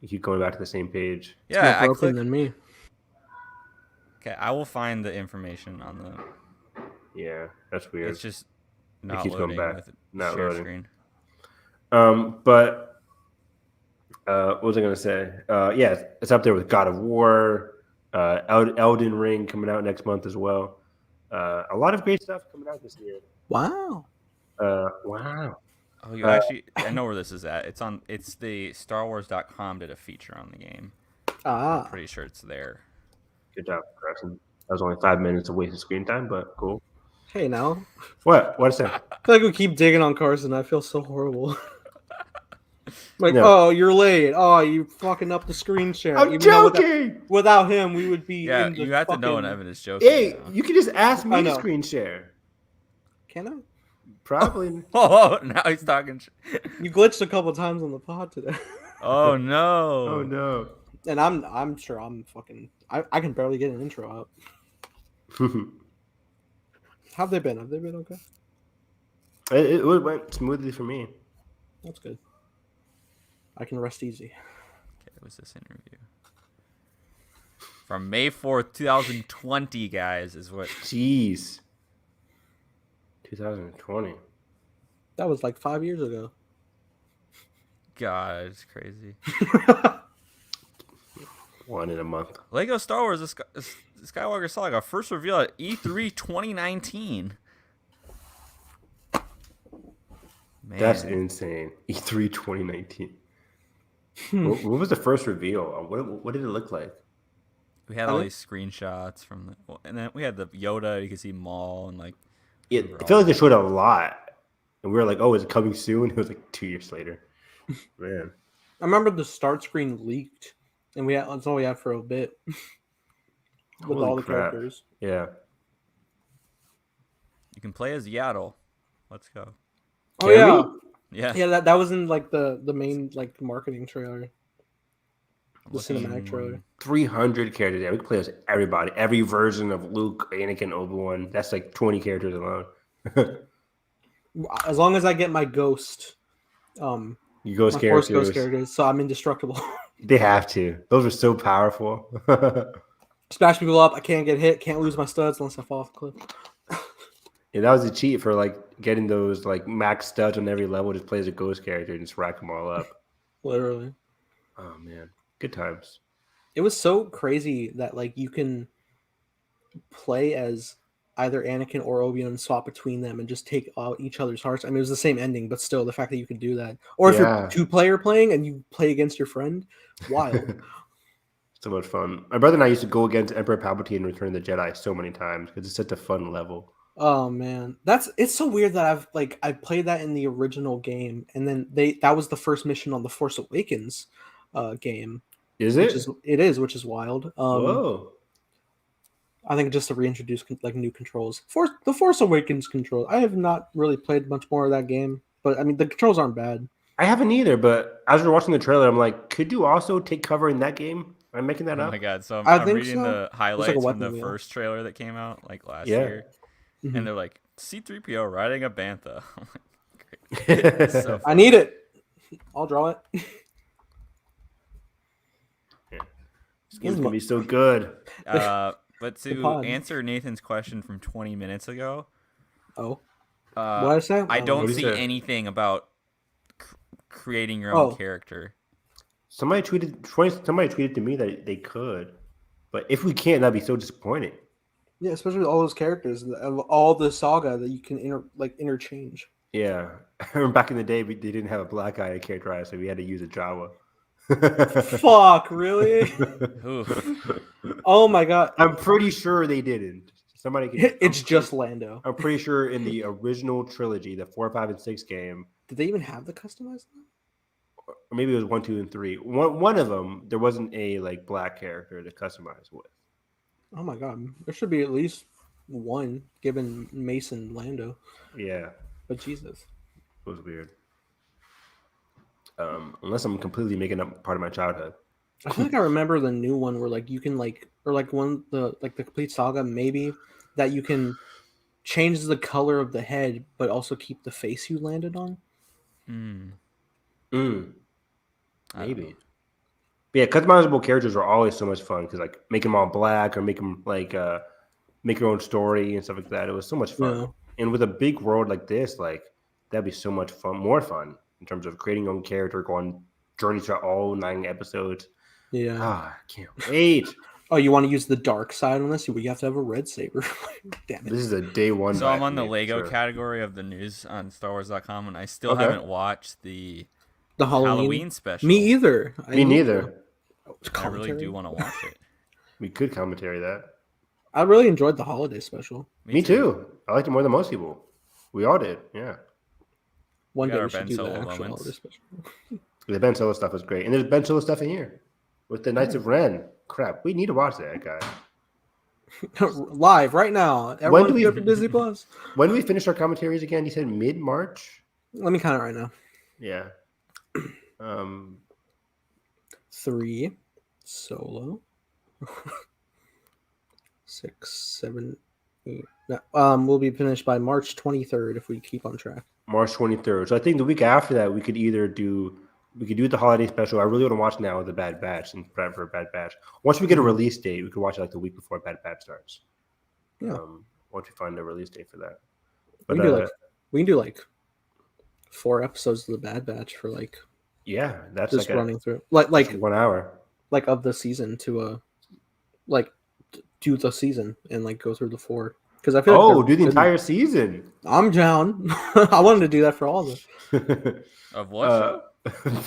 [SPEAKER 4] You keep going back to the same page.
[SPEAKER 3] Yeah, I
[SPEAKER 2] More broken
[SPEAKER 3] click.
[SPEAKER 2] than me.
[SPEAKER 3] Okay, I will find the information on the.
[SPEAKER 4] Yeah, that's weird.
[SPEAKER 3] It's just not
[SPEAKER 4] keeps going
[SPEAKER 3] loading
[SPEAKER 4] back.
[SPEAKER 3] with
[SPEAKER 4] Not
[SPEAKER 3] share
[SPEAKER 4] loading.
[SPEAKER 3] screen.
[SPEAKER 4] But what was I gonna say? Yeah, it's up there with God of War, Elden Ring coming out next month as well. A lot of great stuff coming out this year.
[SPEAKER 2] Wow.
[SPEAKER 4] Wow.
[SPEAKER 3] Oh, you actually? I know where this is at. It's the StarWars.com did a feature on the game.
[SPEAKER 2] Ah.
[SPEAKER 3] Pretty sure it's there.
[SPEAKER 4] Good job, Carson. That was only 5 minutes of wasted screen time, but cool.
[SPEAKER 2] Hey now.
[SPEAKER 4] What? What is that?
[SPEAKER 2] I feel like we keep digging on Carson. I feel so horrible. Like,
[SPEAKER 4] No.
[SPEAKER 2] oh, you're late. Oh, you fucking up the screen share.
[SPEAKER 4] I'm
[SPEAKER 2] Even though
[SPEAKER 4] joking.
[SPEAKER 2] Without him, we would be.
[SPEAKER 3] Yeah,
[SPEAKER 2] in the
[SPEAKER 3] you have to know when
[SPEAKER 2] fucking-
[SPEAKER 3] Evan is joking.
[SPEAKER 4] Hey,
[SPEAKER 3] now.
[SPEAKER 4] you can just ask me
[SPEAKER 2] I
[SPEAKER 4] to
[SPEAKER 2] know.
[SPEAKER 4] screen share.
[SPEAKER 2] Can I?
[SPEAKER 4] Probably.
[SPEAKER 3] Oh, now he's talking.
[SPEAKER 2] You glitched a couple times on the pod today,
[SPEAKER 3] Oh no.
[SPEAKER 4] Oh no.
[SPEAKER 2] and I'm sure I'm fucking. I can barely get an intro out. How have they been? Have they been okay?
[SPEAKER 4] It went smoothly for me.
[SPEAKER 2] That's good. I can rest easy.
[SPEAKER 3] Okay, it was this interview from May 4th, 2020, guys, is what.
[SPEAKER 4] Jeez. 2020.
[SPEAKER 2] That was like 5 years ago.
[SPEAKER 3] God, it's crazy.
[SPEAKER 4] One in a month.
[SPEAKER 3] Lego Star Wars: The Skywalker Saga first revealed at E3 2019. Man,
[SPEAKER 4] That's insane. E3 2019. what was the first reveal? What did it look like?
[SPEAKER 3] we had all these screenshots from and then we had the Yoda. You could see Maul and like.
[SPEAKER 4] It felt like they showed a lot. And we were like, oh, is it coming soon? It was like 2 years later. Man.
[SPEAKER 2] I remember the start screen leaked, and that's all we had for a bit with
[SPEAKER 4] Holy
[SPEAKER 2] all the
[SPEAKER 4] crap.
[SPEAKER 2] characters.
[SPEAKER 4] Yeah.
[SPEAKER 3] You can play as Yaddle. Let's go.
[SPEAKER 2] Oh
[SPEAKER 4] Can
[SPEAKER 2] yeah,
[SPEAKER 3] Yeah.
[SPEAKER 2] yeah. That was in like the main like marketing trailer,
[SPEAKER 3] I'm
[SPEAKER 2] the
[SPEAKER 3] looking-
[SPEAKER 2] cinematic trailer.
[SPEAKER 4] 300 characters. Yeah, we can play as everybody. Every version of Luke, Anakin, Obi-Wan. That's like 20 characters alone.
[SPEAKER 2] As long as I get my ghost
[SPEAKER 4] You ghost
[SPEAKER 2] My Force Ghost
[SPEAKER 4] characters.
[SPEAKER 2] characters, so I'm indestructible.
[SPEAKER 4] They have to. Those are so powerful.
[SPEAKER 2] Smash people up. I can't get hit. Can't lose my studs unless I fall off the cliff.
[SPEAKER 4] Yeah, that was a cheat for like getting those like max studs on every level. Just play as a ghost character and just rack them all up.
[SPEAKER 2] Literally.
[SPEAKER 4] Oh man, good times.
[SPEAKER 2] It was so crazy that like you can play as either Anakin or Obi-Wan and swap between them and just take out each other's hearts. I mean, it was the same ending, but still, the fact that you could do that. Or if
[SPEAKER 4] Yeah.
[SPEAKER 2] you're two-player playing and you play against your friend, wild.
[SPEAKER 4] So much fun. My brother and I used to go against Emperor Palpatine and Return of the Jedi so many times because it's such a fun level.
[SPEAKER 2] Oh man, it's so weird that I played that in the original game, and then that was the first mission on the Force Awakens game.
[SPEAKER 4] Is it?
[SPEAKER 2] Which is wild.
[SPEAKER 4] Whoa.
[SPEAKER 2] I think just to reintroduce like new controls. The Force Awakens control. I have not really played much more of that game, but I mean the controls aren't bad.
[SPEAKER 4] I haven't either, but as we're watching the trailer, I'm like, could you also take cover in that game? Am I making that
[SPEAKER 3] Oh
[SPEAKER 4] up?
[SPEAKER 3] my god! So
[SPEAKER 2] I
[SPEAKER 3] I'm
[SPEAKER 2] think
[SPEAKER 3] reading
[SPEAKER 2] so.
[SPEAKER 3] the
[SPEAKER 2] a
[SPEAKER 3] highlights from
[SPEAKER 2] weapon
[SPEAKER 3] the
[SPEAKER 2] wheel.
[SPEAKER 3] first trailer that came out like last
[SPEAKER 4] Yeah.
[SPEAKER 3] year,
[SPEAKER 2] Mhm.
[SPEAKER 3] and they're like C-3PO riding a bantha. I'm like, great. It's so
[SPEAKER 2] I
[SPEAKER 3] funny.
[SPEAKER 2] need it. I'll draw it.
[SPEAKER 4] This game's gonna be so good.
[SPEAKER 3] But
[SPEAKER 2] The
[SPEAKER 3] to
[SPEAKER 2] pod.
[SPEAKER 3] answer Nathan's question from 20 minutes ago,
[SPEAKER 2] Oh, what
[SPEAKER 3] uh,
[SPEAKER 2] did I say?
[SPEAKER 3] I don't
[SPEAKER 4] What'd
[SPEAKER 3] see
[SPEAKER 4] you say?
[SPEAKER 3] anything about creating your own
[SPEAKER 2] Oh.
[SPEAKER 3] character.
[SPEAKER 4] Somebody tweeted to me that they could, but if we can't, that'd be so disappointing.
[SPEAKER 2] Yeah, especially with all those characters of all the saga that you can interchange.
[SPEAKER 4] Yeah, I remember back in the day, they didn't have a black guy to characterize, so we had to use a Jawa.
[SPEAKER 2] Fuck, really?
[SPEAKER 3] Oof.
[SPEAKER 2] Oh my god.
[SPEAKER 4] I'm pretty sure they didn't. Somebody can.
[SPEAKER 2] It's just Lando.
[SPEAKER 4] I'm pretty sure in the original trilogy, the 4, 5, and 6 game,
[SPEAKER 2] Did they even have the customized?
[SPEAKER 4] or maybe it was 1, 2, and 3. One of them, there wasn't a like black character to customize with.
[SPEAKER 2] Oh my god, there should be at least one given Mason Lando.
[SPEAKER 4] Yeah,
[SPEAKER 2] But Jesus,
[SPEAKER 4] it was weird. Unless I'm completely making up part of my childhood.
[SPEAKER 2] I feel like I remember the new one where like you can or like the complete saga maybe that you can change the color of the head but also keep the face you landed on.
[SPEAKER 3] Hmm.
[SPEAKER 2] Hmm.
[SPEAKER 3] I don't
[SPEAKER 4] Maybe.
[SPEAKER 3] know.
[SPEAKER 4] But yeah, customizable characters are always so much fun because like make them all black or make them like make your own story and stuff like that. It was so much fun.
[SPEAKER 2] Yeah.
[SPEAKER 4] And with a big world like this, like that'd be so much fun, more fun in terms of creating your own character, going journey through all 9 episodes.
[SPEAKER 2] Yeah.
[SPEAKER 4] Ah, I can't wait.
[SPEAKER 2] Oh, you want to use the dark side on this? You have to have a red saber. Damn it.
[SPEAKER 4] This is a day one.
[SPEAKER 3] So
[SPEAKER 4] buy
[SPEAKER 3] I'm
[SPEAKER 4] for
[SPEAKER 3] on the
[SPEAKER 4] me, for
[SPEAKER 3] Lego
[SPEAKER 4] sure.
[SPEAKER 3] category of the news on StarWars.com, and I still
[SPEAKER 4] Okay.
[SPEAKER 3] haven't watched the
[SPEAKER 2] The
[SPEAKER 3] Halloween special.
[SPEAKER 2] Me either.
[SPEAKER 4] Me neither.
[SPEAKER 3] I really do want to watch it.
[SPEAKER 4] We could commentary that.
[SPEAKER 2] I really enjoyed the holiday special.
[SPEAKER 4] Me too. I liked it more than most people. We all did. Yeah.
[SPEAKER 2] One
[SPEAKER 3] We got
[SPEAKER 2] day
[SPEAKER 3] our
[SPEAKER 2] we should
[SPEAKER 3] Ben
[SPEAKER 2] do
[SPEAKER 3] Solo
[SPEAKER 2] the actual
[SPEAKER 3] moments.
[SPEAKER 2] holiday special.
[SPEAKER 4] The Ben Solo stuff was great, and there's Ben Solo stuff in here with the Knights of Ren. Crap, we need to watch that, guy.
[SPEAKER 2] Live right now. Everyone go to Disney Plus.
[SPEAKER 4] When do we finish our commentaries again? You said mid-March.
[SPEAKER 2] Let me count it right now.
[SPEAKER 4] Yeah.
[SPEAKER 2] 3 Solo. 6, 7, 8. No, we'll be finished by March 23rd if we keep on track.
[SPEAKER 4] March 23rd. So I think the week after that we could do the holiday special. I really want to watch now the Bad Batch and prep for Bad Batch. Once we get a release date, we could watch it like the week before Bad Batch starts.
[SPEAKER 2] Yeah.
[SPEAKER 4] Once we find a release date for that.
[SPEAKER 2] We
[SPEAKER 4] But
[SPEAKER 2] can do like 4 episodes of the Bad Batch for like
[SPEAKER 4] yeah, that's
[SPEAKER 2] just
[SPEAKER 4] like
[SPEAKER 2] running through like
[SPEAKER 4] 1 hour.
[SPEAKER 2] like of the season to do the season and like go through the 4 because I feel like
[SPEAKER 4] Oh, do the entire season.
[SPEAKER 2] I'm down. I wanted to do that for all of them.
[SPEAKER 3] Of what show?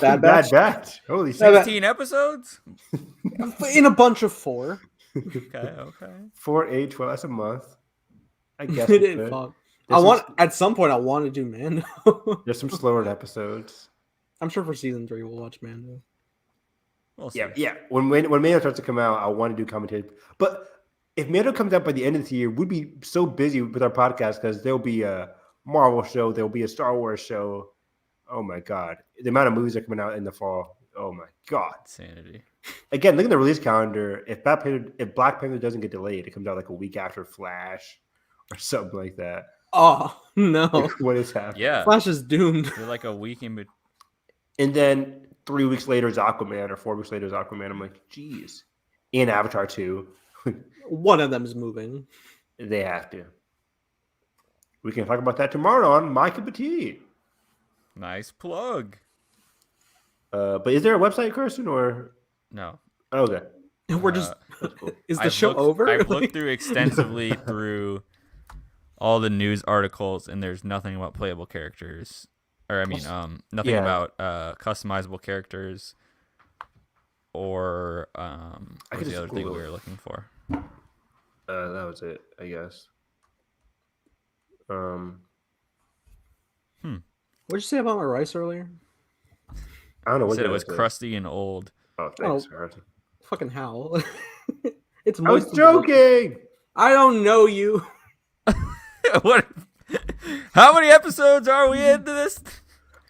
[SPEAKER 2] Bad
[SPEAKER 4] Bad
[SPEAKER 2] Batch?
[SPEAKER 4] Batch. Holy shit.
[SPEAKER 3] 16 episodes?
[SPEAKER 2] In a bunch of 4.
[SPEAKER 3] Okay.
[SPEAKER 4] 4, 8, 12. That's a month. I guess
[SPEAKER 2] It
[SPEAKER 4] we
[SPEAKER 2] is
[SPEAKER 4] could.
[SPEAKER 2] fun.
[SPEAKER 4] There's
[SPEAKER 2] At some point I want to do Mando.
[SPEAKER 4] There's some slower episodes.
[SPEAKER 2] I'm sure for season 3 we'll watch Mando.
[SPEAKER 3] We'll see.
[SPEAKER 4] Yeah. When Mando starts to come out, I want to do commentary. But if Mando comes out by the end of the year, we'd be so busy with our podcast because there'll be a Marvel show, there'll be a Star Wars show. Oh my god, the amount of movies that are coming out in the fall. Oh my god.
[SPEAKER 3] Insanity.
[SPEAKER 4] Again, look at the release calendar. If Black Panther doesn't get delayed, it comes out like a week after Flash or something like that.
[SPEAKER 2] Oh no.
[SPEAKER 4] What is happening?
[SPEAKER 3] Yeah.
[SPEAKER 2] Flash is doomed.
[SPEAKER 3] You're like a week in between.
[SPEAKER 4] And then 3 weeks later is Aquaman, or 4 weeks later is Aquaman. I'm like, geez. And Avatar 2.
[SPEAKER 2] One of them is moving.
[SPEAKER 4] They have to. We can talk about that tomorrow on My Cup of Tea.
[SPEAKER 3] Nice plug.
[SPEAKER 4] But is there a website, Kirsten, or
[SPEAKER 3] No.
[SPEAKER 4] okay?
[SPEAKER 2] We're just.
[SPEAKER 4] That's cool.
[SPEAKER 2] Is the show over?
[SPEAKER 3] I've looked through extensively through all the news articles, and there's nothing about playable characters, or I mean, nothing about customizable characters, or what's the other thing we were looking for?
[SPEAKER 4] That was it, I guess.
[SPEAKER 2] What'd you say about my rice earlier?
[SPEAKER 4] I don't know. What
[SPEAKER 3] Said it was
[SPEAKER 4] say.
[SPEAKER 3] crusty and old.
[SPEAKER 4] Oh, thanks, Carson.
[SPEAKER 2] Fucking hell. It's
[SPEAKER 4] I was
[SPEAKER 2] moist.
[SPEAKER 4] joking.
[SPEAKER 2] I don't know you.
[SPEAKER 3] What? How many episodes are we into this?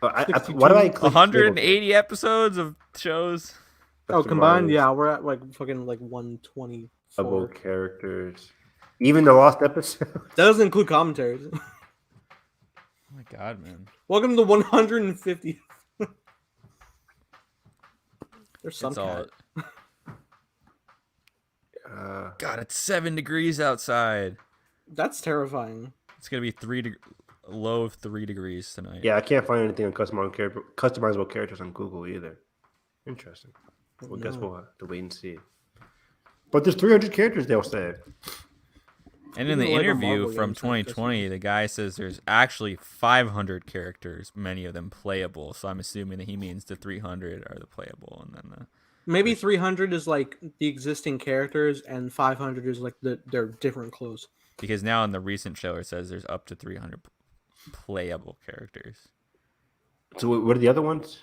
[SPEAKER 4] Why do I click
[SPEAKER 3] 180 episodes of shows.
[SPEAKER 2] Combined, yeah, we're at like fucking like 124.
[SPEAKER 4] Double characters. Even the lost episode.
[SPEAKER 2] That doesn't include commentaries.
[SPEAKER 3] Oh my god, man.
[SPEAKER 2] Welcome to the 150. There's some
[SPEAKER 3] It's all...
[SPEAKER 2] cat.
[SPEAKER 3] God, it's 7 degrees outside.
[SPEAKER 2] That's terrifying.
[SPEAKER 3] It's gonna be low of 3 degrees tonight.
[SPEAKER 4] Yeah, I can't find anything on customizable characters on Google either. Interesting. Well, guess we'll have to wait and see. But there's 300 characters, they'll say.
[SPEAKER 3] And in the
[SPEAKER 2] Even like a
[SPEAKER 3] interview
[SPEAKER 2] Marvel
[SPEAKER 3] from
[SPEAKER 2] game,
[SPEAKER 3] 2020, the guy says there's actually 500 characters, many of them playable. So I'm assuming that he means the 300 are the playable, and then
[SPEAKER 2] Maybe 300 is like the existing characters, and 500 is like their different clothes.
[SPEAKER 3] because now in the recent show it says there's up to 300 playable characters.
[SPEAKER 4] So what are the other ones?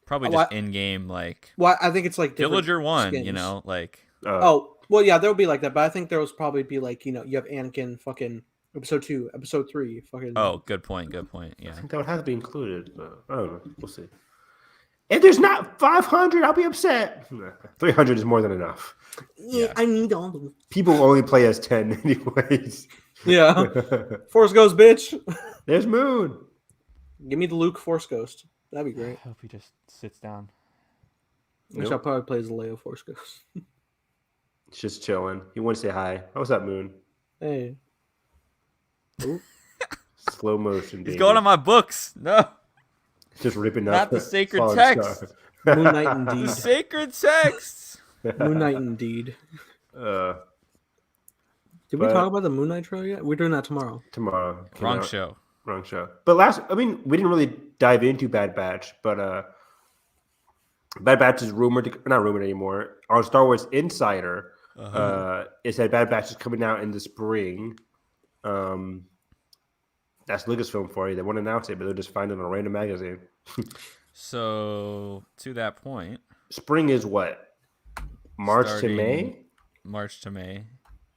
[SPEAKER 3] Probably just in-game, like
[SPEAKER 2] Well, I think it's like different
[SPEAKER 3] Villager 1,
[SPEAKER 2] skins.
[SPEAKER 3] you know, like
[SPEAKER 2] Oh, well, yeah, there'll be like that, but I think there will probably be like, you know, you have Anakin fucking episode 2, episode 3, fucking.
[SPEAKER 3] oh, good point, yeah.
[SPEAKER 4] I think that would have to be included, but I don't know. We'll see. If there's not 500, I'll be upset. 300 is more than enough.
[SPEAKER 2] Yeah, I need all of them.
[SPEAKER 4] People only play as 10 anyways.
[SPEAKER 2] Yeah. Force Ghost, bitch.
[SPEAKER 4] There's Moon.
[SPEAKER 2] Give me the Luke Force Ghost. That'd be great.
[SPEAKER 3] I hope he just sits down.
[SPEAKER 2] Which I'll probably play as a Leia Force Ghost.
[SPEAKER 4] It's just chilling. He wants to say hi. How's that, Moon?
[SPEAKER 2] Hey. Ooh.
[SPEAKER 4] Slow motion.
[SPEAKER 3] He's
[SPEAKER 4] baby.
[SPEAKER 3] going on my books. No,
[SPEAKER 4] Just ripping
[SPEAKER 3] not
[SPEAKER 4] up
[SPEAKER 3] the sacred
[SPEAKER 4] fallen
[SPEAKER 3] text.
[SPEAKER 4] stars.
[SPEAKER 2] Moon Knight
[SPEAKER 3] The
[SPEAKER 2] indeed.
[SPEAKER 3] sacred texts.
[SPEAKER 2] Moon Knight indeed.
[SPEAKER 4] Uh,
[SPEAKER 2] Did we
[SPEAKER 4] but-
[SPEAKER 2] talk about the Moon Knight trailer yet? We're doing that tomorrow.
[SPEAKER 4] tomorrow. Came
[SPEAKER 3] Wrong
[SPEAKER 4] out.
[SPEAKER 3] show.
[SPEAKER 4] Wrong show. But we didn't really dive into Bad Batch, but Bad Batch is not rumored anymore. On Star Wars Insider, it said Bad Batch is coming out in the spring. That's Lucasfilm for you. They won't announce it, but they'll just find it in a random magazine.
[SPEAKER 3] So to that point,
[SPEAKER 4] Spring is what? March to
[SPEAKER 3] starting
[SPEAKER 4] May?
[SPEAKER 3] March to May.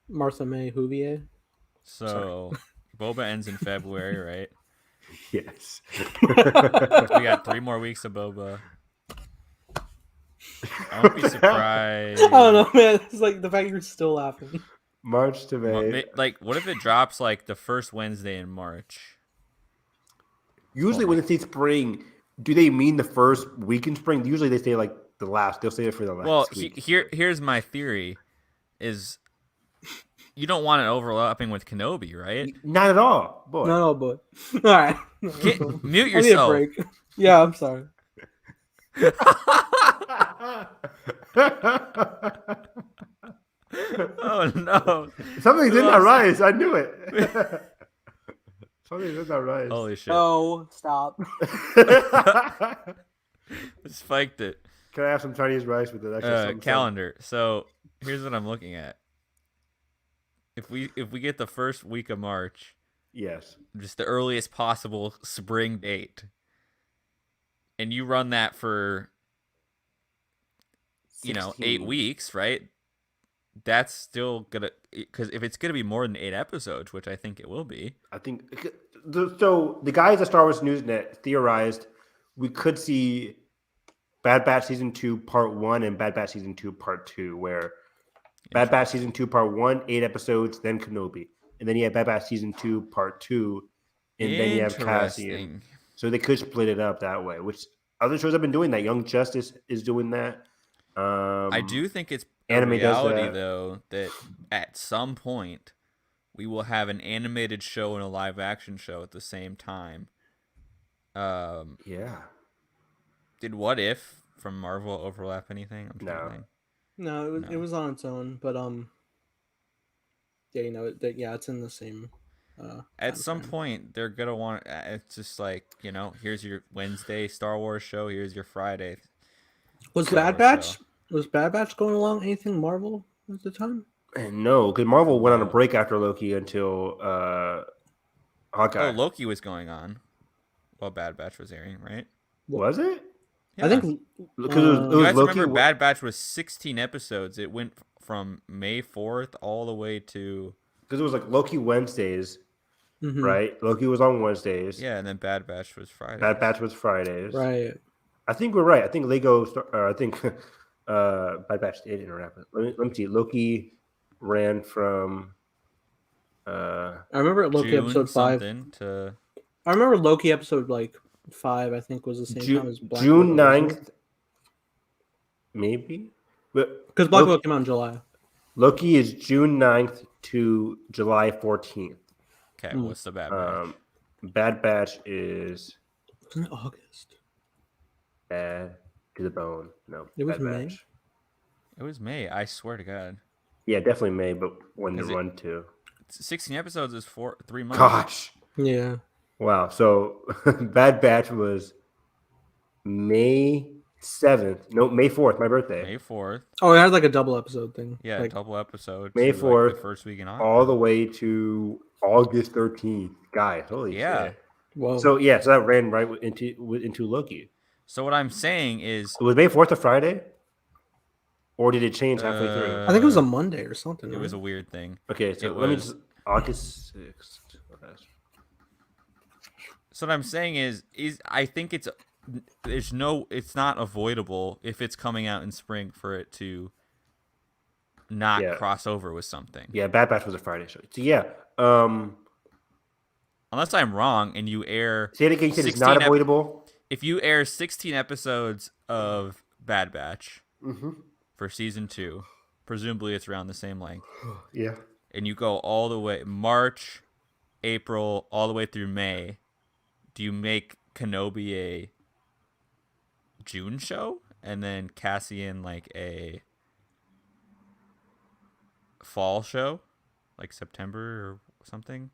[SPEAKER 2] Martha May Huvier.
[SPEAKER 3] So Boba ends in February, right?
[SPEAKER 4] Yes.
[SPEAKER 3] We got 3 more weeks of Boba. I won't be surprised.
[SPEAKER 2] I don't know, man. It's like the fact you're still laughing.
[SPEAKER 4] March to May.
[SPEAKER 3] Like, what if it drops like the first Wednesday in March?
[SPEAKER 4] Usually when they say spring, do they mean the first week in spring? Usually they say like the last. They'll say it for the last
[SPEAKER 3] Well,
[SPEAKER 4] week.
[SPEAKER 3] here's my theory: is you don't want it overlapping with Kenobi, right?
[SPEAKER 4] Not at all. Boy.
[SPEAKER 2] No, but all right.
[SPEAKER 3] Mute
[SPEAKER 2] I need a
[SPEAKER 3] yourself.
[SPEAKER 2] break. Yeah, I'm sorry.
[SPEAKER 3] Oh no!
[SPEAKER 4] Something's in that rice. I knew it. Something's in that rice.
[SPEAKER 3] Holy shit!
[SPEAKER 2] Oh, stop.
[SPEAKER 3] Spiked it.
[SPEAKER 4] Can I have some Chinese rice with the extra something?
[SPEAKER 3] Calendar. So here's what I'm looking at. If we get the first week of March,
[SPEAKER 4] Yes.
[SPEAKER 3] just the earliest possible spring date, and you run that for 8
[SPEAKER 4] 16.
[SPEAKER 3] weeks, right? That's still gonna, because if it's gonna be more than 8 episodes, which I think it will be.
[SPEAKER 4] I think so. The guys at Star Wars Newsnet theorized we could see Bad Batch Season 2 Part 1 and Bad Batch Season 2 Part 2, where Bad Batch Season 2 Part 1, 8 episodes, then Kenobi. And then you have Bad Batch Season 2 Part 2, and then you have Cassian.
[SPEAKER 3] Interesting.
[SPEAKER 4] So they could split it up that way, which other shows have been doing that. Young Justice is doing that.
[SPEAKER 3] I do think it's a
[SPEAKER 4] Anime does
[SPEAKER 3] reality,
[SPEAKER 4] that.
[SPEAKER 3] though, that at some point we will have an animated show and a live action show at the same time.
[SPEAKER 4] Yeah.
[SPEAKER 3] Did What If from Marvel overlap anything? I'm
[SPEAKER 4] No.
[SPEAKER 3] trying to think.
[SPEAKER 2] No, it
[SPEAKER 3] No.
[SPEAKER 2] was on its own, but yeah, it's in the same.
[SPEAKER 3] At
[SPEAKER 2] time
[SPEAKER 3] some
[SPEAKER 2] frame.
[SPEAKER 3] point, they're gonna want. It's just like, here's your Wednesday Star Wars show. Here's your Friday.
[SPEAKER 2] Was
[SPEAKER 3] Star
[SPEAKER 2] Bad
[SPEAKER 3] Wars
[SPEAKER 2] Batch?
[SPEAKER 3] show.
[SPEAKER 2] Was Bad Batch going along anything Marvel at the time?
[SPEAKER 4] And no, because Marvel went on a
[SPEAKER 3] No.
[SPEAKER 4] break after Loki until Hawkeye.
[SPEAKER 3] Oh, Loki was going on while Bad Batch was airing, right?
[SPEAKER 4] Was it?
[SPEAKER 2] I think
[SPEAKER 4] Because it
[SPEAKER 3] You
[SPEAKER 4] was
[SPEAKER 3] guys
[SPEAKER 4] Loki.
[SPEAKER 3] remember Bad Batch was 16 episodes. It went from May 4th all the way to
[SPEAKER 4] Because it was like Loki Wednesdays,
[SPEAKER 2] mhm,
[SPEAKER 4] right? Loki was on Wednesdays.
[SPEAKER 3] yeah, and then Bad Batch was Friday.
[SPEAKER 4] Bad Batch was Fridays.
[SPEAKER 2] right.
[SPEAKER 4] I think we're right. I think I think Bad Batch did interact. Let me see. Loki ran from.
[SPEAKER 2] I remember Loki
[SPEAKER 3] June
[SPEAKER 2] episode 5.
[SPEAKER 3] something to
[SPEAKER 2] I remember Loki episode like 5. I think was the same time as Black
[SPEAKER 4] June
[SPEAKER 2] Widow, wasn't
[SPEAKER 4] 9th, maybe. But
[SPEAKER 2] because Black
[SPEAKER 4] Loki-
[SPEAKER 2] Widow came out in July.
[SPEAKER 4] Loki is June 9th to July 14th.
[SPEAKER 3] okay. What's the Bad Batch?
[SPEAKER 4] Bad Batch is
[SPEAKER 2] Wasn't it August?
[SPEAKER 4] bad to the bone. No,
[SPEAKER 2] It was
[SPEAKER 4] Bad
[SPEAKER 2] May?
[SPEAKER 4] Batch.
[SPEAKER 3] It was May. I swear to God.
[SPEAKER 4] Yeah, definitely May, but when to
[SPEAKER 3] Is it-
[SPEAKER 4] run to?
[SPEAKER 3] 16 episodes is 3 months.
[SPEAKER 4] Gosh,
[SPEAKER 2] Yeah.
[SPEAKER 4] wow. So Bad Batch was May 7th. No, May 4th. My birthday.
[SPEAKER 3] May 4th.
[SPEAKER 2] Oh, it had like a double episode thing.
[SPEAKER 3] Yeah,
[SPEAKER 2] Like,
[SPEAKER 3] double episode.
[SPEAKER 4] May
[SPEAKER 3] to,
[SPEAKER 4] 4th,
[SPEAKER 3] the first week in August.
[SPEAKER 4] all the way to August 13th. Guys, holy
[SPEAKER 3] Yeah.
[SPEAKER 4] shit.
[SPEAKER 2] whoa.
[SPEAKER 4] So yeah, so that ran right into Loki.
[SPEAKER 3] So what I'm saying is,
[SPEAKER 4] Was May 4th a Friday? Or did it change halfway through?
[SPEAKER 2] I think it was a Monday or something.
[SPEAKER 3] it was a
[SPEAKER 2] right?
[SPEAKER 3] weird thing.
[SPEAKER 4] Okay, so
[SPEAKER 3] it
[SPEAKER 4] let me
[SPEAKER 3] was-
[SPEAKER 4] just August 6th. Okay.
[SPEAKER 3] So what I'm saying is I think it's not avoidable if it's coming out in spring for it to not
[SPEAKER 4] Yeah.
[SPEAKER 3] cross over with something.
[SPEAKER 4] Yeah, Bad Batch was a Friday show. So yeah,
[SPEAKER 3] Unless I'm wrong and you air
[SPEAKER 4] say it again. You said it's
[SPEAKER 3] 16
[SPEAKER 4] not avoidable.
[SPEAKER 3] if you air 16 episodes of Bad Batch
[SPEAKER 4] Mm-hmm.
[SPEAKER 3] for season 2, presumably it's around the same length,
[SPEAKER 4] Yeah.
[SPEAKER 3] and you go all the way March, April, all the way through May, do you make Kenobi a June show and then Cassian like a fall show, like September or something?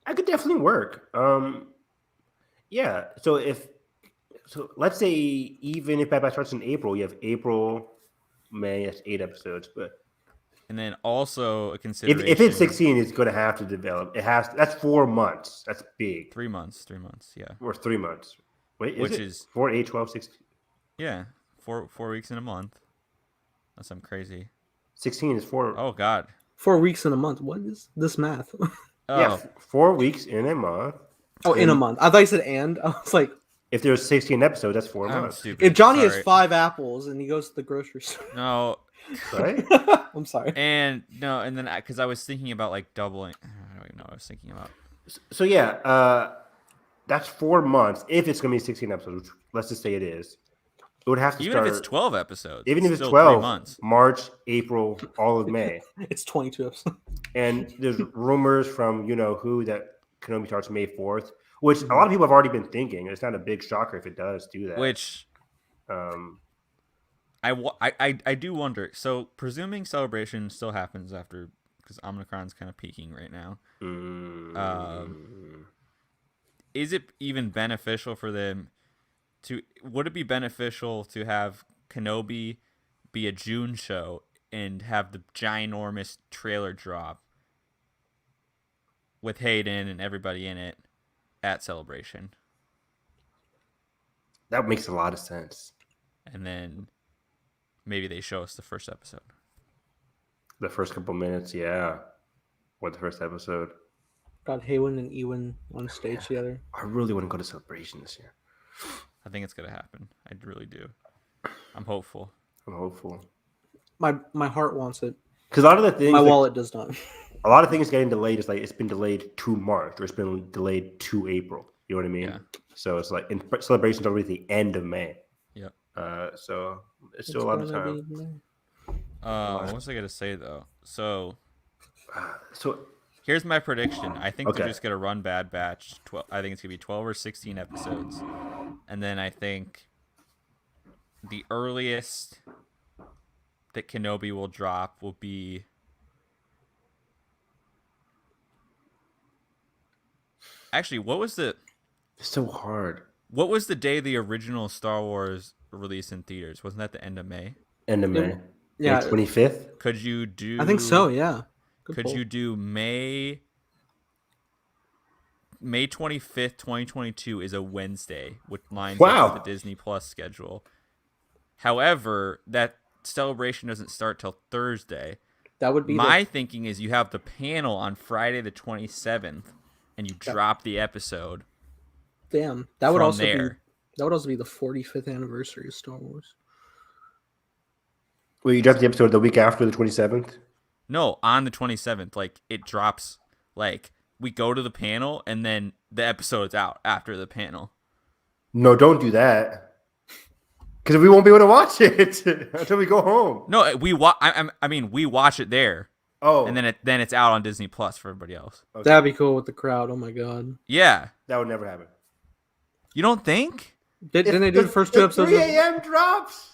[SPEAKER 4] I could definitely work. Yeah. So let's say even if Bad Batch starts in April, you have April, May. That's 8 episodes. But
[SPEAKER 3] And then also a consideration.
[SPEAKER 4] if it's 16, it's going to have to develop. It has. That's 4 months. That's big.
[SPEAKER 3] 3 months, yeah.
[SPEAKER 4] Or 3 months. Wait,
[SPEAKER 3] Which
[SPEAKER 4] it?
[SPEAKER 3] is
[SPEAKER 4] 4, 8, 12, 16.
[SPEAKER 3] Yeah, 4 weeks in a month. That's some crazy.
[SPEAKER 4] 16 is 4.
[SPEAKER 3] Oh God.
[SPEAKER 2] 4 weeks in a month. What is this math?
[SPEAKER 3] Oh,
[SPEAKER 4] Yeah, 4 weeks in a month.
[SPEAKER 2] Oh, in a month. I thought you said and. I was like,
[SPEAKER 4] If there's 16 episodes, that's 4
[SPEAKER 3] I'm
[SPEAKER 4] months.
[SPEAKER 3] stupid.
[SPEAKER 2] if Johnny has
[SPEAKER 3] Sorry.
[SPEAKER 2] 5 apples and he goes to the grocery store.
[SPEAKER 3] No,
[SPEAKER 4] Right?
[SPEAKER 2] I'm sorry.
[SPEAKER 3] and then because I was thinking about like doubling. I don't even know what I was thinking about.
[SPEAKER 4] So yeah, that's 4 months. If it's going to be 16 episodes, which let's just say it is, it would have to
[SPEAKER 3] Even
[SPEAKER 4] start.
[SPEAKER 3] if it's 12 episodes,
[SPEAKER 4] Even if it's
[SPEAKER 3] still
[SPEAKER 4] 12,
[SPEAKER 3] 3 months.
[SPEAKER 4] March, April, all of May.
[SPEAKER 2] It's 22 episodes.
[SPEAKER 4] And there's rumors from you know who that Kenobi starts May 4th, which a lot of people have already been thinking. It's not a big shocker if it does do that.
[SPEAKER 3] Which
[SPEAKER 4] um,
[SPEAKER 3] I do wonder. So presuming Celebration still happens after, because Omicron's kind of peaking right now. Is it even beneficial for them to? Would it be beneficial to have Kenobi be a June show and have the ginormous trailer drop with Hayden and everybody in it at Celebration,
[SPEAKER 4] that makes a lot of sense.
[SPEAKER 3] and then maybe they show us the first episode?
[SPEAKER 4] The first couple minutes, yeah, or the first episode.
[SPEAKER 2] Got Hayden and Ewan on stage together.
[SPEAKER 4] I really want to go to Celebration this year.
[SPEAKER 3] I think it's gonna happen. I really do. I'm hopeful.
[SPEAKER 4] I'm hopeful
[SPEAKER 2] My heart wants it.
[SPEAKER 4] because a lot of the things,
[SPEAKER 2] My
[SPEAKER 4] like,
[SPEAKER 2] wallet does not.
[SPEAKER 4] a lot of things getting delayed is like it's been delayed to March or it's been delayed to April. You know what I mean?
[SPEAKER 3] Yeah.
[SPEAKER 4] So it's like celebration's already the end of May.
[SPEAKER 3] Yep.
[SPEAKER 4] So it's still a lot of time.
[SPEAKER 3] What was I gonna say though? So
[SPEAKER 4] So
[SPEAKER 3] here's my prediction. I think they're
[SPEAKER 4] Okay.
[SPEAKER 3] just gonna run Bad Batch 12. I think it's gonna be 12 or 16 episodes, and then I think the earliest that Kenobi will drop will be. Actually,
[SPEAKER 4] it's so hard.
[SPEAKER 3] what was the day the original Star Wars released in theaters? Wasn't that the end of May?
[SPEAKER 4] End of May.
[SPEAKER 2] Yeah.
[SPEAKER 4] May 25th.
[SPEAKER 3] Could you do?
[SPEAKER 2] I think so. Yeah. Good
[SPEAKER 3] Could
[SPEAKER 2] pull.
[SPEAKER 3] you do May 25th, 2022 is a Wednesday, which lines
[SPEAKER 4] Wow.
[SPEAKER 3] up with the Disney Plus schedule. However, that celebration doesn't start till Thursday.
[SPEAKER 2] That would be
[SPEAKER 3] My thinking is you have the panel on Friday the 27th, and you drop the episode
[SPEAKER 2] damn. That would
[SPEAKER 3] from
[SPEAKER 2] also
[SPEAKER 3] there.
[SPEAKER 2] be that would also be the 45th anniversary of Star Wars.
[SPEAKER 4] Well, you dropped the episode the week after the 27th.
[SPEAKER 3] No, on the 27th, like it drops. Like we go to the panel, and then the episode's out after the panel.
[SPEAKER 4] No, don't do that. Because we won't be able to watch it until we go home.
[SPEAKER 3] No, we I mean, we watch it there,
[SPEAKER 4] Oh,
[SPEAKER 3] and then it's out on Disney Plus for everybody else.
[SPEAKER 4] okay.
[SPEAKER 2] That'd be cool with the crowd. Oh my god.
[SPEAKER 3] Yeah,
[SPEAKER 4] That would never happen.
[SPEAKER 3] you don't think?
[SPEAKER 2] Didn't they do the first 2 episodes?
[SPEAKER 4] 3 a.m. drops.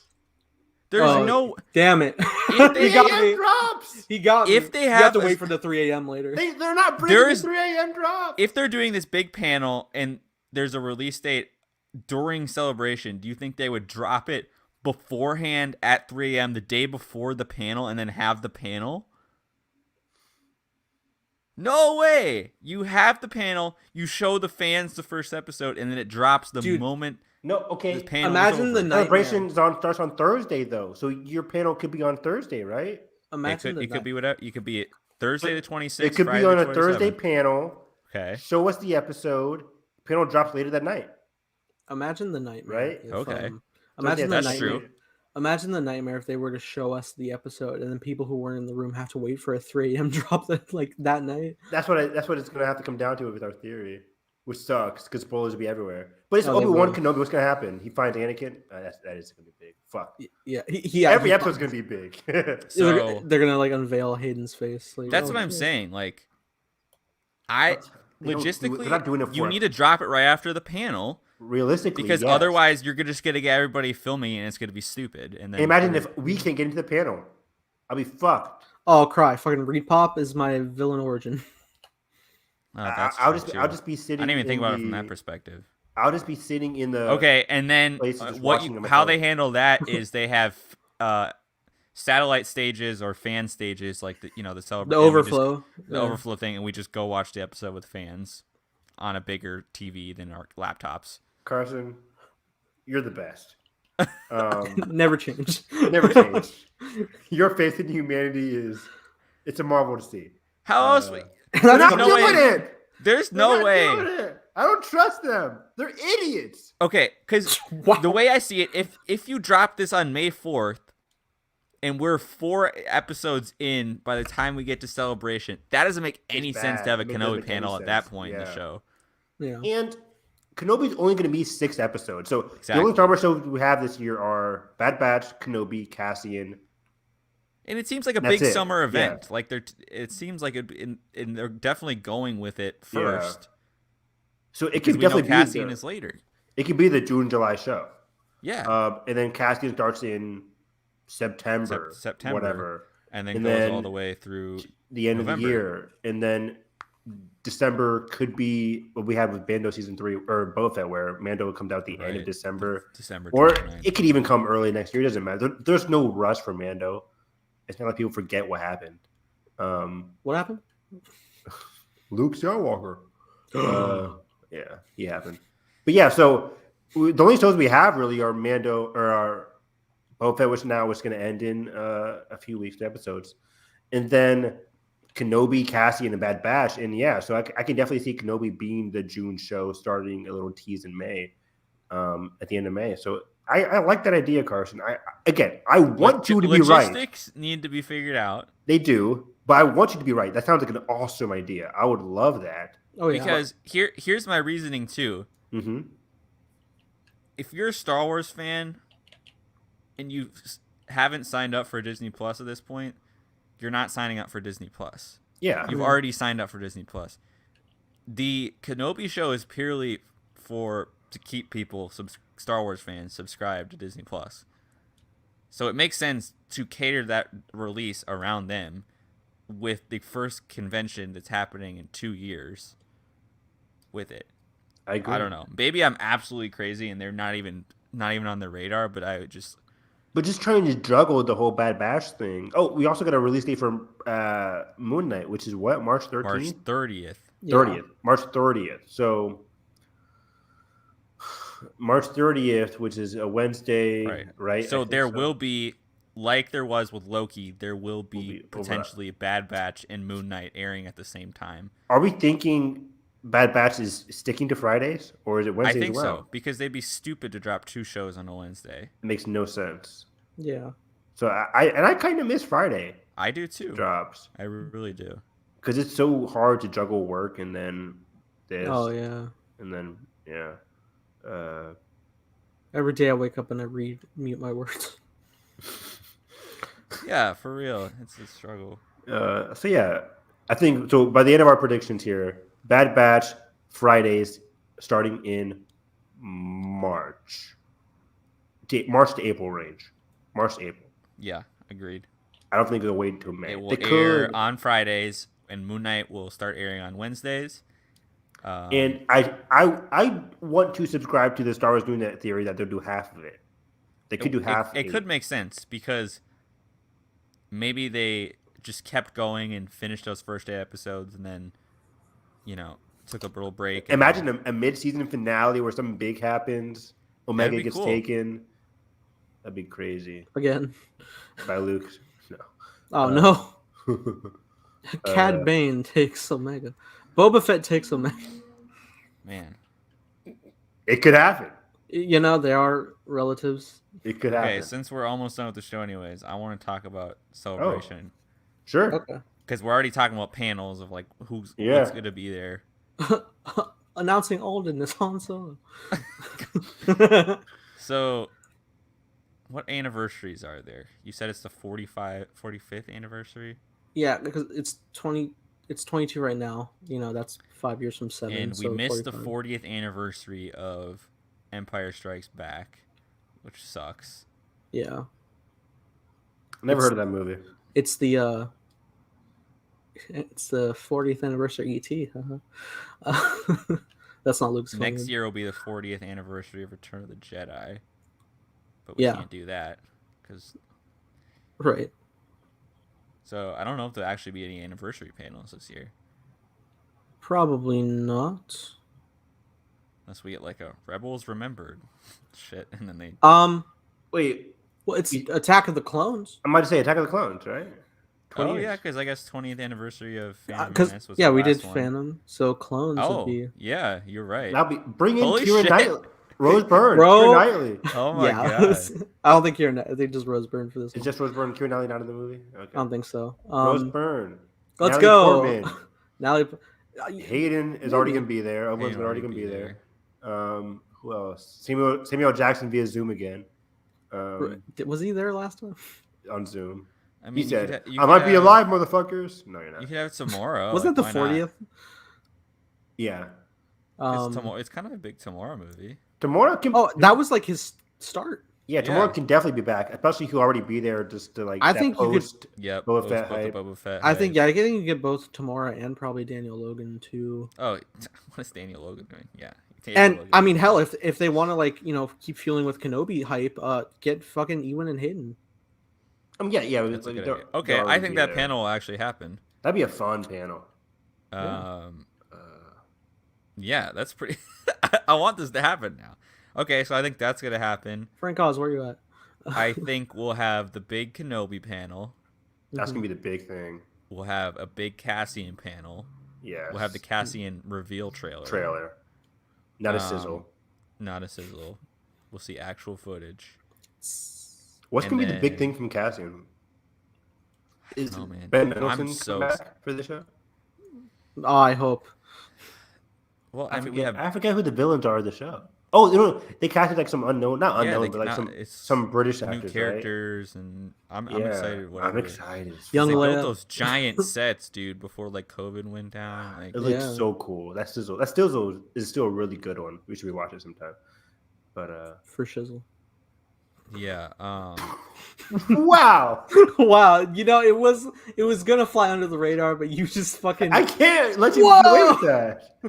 [SPEAKER 3] There's
[SPEAKER 2] Oh,
[SPEAKER 3] no.
[SPEAKER 2] Damn it.
[SPEAKER 3] If they-
[SPEAKER 2] he got
[SPEAKER 4] 3 a.m.
[SPEAKER 2] me.
[SPEAKER 4] drops.
[SPEAKER 2] He got me.
[SPEAKER 3] If they
[SPEAKER 2] You
[SPEAKER 3] have
[SPEAKER 2] have to
[SPEAKER 3] a-
[SPEAKER 2] wait for the 3 a.m. later.
[SPEAKER 4] They're not bringing
[SPEAKER 3] There's-
[SPEAKER 4] the 3 a.m. drop.
[SPEAKER 3] If they're doing this big panel and there's a release date during Celebration, do you think they would drop it beforehand at 3 a.m. the day before the panel and then have the panel? No way! You have the panel, you show the fans the first episode, and then it drops the
[SPEAKER 2] Dude,
[SPEAKER 3] moment
[SPEAKER 4] No, okay.
[SPEAKER 3] the panel
[SPEAKER 2] imagine
[SPEAKER 3] is
[SPEAKER 2] the
[SPEAKER 3] over.
[SPEAKER 2] night-
[SPEAKER 4] Celebration starts on Thursday though, so your panel could be on Thursday, right?
[SPEAKER 2] Imagine
[SPEAKER 3] It could be whatever. You could be Thursday the 26th.
[SPEAKER 4] It could
[SPEAKER 3] Friday
[SPEAKER 4] be on
[SPEAKER 3] the
[SPEAKER 4] a Thursday
[SPEAKER 3] 27th.
[SPEAKER 4] panel.
[SPEAKER 3] Okay.
[SPEAKER 4] Show us the episode. Panel drops later that night.
[SPEAKER 2] Imagine the nightmare.
[SPEAKER 4] Right?
[SPEAKER 2] if,
[SPEAKER 3] Okay.
[SPEAKER 2] Imagine the
[SPEAKER 3] That's
[SPEAKER 2] nightmare.
[SPEAKER 3] true.
[SPEAKER 2] Imagine the nightmare if they were to show us the episode and then people who weren't in the room have to wait for a 3 a.m. drop that night.
[SPEAKER 4] That's what it's gonna have to come down to with our theory, which sucks because spoilers will be everywhere. But it's
[SPEAKER 2] Oh, they
[SPEAKER 4] Obi-Wan
[SPEAKER 2] will.
[SPEAKER 4] Kenobi. What's gonna happen? He finds Anakin. That is gonna be big. Fuck.
[SPEAKER 2] Yeah,
[SPEAKER 4] Every episode's gonna be big.
[SPEAKER 3] So
[SPEAKER 2] they're gonna like unveil Hayden's face. Like,
[SPEAKER 3] that's
[SPEAKER 2] oh,
[SPEAKER 3] what I'm
[SPEAKER 2] shit.
[SPEAKER 3] saying. Like,
[SPEAKER 4] They don't do it-
[SPEAKER 3] logistically,
[SPEAKER 4] they're not doing it
[SPEAKER 3] you
[SPEAKER 4] for-
[SPEAKER 3] need to drop it right after the panel
[SPEAKER 4] Realistically,
[SPEAKER 3] because
[SPEAKER 4] yes.
[SPEAKER 3] otherwise you're just gonna get everybody filming and it's gonna be stupid. And then
[SPEAKER 4] And imagine if we can't get into the panel. I'll be fucked.
[SPEAKER 2] Oh, cry! Fucking Reed Pop is my villain origin.
[SPEAKER 3] Oh, that's
[SPEAKER 4] I'll
[SPEAKER 3] true,
[SPEAKER 4] just
[SPEAKER 3] too.
[SPEAKER 4] I'll just be sitting.
[SPEAKER 3] I didn't even think
[SPEAKER 4] in
[SPEAKER 3] about it from
[SPEAKER 4] the-
[SPEAKER 3] that perspective.
[SPEAKER 4] I'll just be sitting in the.
[SPEAKER 3] Okay, and then
[SPEAKER 4] places just
[SPEAKER 3] what
[SPEAKER 4] watching them
[SPEAKER 3] how
[SPEAKER 4] myself.
[SPEAKER 3] they handle that is they have satellite stages or fan stages like the
[SPEAKER 2] The
[SPEAKER 3] celebration
[SPEAKER 2] overflow.
[SPEAKER 3] the overflow thing, and we just go watch the episode with fans on a bigger TV than our laptops.
[SPEAKER 4] Carson, you're the best.
[SPEAKER 2] Never change.
[SPEAKER 4] Never change. Your faith in humanity it's a marvel to see.
[SPEAKER 3] How else?
[SPEAKER 4] They're not
[SPEAKER 3] no
[SPEAKER 4] doing
[SPEAKER 3] way.
[SPEAKER 4] it.
[SPEAKER 3] There's
[SPEAKER 4] They're
[SPEAKER 3] no
[SPEAKER 4] not
[SPEAKER 3] way.
[SPEAKER 4] doing it. I don't trust them. They're idiots.
[SPEAKER 3] Okay, because
[SPEAKER 2] Wow.
[SPEAKER 3] the way I see it, if you drop this on May 4th, and we're 4 episodes in by the time we get to Celebration, that doesn't make any sense
[SPEAKER 4] bad.
[SPEAKER 3] to have a
[SPEAKER 4] It doesn't
[SPEAKER 3] Kenobi
[SPEAKER 4] make any
[SPEAKER 3] panel at that
[SPEAKER 4] sense.
[SPEAKER 3] point in the
[SPEAKER 4] Yeah.
[SPEAKER 3] show.
[SPEAKER 2] Yeah.
[SPEAKER 4] And Kenobi's only going to be 6 episodes. So the
[SPEAKER 3] Exactly.
[SPEAKER 4] only Star Wars shows we have this year are Bad Batch, Kenobi, Cassian.
[SPEAKER 3] And it seems like a
[SPEAKER 4] That's
[SPEAKER 3] big
[SPEAKER 4] it.
[SPEAKER 3] summer
[SPEAKER 4] Yeah.
[SPEAKER 3] event. Like it seems like and they're definitely going with it first.
[SPEAKER 4] So it
[SPEAKER 3] Because
[SPEAKER 4] could
[SPEAKER 3] we know
[SPEAKER 4] definitely
[SPEAKER 3] Cassian
[SPEAKER 4] be
[SPEAKER 3] is later.
[SPEAKER 4] it could be the June July show.
[SPEAKER 3] Yeah.
[SPEAKER 4] And then Cassian starts in September,
[SPEAKER 3] September.
[SPEAKER 4] whatever,
[SPEAKER 3] And then
[SPEAKER 4] and
[SPEAKER 3] goes
[SPEAKER 4] then
[SPEAKER 3] all the way through
[SPEAKER 4] the end
[SPEAKER 3] November.
[SPEAKER 4] of the year, and then December could be what we had with Mando season 3 or Boba Fett, where Mando would come out at the end of
[SPEAKER 3] Right.
[SPEAKER 4] December,
[SPEAKER 3] December
[SPEAKER 4] or
[SPEAKER 3] 29th.
[SPEAKER 4] it could even come early next year. It doesn't matter. There's no rush for Mando. It's not like people forget what happened.
[SPEAKER 2] What happened?
[SPEAKER 4] Luke Skywalker. Yeah, he happened. But yeah, so the only shows we have really are Mando or our Boba Fett, which now is going to end in a few weeks episodes, and then Kenobi, Cassian, and Bad Batch. And yeah, so I can definitely see Kenobi being the June show, starting a little tease in May, at the end of May. So I like that idea, Carson. I want you to be right.
[SPEAKER 3] Logistics need to be figured out.
[SPEAKER 4] They do, but I want you to be right. That sounds like an awesome idea. I would love that.
[SPEAKER 2] Oh yeah.
[SPEAKER 3] Because here's my reasoning too.
[SPEAKER 4] Mm-hmm.
[SPEAKER 3] If you're a Star Wars fan and you haven't signed up for Disney Plus at this point, you're not signing up for Disney Plus.
[SPEAKER 4] Yeah.
[SPEAKER 3] You've already signed up for Disney Plus. The Kenobi show is purely to keep people, Star Wars fans, subscribed to Disney Plus. So it makes sense to cater that release around them with the first convention that's happening in 2 years with it.
[SPEAKER 4] I agree.
[SPEAKER 3] I don't know. Maybe I'm absolutely crazy and they're not even on their radar, but I would just...
[SPEAKER 4] But just trying to juggle the whole Bad Batch thing. Oh, we also got a release date for Moon Knight, which is what? March 13th?
[SPEAKER 3] March 30th.
[SPEAKER 4] 30th. March 30th. So March 30th, which is a Wednesday, right?
[SPEAKER 3] So there will be, like there was with Loki, there will be potentially Bad Batch and Moon Knight airing at the same time.
[SPEAKER 4] Are we thinking Bad Batch is sticking to Fridays, or is it Wednesday
[SPEAKER 3] I think
[SPEAKER 4] as well?
[SPEAKER 3] so, because they'd be stupid to drop 2 shows on a Wednesday.
[SPEAKER 4] It makes no sense.
[SPEAKER 2] Yeah.
[SPEAKER 4] So I kind of miss Friday
[SPEAKER 3] I do too.
[SPEAKER 4] drops.
[SPEAKER 3] I really do.
[SPEAKER 4] Because it's so hard to juggle work and then this.
[SPEAKER 2] Oh yeah.
[SPEAKER 4] And then, yeah.
[SPEAKER 2] Every day I wake up and I mute my words.
[SPEAKER 3] Yeah, for real. It's a struggle.
[SPEAKER 4] So yeah, I think so. By the end of our predictions here, Bad Batch Fridays starting in March to April range. March to April.
[SPEAKER 3] Yeah, agreed.
[SPEAKER 4] I don't think they'll wait until May.
[SPEAKER 3] It will
[SPEAKER 4] They
[SPEAKER 3] air
[SPEAKER 4] could,
[SPEAKER 3] on Fridays, and Moon Knight will start airing on Wednesdays.
[SPEAKER 4] and I want to subscribe to the Star Wars doing that theory that they'll do half of it. They could do half.
[SPEAKER 3] It could make sense because maybe they just kept going and finished those first 8 episodes, and then took a little break.
[SPEAKER 4] Imagine a mid-season finale where something big happens. Omega gets taken. That'd be crazy.
[SPEAKER 2] Again.
[SPEAKER 4] By Luke. No.
[SPEAKER 2] Oh no. Cad Bane takes Omega. Boba Fett takes Omega.
[SPEAKER 3] Man.
[SPEAKER 4] It could happen.
[SPEAKER 2] They are relatives.
[SPEAKER 4] It could happen.
[SPEAKER 3] Okay, since we're almost done with the show anyways, I want to talk about Celebration.
[SPEAKER 4] Sure.
[SPEAKER 2] Okay.
[SPEAKER 3] Because we're already talking about panels of what's going to be there.
[SPEAKER 2] Announcing Alden is Han Solo.
[SPEAKER 3] So, what anniversaries are there? You said it's the 45th anniversary?
[SPEAKER 2] Yeah, because it's 22 right now. That's 5 years from 7.
[SPEAKER 3] And we
[SPEAKER 2] so
[SPEAKER 3] missed
[SPEAKER 2] 45.
[SPEAKER 3] the 40th anniversary of Empire Strikes Back, which sucks.
[SPEAKER 2] Yeah.
[SPEAKER 4] Never heard of that movie.
[SPEAKER 2] It's the 40th anniversary ET. That's not Luke's.
[SPEAKER 3] Next year will be the 40th anniversary of Return of the Jedi, but we can't do that because
[SPEAKER 2] right.
[SPEAKER 3] So I don't know if there'll actually be any anniversary panels this year.
[SPEAKER 2] Probably not.
[SPEAKER 3] Unless we get a Rebels Remembered shit, and then they
[SPEAKER 4] wait.
[SPEAKER 2] Well, it's Attack of the Clones.
[SPEAKER 4] I'm about to say Attack of the Clones, right?
[SPEAKER 3] Oh yeah, because I guess 20th anniversary of Phantom Menace was
[SPEAKER 2] we did
[SPEAKER 3] one.
[SPEAKER 2] Phantom, so Clones would be.
[SPEAKER 3] Yeah, you're right.
[SPEAKER 4] Bring in
[SPEAKER 3] Holy
[SPEAKER 4] Keira
[SPEAKER 3] shit.
[SPEAKER 4] Knightley, Rose Byrne, Keira Knightley.
[SPEAKER 3] Oh my god!
[SPEAKER 2] I don't think Keira Knightley. I think just Rose Byrne for this.
[SPEAKER 4] Is just Rose Byrne, Keira Knightley not in the movie? Okay.
[SPEAKER 2] I don't think so.
[SPEAKER 4] Rose Byrne.
[SPEAKER 2] Let's
[SPEAKER 4] Natalie
[SPEAKER 2] go.
[SPEAKER 4] Portman.
[SPEAKER 2] Natalie.
[SPEAKER 4] Hayden is already going to be there. Everyone's already going to be there. Who else? Samuel Jackson via Zoom again.
[SPEAKER 2] Was he there last time?
[SPEAKER 4] On Zoom.
[SPEAKER 3] I mean,
[SPEAKER 4] he said, "I might be alive, motherfuckers." No, you're not.
[SPEAKER 3] You could have Tamora.
[SPEAKER 2] Wasn't that the 40th?
[SPEAKER 4] Yeah.
[SPEAKER 3] It's kind of a big Tamora movie.
[SPEAKER 4] Tamora can.
[SPEAKER 2] Oh, that was his start.
[SPEAKER 4] Yeah, Tamora can definitely be back, especially he'll already be there just to
[SPEAKER 2] I think
[SPEAKER 3] Boba Fett.
[SPEAKER 2] I think you can get both Tamora and probably Daniel Logan too.
[SPEAKER 3] Oh, what is Daniel Logan doing? Yeah.
[SPEAKER 2] I mean, hell, if they want to keep fueling with Kenobi hype, get fucking Ewan and Hayden.
[SPEAKER 4] Yeah.
[SPEAKER 3] That's a good idea. Okay, I think that panel will actually happen.
[SPEAKER 4] That'd be a fun panel.
[SPEAKER 3] Yeah, that's pretty. I want this to happen now. Okay, so I think that's gonna happen.
[SPEAKER 2] Frank Oz, where you at?
[SPEAKER 3] I think we'll have the big Kenobi panel.
[SPEAKER 4] That's gonna be the big thing.
[SPEAKER 3] We'll have a big Cassian panel.
[SPEAKER 4] Yeah.
[SPEAKER 3] We'll have the Cassian reveal trailer.
[SPEAKER 4] Not a sizzle.
[SPEAKER 3] Not a sizzle. We'll see actual footage.
[SPEAKER 4] What's going to be the big thing from Cassian? Is
[SPEAKER 3] man.
[SPEAKER 4] Ben Mendelsohn come back for the show?
[SPEAKER 2] Oh, I hope.
[SPEAKER 3] Well,
[SPEAKER 4] I
[SPEAKER 3] I mean, we have
[SPEAKER 4] forget who the villains are of the show. Oh, they casted like some unknown, not unknown, but like
[SPEAKER 3] it's
[SPEAKER 4] some British
[SPEAKER 3] new
[SPEAKER 4] actors,
[SPEAKER 3] characters, and I'm
[SPEAKER 4] right?
[SPEAKER 3] excited. Whatever.
[SPEAKER 4] I'm excited.
[SPEAKER 2] Young
[SPEAKER 3] They
[SPEAKER 2] Leia.
[SPEAKER 3] built those giant sets, dude, before like COVID went down. Like,
[SPEAKER 4] It looks
[SPEAKER 2] Yeah.
[SPEAKER 4] so cool. That still is still a really good one. We should be watching sometime. But
[SPEAKER 2] For shizzle.
[SPEAKER 3] yeah.
[SPEAKER 4] wow,
[SPEAKER 2] Wow, it was gonna fly under the radar, but you just fucking.
[SPEAKER 4] I can't let you
[SPEAKER 2] Whoa!
[SPEAKER 4] get away with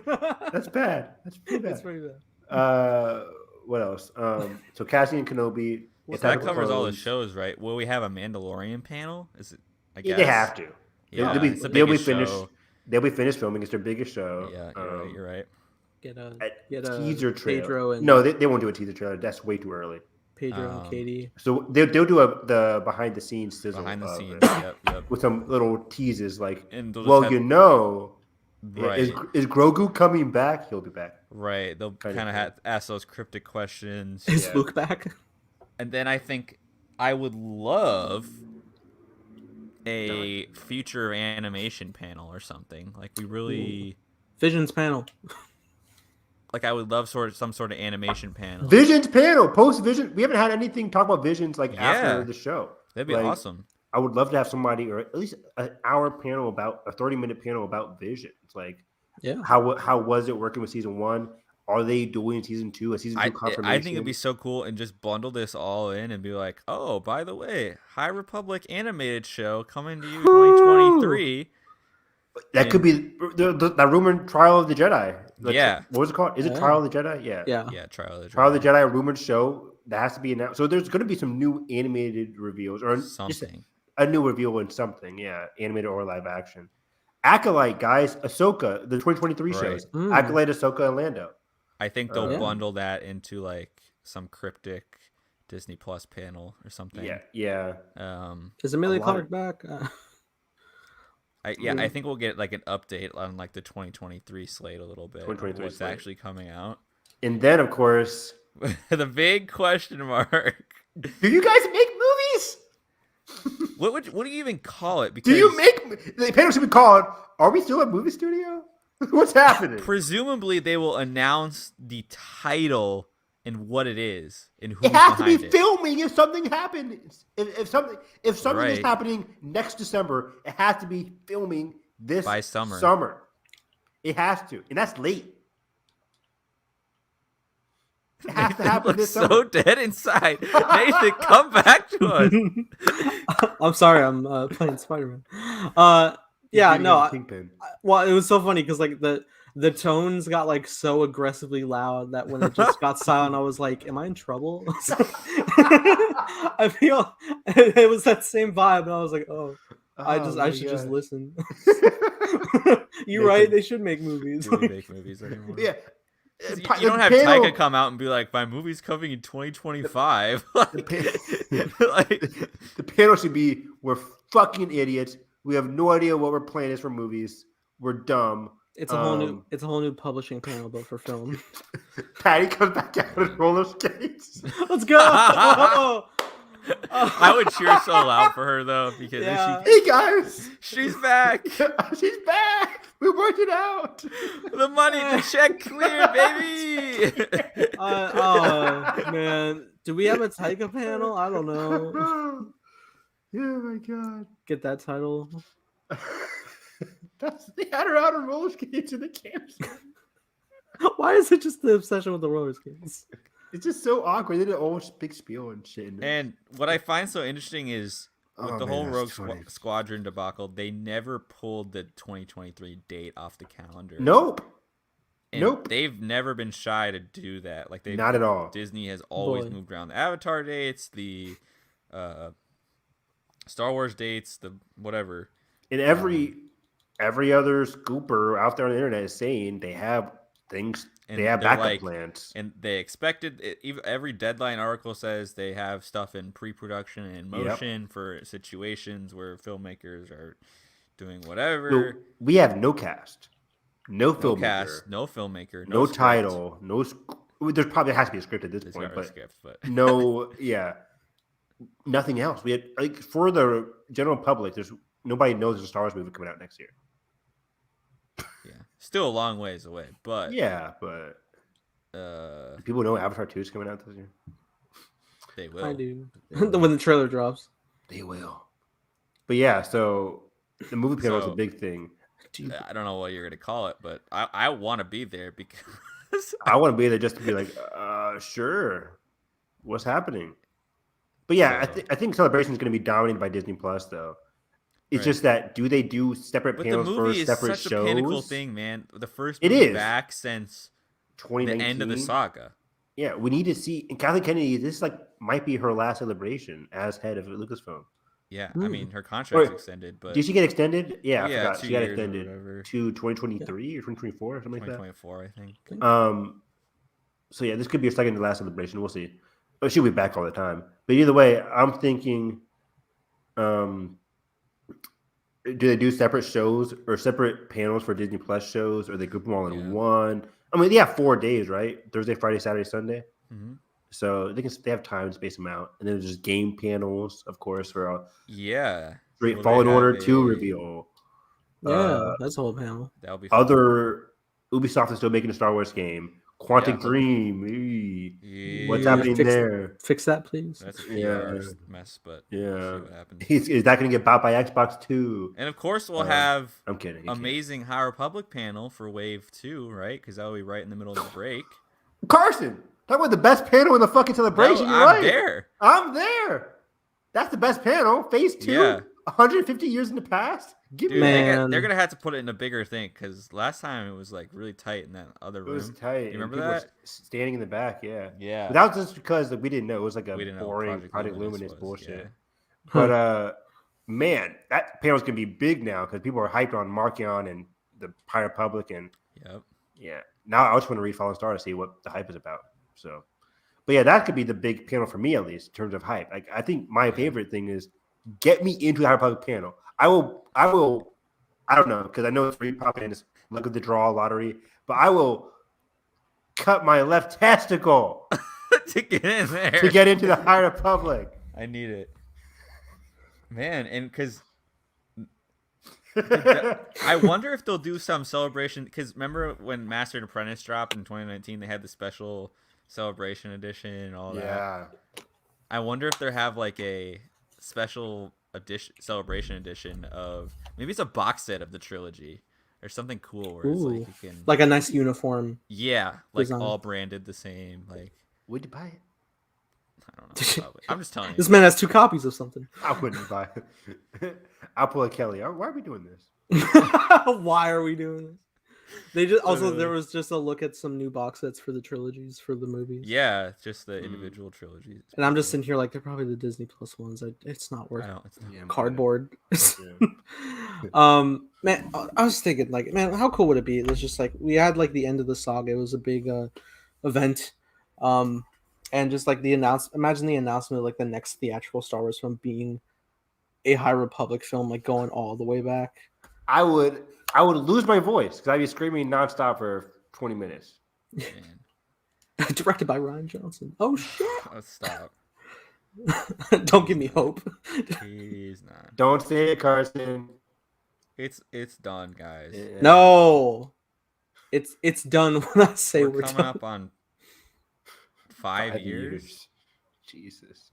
[SPEAKER 4] that. That's bad. That's pretty bad.
[SPEAKER 2] That's pretty bad.
[SPEAKER 4] What else? So Cassian Kenobi.
[SPEAKER 3] So that covers all the shows, right? Will we have a Mandalorian panel? Is it? I guess
[SPEAKER 4] They have to.
[SPEAKER 3] Yeah,
[SPEAKER 4] They'll be finished.
[SPEAKER 3] show.
[SPEAKER 4] They'll be finished filming. It's their biggest show.
[SPEAKER 3] Yeah, you're right.
[SPEAKER 2] Get a
[SPEAKER 4] teaser trailer.
[SPEAKER 2] Pedro and
[SPEAKER 4] No, they won't do a teaser trailer. That's way too early.
[SPEAKER 2] Pedro and Katie.
[SPEAKER 4] So they'll do the behind the scenes sizzle
[SPEAKER 3] Behind the
[SPEAKER 4] of
[SPEAKER 3] scenes,
[SPEAKER 4] it,
[SPEAKER 3] yep.
[SPEAKER 4] with some little teases like,
[SPEAKER 3] And they'll just
[SPEAKER 4] well,
[SPEAKER 3] have- right,
[SPEAKER 4] is Grogu coming back? He'll be back.
[SPEAKER 3] right. They'll kind of ask those cryptic questions,
[SPEAKER 2] Is
[SPEAKER 4] Yeah.
[SPEAKER 2] Luke back?
[SPEAKER 3] and then I think I would love a future animation panel or something. Like we really,
[SPEAKER 2] Visions panel.
[SPEAKER 3] like I would love some sort of animation panel.
[SPEAKER 4] Visions panel, post Vision. We haven't had anything talk about Visions like
[SPEAKER 3] Yeah.
[SPEAKER 4] after the show.
[SPEAKER 3] That'd be
[SPEAKER 4] Like,
[SPEAKER 3] awesome.
[SPEAKER 4] I would love to have somebody, or at least an hour panel about a 30-minute panel about Visions. Like,
[SPEAKER 2] Yeah.
[SPEAKER 4] how was it working with season 1? Are they doing season 2? A season 2 confirmation?
[SPEAKER 3] I think it'd be so cool and just bundle this all in and be like, oh, by the way, High Republic animated show coming to you 2023.
[SPEAKER 4] That could be that rumored Trial of the Jedi. Like,
[SPEAKER 3] Yeah.
[SPEAKER 4] What was it called? Is it
[SPEAKER 2] Yeah.
[SPEAKER 4] Trial of the Jedi? Yeah.
[SPEAKER 3] Yeah, Trial of the
[SPEAKER 4] Trial of the Jedi rumored show that has to be announced. So there's going to be some new animated reveals or just
[SPEAKER 3] something.
[SPEAKER 4] a new reveal in something. Yeah, animated or live action. Acolyte, guys. Ahsoka, the 2023
[SPEAKER 3] Right.
[SPEAKER 4] shows.
[SPEAKER 2] Mm.
[SPEAKER 4] Acolyte, Ahsoka, and Lando.
[SPEAKER 3] I think they'll
[SPEAKER 2] Yeah.
[SPEAKER 3] bundle that into like some cryptic Disney Plus panel or something.
[SPEAKER 4] Yeah.
[SPEAKER 2] Is Amelia
[SPEAKER 4] lot
[SPEAKER 2] Clark
[SPEAKER 4] of-
[SPEAKER 2] back?
[SPEAKER 3] I think we'll get like an update on like the 2023 slate a little bit.
[SPEAKER 4] 2023
[SPEAKER 3] what's
[SPEAKER 4] slate.
[SPEAKER 3] actually coming out.
[SPEAKER 4] And then, of course,
[SPEAKER 3] The big question mark.
[SPEAKER 4] do you guys make movies?
[SPEAKER 3] What do you even call it? Because
[SPEAKER 4] Do you make the panel should be called? Are we still a movie studio? What's happening?
[SPEAKER 3] presumably they will announce the title and what it is and who's
[SPEAKER 4] It has to be
[SPEAKER 3] behind it.
[SPEAKER 4] filming if something happens. If something is
[SPEAKER 3] Right.
[SPEAKER 4] happening next December, it has to be filming this
[SPEAKER 3] By summer.
[SPEAKER 4] It has to, and that's late. It has to happen
[SPEAKER 3] Looks
[SPEAKER 4] this
[SPEAKER 3] so
[SPEAKER 4] summer.
[SPEAKER 3] dead inside. Nathan, come back to us.
[SPEAKER 2] I'm sorry, I'm playing Spider-Man. Yeah, no.
[SPEAKER 4] Kingpin.
[SPEAKER 2] Well, it was so funny because like the tones got like so aggressively loud that when it just got silent, I was like, "Am I in trouble?" I feel it was that same vibe, and I was like, "Oh, I should just listen." You're right; they should make movies.
[SPEAKER 3] Do we make movies anymore?
[SPEAKER 4] Yeah.
[SPEAKER 3] You
[SPEAKER 4] The
[SPEAKER 3] don't have
[SPEAKER 4] panel-
[SPEAKER 3] Taika come out and be like, "My movie's coming in 2025." Like,
[SPEAKER 4] The panel should be, we're fucking idiots. We have no idea what we're playing is for movies. We're dumb.
[SPEAKER 2] It's a whole new publishing panel, but for film.
[SPEAKER 4] Patty comes back out in roller skates.
[SPEAKER 2] Let's go!
[SPEAKER 3] I would cheer so loud for her though because
[SPEAKER 2] Yeah.
[SPEAKER 4] Hey guys,
[SPEAKER 3] she's back.
[SPEAKER 4] she's back. We worked it out.
[SPEAKER 3] The money, the check cleared, baby.
[SPEAKER 2] Oh man, do we have a Taika panel? I don't know.
[SPEAKER 4] Oh my god.
[SPEAKER 2] Get that title.
[SPEAKER 4] They had her out on roller skates in the camp.
[SPEAKER 2] Why is it just the obsession with the roller skates?
[SPEAKER 4] It's just so awkward. They did a whole big spiel and shit.
[SPEAKER 3] And what I find so interesting is with
[SPEAKER 4] Oh,
[SPEAKER 3] the
[SPEAKER 4] man,
[SPEAKER 3] whole
[SPEAKER 4] that's
[SPEAKER 3] Rogue
[SPEAKER 4] funny.
[SPEAKER 3] Squadron debacle, they never pulled the 2023 date off the calendar.
[SPEAKER 4] Nope.
[SPEAKER 3] And
[SPEAKER 4] Nope.
[SPEAKER 3] They've never been shy to do that. Like they
[SPEAKER 4] Not at all.
[SPEAKER 3] Disney has always
[SPEAKER 2] Boy.
[SPEAKER 3] moved around the Avatar dates, the Star Wars dates, the whatever.
[SPEAKER 4] And every other scooper out there on the internet is saying they have things.
[SPEAKER 3] And
[SPEAKER 4] They have
[SPEAKER 3] they're
[SPEAKER 4] backup
[SPEAKER 3] like-
[SPEAKER 4] plans.
[SPEAKER 3] And they expected it, every deadline article says they have stuff in pre-production and in motion for situations where filmmakers are doing whatever.
[SPEAKER 4] No, we have no cast, no
[SPEAKER 3] No
[SPEAKER 4] filmmaker,
[SPEAKER 3] cast, no filmmaker,
[SPEAKER 4] no
[SPEAKER 3] script.
[SPEAKER 4] title, no. There probably has to be a script at this
[SPEAKER 3] There's
[SPEAKER 4] point,
[SPEAKER 3] got a
[SPEAKER 4] but
[SPEAKER 3] script, but
[SPEAKER 4] no, yeah, nothing else. We had like for the general public. There's nobody knows there's a Star Wars movie coming out next year.
[SPEAKER 3] yeah. Still a long ways away, but
[SPEAKER 4] Yeah, but do people know Avatar 2 is coming out this year?
[SPEAKER 3] they will.
[SPEAKER 2] I do. When the trailer drops.
[SPEAKER 4] They will. But yeah, so the movie panel is a
[SPEAKER 3] So-
[SPEAKER 4] big thing.
[SPEAKER 3] I don't know what you're gonna call it, but I want to be there because
[SPEAKER 4] I want to be there just to be like, sure, what's happening? But yeah,
[SPEAKER 3] So-
[SPEAKER 4] I think Celebration is going to be dominated by Disney Plus, though. It's
[SPEAKER 3] Right.
[SPEAKER 4] just that do they do separate
[SPEAKER 3] but the
[SPEAKER 4] panels for
[SPEAKER 3] movie is
[SPEAKER 4] separate
[SPEAKER 3] such
[SPEAKER 4] shows?
[SPEAKER 3] a pinnacle thing, man. The first
[SPEAKER 4] It
[SPEAKER 3] movie
[SPEAKER 4] is.
[SPEAKER 3] back since the
[SPEAKER 4] 2019.
[SPEAKER 3] end of the saga.
[SPEAKER 4] Yeah, we need to see. And Kathleen Kennedy, this might be her last celebration as head of Lucasfilm.
[SPEAKER 3] Yeah,
[SPEAKER 2] Ooh.
[SPEAKER 3] I mean her contract's
[SPEAKER 4] Wait,
[SPEAKER 3] extended, but
[SPEAKER 4] Did she get extended? Yeah, I forgot.
[SPEAKER 3] 2
[SPEAKER 4] She got
[SPEAKER 3] years or
[SPEAKER 4] extended
[SPEAKER 3] whatever.
[SPEAKER 4] to 2023 or 2024 or something like that.
[SPEAKER 3] 2024, I think.
[SPEAKER 4] So yeah, this could be a second to last celebration. We'll see. But she'll be back all the time. But either way, I'm thinking, do they do separate shows or separate panels for Disney Plus shows, or they group them all in
[SPEAKER 3] Yeah.
[SPEAKER 4] one? I mean, they have 4 days, right? Thursday, Friday, Saturday, Sunday.
[SPEAKER 3] Mhm.
[SPEAKER 4] So they have time to space them out, and then there's just game panels, of course, for
[SPEAKER 3] Yeah.
[SPEAKER 4] Great
[SPEAKER 3] Will they
[SPEAKER 4] Fallen Order
[SPEAKER 3] have
[SPEAKER 4] 2
[SPEAKER 3] a-
[SPEAKER 4] reveal.
[SPEAKER 2] Yeah, that's a whole panel.
[SPEAKER 3] That'll be fun.
[SPEAKER 4] Other Ubisoft is still making a Star Wars game. Quantic
[SPEAKER 3] Yeah.
[SPEAKER 4] Dream. Eee.
[SPEAKER 3] Yeah.
[SPEAKER 4] What's happening there?
[SPEAKER 2] Fix that, please.
[SPEAKER 3] That's a
[SPEAKER 4] Yeah.
[SPEAKER 3] PR mess, but we'll
[SPEAKER 4] Yeah.
[SPEAKER 3] see what happens.
[SPEAKER 4] Is that going to get bought by Xbox too?
[SPEAKER 3] And of course, we'll
[SPEAKER 4] Um,
[SPEAKER 3] have
[SPEAKER 4] I'm kidding. you can't.
[SPEAKER 3] amazing High Republic panel for Wave 2, right? Because that'll be right in the middle of the break.
[SPEAKER 4] Carson, talk about the best panel in the fucking celebration.
[SPEAKER 3] No,
[SPEAKER 4] You're
[SPEAKER 3] I'm
[SPEAKER 4] right.
[SPEAKER 3] there.
[SPEAKER 4] I'm there. That's the best panel. Phase 2.
[SPEAKER 3] Yeah.
[SPEAKER 4] 150 years in the past. Give
[SPEAKER 3] Dude,
[SPEAKER 4] me that.
[SPEAKER 2] Man.
[SPEAKER 3] they're gonna have to put it in a bigger thing because last time it was like really tight in that other
[SPEAKER 4] It
[SPEAKER 3] room.
[SPEAKER 4] was tight.
[SPEAKER 3] You remember
[SPEAKER 4] People were
[SPEAKER 3] that?
[SPEAKER 4] standing in the back, yeah.
[SPEAKER 3] Yeah.
[SPEAKER 4] But that was just because we didn't know. It was like a
[SPEAKER 3] We didn't know what
[SPEAKER 4] boring Project Luminous
[SPEAKER 3] was,
[SPEAKER 4] bullshit.
[SPEAKER 3] yeah.
[SPEAKER 4] But man, that panel's gonna be big now because people are hyped on Markion and the High Republic, and
[SPEAKER 3] Yep.
[SPEAKER 4] yeah. Now I just want to read Fallen Star to see what the hype is about. So, but yeah, that could be the big panel for me at least in terms of hype. Like I think my favorite thing is get me into the High Republic panel. I will. I don't know because I know it's free pop in. It's look at the draw lottery, but I will cut my left testicle
[SPEAKER 3] To get in there.
[SPEAKER 4] to get into the High Republic.
[SPEAKER 3] I need it. Man, and because I wonder if they'll do some celebration. Because remember when Master and Apprentice dropped in 2019, they had the special celebration edition and all that.
[SPEAKER 4] Yeah.
[SPEAKER 3] I wonder if they have like a special edition, celebration edition of maybe it's a box set of the trilogy or something cool where it's
[SPEAKER 2] Ooh.
[SPEAKER 3] like you can
[SPEAKER 2] Like a nice uniform.
[SPEAKER 3] yeah, like
[SPEAKER 2] design.
[SPEAKER 3] all branded the same. Like
[SPEAKER 4] Would you buy it?
[SPEAKER 3] I don't know. Probably. I'm just telling you.
[SPEAKER 2] This man has 2 copies of something.
[SPEAKER 4] I wouldn't buy it. I'll pull a Kelly. Why are we doing this?
[SPEAKER 2] Why are we doing this? They just also there was just a look at some new box sets for the trilogies for the movies.
[SPEAKER 3] Yeah, just the individual trilogies.
[SPEAKER 2] And I'm just in here like they're probably the Disney Plus ones. It's not
[SPEAKER 3] I
[SPEAKER 2] worth
[SPEAKER 3] don't. It's not.
[SPEAKER 4] Yeah, I'm
[SPEAKER 2] cardboard.
[SPEAKER 4] Yeah.
[SPEAKER 2] Man, I was thinking like, man, how cool would it be? It was just like we had like the end of the saga. It was a big event. And just like imagine the announcement of like the next theatrical Star Wars film being a High Republic film, like going all the way back.
[SPEAKER 4] I would lose my voice because I'd be screaming nonstop for 20 minutes.
[SPEAKER 3] Man.
[SPEAKER 2] Directed by Ryan Johnson. Oh shit!
[SPEAKER 3] Oh, stop.
[SPEAKER 2] Don't give me hope.
[SPEAKER 3] He's not.
[SPEAKER 4] Don't say it, Carson.
[SPEAKER 3] It's done, guys.
[SPEAKER 4] Yeah.
[SPEAKER 2] No, it's done when I say
[SPEAKER 3] We're
[SPEAKER 2] we're
[SPEAKER 3] coming
[SPEAKER 2] done.
[SPEAKER 3] up on 5 years.
[SPEAKER 4] Jesus.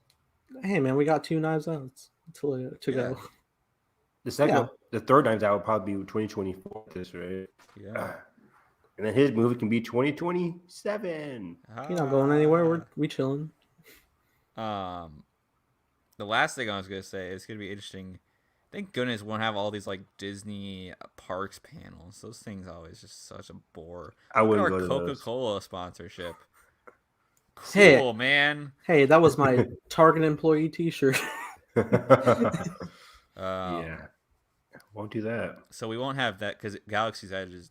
[SPEAKER 2] Hey man, we got 2 Knives Out to
[SPEAKER 3] Yeah.
[SPEAKER 2] go.
[SPEAKER 4] The second,
[SPEAKER 2] Yeah.
[SPEAKER 4] the third Knives Out would probably be 2024. This right,
[SPEAKER 3] Yeah.
[SPEAKER 4] and then his movie can be 2027.
[SPEAKER 2] You're not going anywhere. We chilling.
[SPEAKER 3] The last thing I was gonna say is gonna be interesting. Thank goodness we won't have all these like Disney parks panels. Those things always just such a bore.
[SPEAKER 4] I wouldn't
[SPEAKER 3] Our
[SPEAKER 4] go to those.
[SPEAKER 3] Coca-Cola sponsorship. Cool,
[SPEAKER 2] Hey.
[SPEAKER 3] man.
[SPEAKER 2] Hey, that was my Target employee T-shirt.
[SPEAKER 4] Yeah, won't do that.
[SPEAKER 3] So we won't have that because Galaxy's Edge is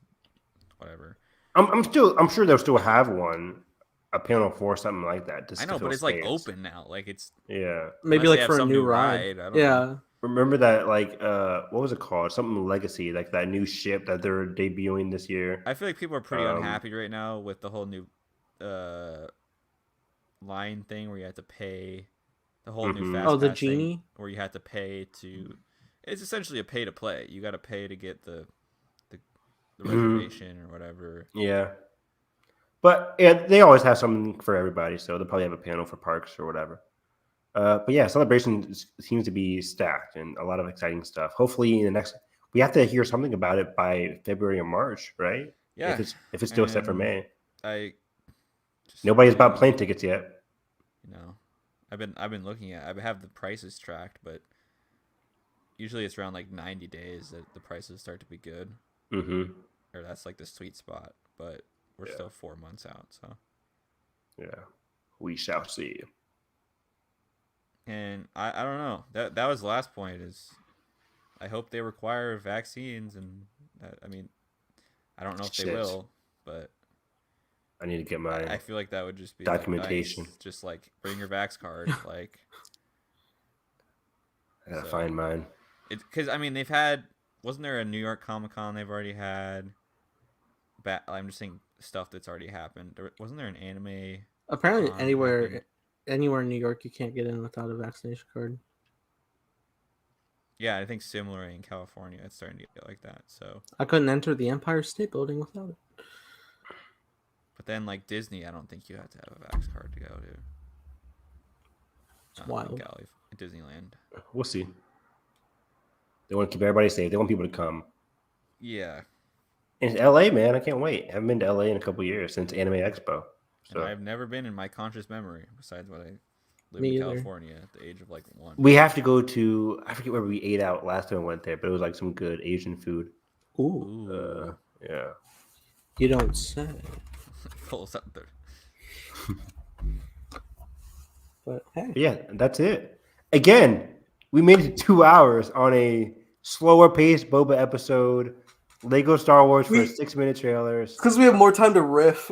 [SPEAKER 3] whatever.
[SPEAKER 4] I'm sure they'll still have a panel for something like that.
[SPEAKER 3] I know, but it's like open now. Like it's
[SPEAKER 4] Yeah.
[SPEAKER 2] Maybe
[SPEAKER 3] Unless they
[SPEAKER 2] like
[SPEAKER 3] have
[SPEAKER 2] for a
[SPEAKER 3] some
[SPEAKER 2] new
[SPEAKER 3] new
[SPEAKER 2] ride.
[SPEAKER 3] ride, I don't
[SPEAKER 2] Yeah.
[SPEAKER 3] know.
[SPEAKER 4] Remember that what was it called? Something Legacy, like that new ship that they're debuting this year.
[SPEAKER 3] I feel like people are pretty
[SPEAKER 4] Um,
[SPEAKER 3] unhappy right now with the whole new line thing where you have to pay the whole new
[SPEAKER 4] Mhm.
[SPEAKER 3] fast
[SPEAKER 2] Oh, the
[SPEAKER 3] pass thing
[SPEAKER 2] genie?
[SPEAKER 3] where you have to pay to it's essentially a pay to play. You got to pay to get the the reservation or whatever.
[SPEAKER 4] Yeah. But yeah, they always have something for everybody, so they'll probably have a panel for parks or whatever. But yeah, Celebration seems to be stacked and a lot of exciting stuff. Hopefully, in the next, we have to hear something about it by February or March, right?
[SPEAKER 3] Yeah,
[SPEAKER 4] if it's still set for
[SPEAKER 3] and
[SPEAKER 4] May.
[SPEAKER 3] Nobody's
[SPEAKER 4] bought plane tickets yet.
[SPEAKER 3] I've been looking at. I have the prices tracked, but usually it's around like 90 days that the prices start to be good.
[SPEAKER 4] Mm-hmm.
[SPEAKER 3] Or that's like the sweet spot, but we're still 4 months out, so
[SPEAKER 4] yeah, we shall see.
[SPEAKER 3] And I don't know. That was the last point. Is I hope they require vaccines, and I mean, I don't know if they will, but
[SPEAKER 4] I need to get my.
[SPEAKER 3] I feel like that would just be
[SPEAKER 4] documentation.
[SPEAKER 3] Like, nice. Just like bring your vax card, like.
[SPEAKER 4] I gotta find mine.
[SPEAKER 3] Because I mean, wasn't there a New York Comic-Con they've already had? I'm just saying stuff that's already happened. Wasn't there an anime?
[SPEAKER 2] Apparently, anywhere in New York, you can't get in without a vaccination card.
[SPEAKER 3] Yeah, I think similarly in California, it's starting to get like that. So
[SPEAKER 2] I couldn't enter the Empire State Building without it.
[SPEAKER 3] But then, like Disney, I don't think you have to have a vax card to go to.
[SPEAKER 2] It's wild.
[SPEAKER 3] Disneyland.
[SPEAKER 4] We'll see. They want to keep everybody safe. They want people to come.
[SPEAKER 3] Yeah.
[SPEAKER 4] And it's LA, man. I can't wait. I haven't been to LA in a couple of years since Anime Expo. So
[SPEAKER 3] and I've never been in my conscious memory, besides when I lived in California at the age of like 1.
[SPEAKER 4] We have to go to, I forget where we ate out last time I went there, but it was like some good Asian food.
[SPEAKER 2] Ooh.
[SPEAKER 4] Yeah.
[SPEAKER 2] You don't say.
[SPEAKER 3] Full something.
[SPEAKER 2] But hey.
[SPEAKER 4] But yeah, that's it. Again, we made it 2 hours on a slower paced Boba episode. Lego Star Wars for 6-minute trailers.
[SPEAKER 2] Because we have more time to riff.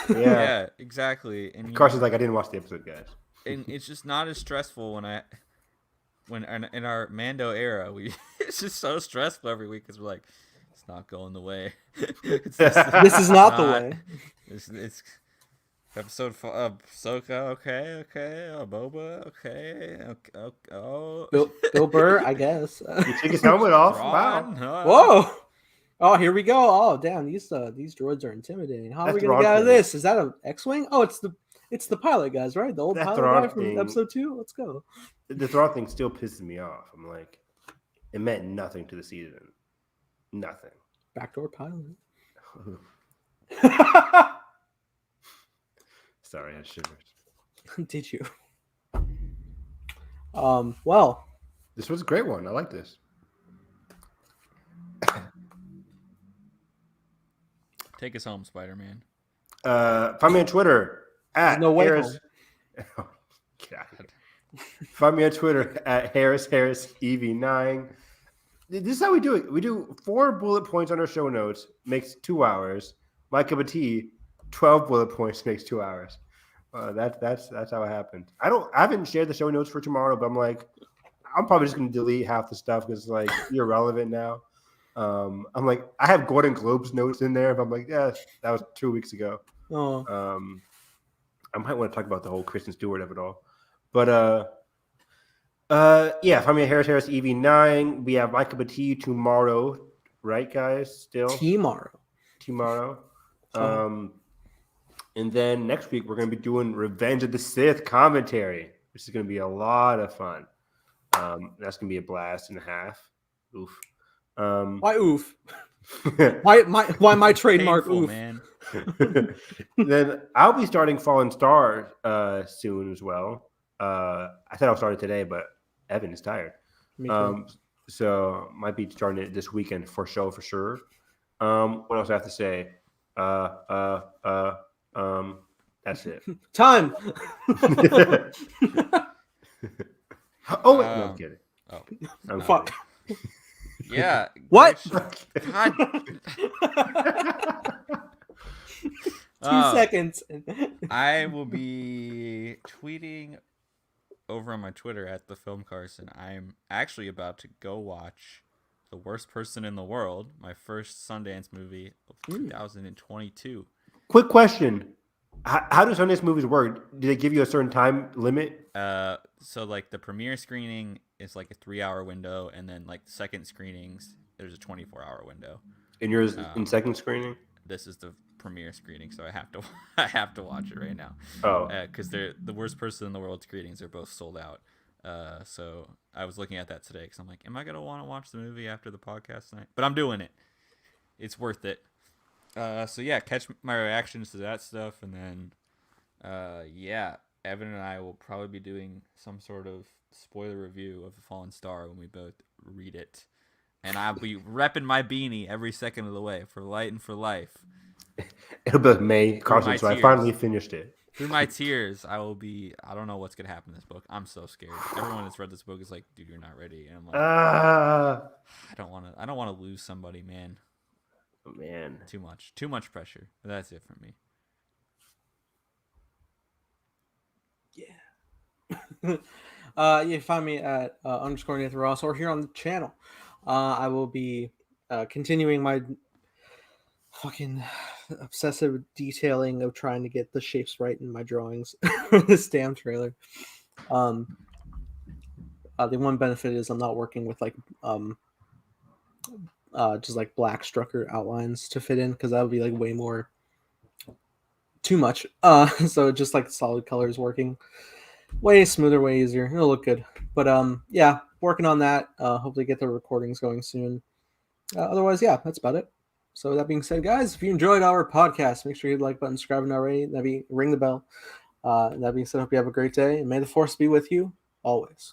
[SPEAKER 3] Yeah, exactly. And
[SPEAKER 4] Carson's like, I didn't watch the episode, guys.
[SPEAKER 3] And it's just not as stressful when in our Mando era, it's just so stressful every week because we're like, it's not going the way.
[SPEAKER 2] This is not the way.
[SPEAKER 3] It's episode 5, Ahsoka, okay, Boba, okay, oh.
[SPEAKER 2] Bill Burr, I guess.
[SPEAKER 4] He took his helmet off. Wow.
[SPEAKER 2] Whoa. Oh, here we go. Oh, damn, these droids are intimidating. How are we gonna get out of this? Is that an X-wing? Oh, it's the pilot guys, right? The old pilot guy from episode 2. Let's go.
[SPEAKER 4] The Thrawn thing still pisses me off. I'm like, it meant nothing to the season. Nothing.
[SPEAKER 2] Backdoor pilot.
[SPEAKER 4] Sorry, I shivers.
[SPEAKER 2] Did you? Well,
[SPEAKER 4] this was a great one. I like this.
[SPEAKER 3] Take us home, Spider-Man.
[SPEAKER 4] Find me on Twitter at
[SPEAKER 2] no way
[SPEAKER 4] Harris. Oh, get out of here. Find me on Twitter at HarrisEV9. This is how we do it. We do 4 bullet points on our show notes, makes 2 hours. My cup of tea, 12 bullet points makes 2 hours. That's how it happened. I haven't shared the show notes for tomorrow, but I'm like, I'm probably just gonna delete half the stuff because it's like irrelevant now. I'm like, I have Gordon Globe's notes in there, but I'm like, yeah, that was 2 weeks ago.
[SPEAKER 2] Oh.
[SPEAKER 4] I might want to talk about the whole Kristen Stewart of it all, but yeah, find me at Harris EV9. We have My Cup of Tea tomorrow, right, guys? Still tomorrow. And then next week we're gonna be doing Revenge of the Sith commentary. This is gonna be a lot of fun. That's gonna be a blast and a half. Oof.
[SPEAKER 2] Why oof? why my trademark
[SPEAKER 3] Painful,
[SPEAKER 2] oof?
[SPEAKER 3] Man.
[SPEAKER 4] Then I'll be starting Fallen Star soon as well. I said I'll start it today, but Evan is tired. So might be starting it this weekend for sure. What else I have to say? That's it.
[SPEAKER 2] Time.
[SPEAKER 4] Oh wait, no, I'm kidding.
[SPEAKER 3] Oh,
[SPEAKER 4] I'm
[SPEAKER 2] Fuck.
[SPEAKER 4] kidding.
[SPEAKER 3] Yeah.
[SPEAKER 2] What?
[SPEAKER 3] God.
[SPEAKER 2] 2 seconds.
[SPEAKER 3] I will be tweeting over on my Twitter at the Film Carson. I'm actually about to go watch The Worst Person in the World, my first Sundance movie of 2022.
[SPEAKER 4] Quick question. How do Sundance movies work? Do they give you a certain time limit?
[SPEAKER 3] So like the premiere screening is like a 3-hour window, and then like the second screenings, there's a 24-hour window.
[SPEAKER 4] And yours in second screening?
[SPEAKER 3] This is the premiere screening, so I have to I have to watch it right now.
[SPEAKER 4] Oh,
[SPEAKER 3] Because they're the worst person in the world screenings are both sold out. So I was looking at that today because I'm like, am I gonna want to watch the movie after the podcast tonight? But I'm doing it. It's worth it. So yeah, catch my reactions to that stuff, and then yeah, Evan and I will probably be doing some sort of spoiler review of The Fallen Star when we both read it. And I'll be repping my beanie every second of the way for Light and for Life.
[SPEAKER 4] it'll be like May Carson. So I finally finished it.
[SPEAKER 3] Through my tears, I will be. I don't know what's gonna happen in this book. I'm so scared. Everyone that's read this book is like, "Dude, you're not ready." And I'm like, I don't want to. I don't want to lose somebody, man.
[SPEAKER 4] Oh, man.
[SPEAKER 3] Too much pressure. But that's it for me.
[SPEAKER 2] Yeah. You can find me at _ Nathan Ross or here on the channel. I will be continuing my fucking obsessive detailing of trying to get the shapes right in my drawings for this damn trailer. The one benefit is I'm not working with like just like black Strucker outlines to fit in, because that would be like way more too much. So just like solid colors working way smoother, way easier. It'll look good. But yeah, working on that. Hopefully get the recordings going soon. Otherwise, yeah, that's about it. So that being said, guys, if you enjoyed our podcast, make sure you hit the like button, subscribe if not already, ring the bell. And that being said, I hope you have a great day, and may the force be with you always.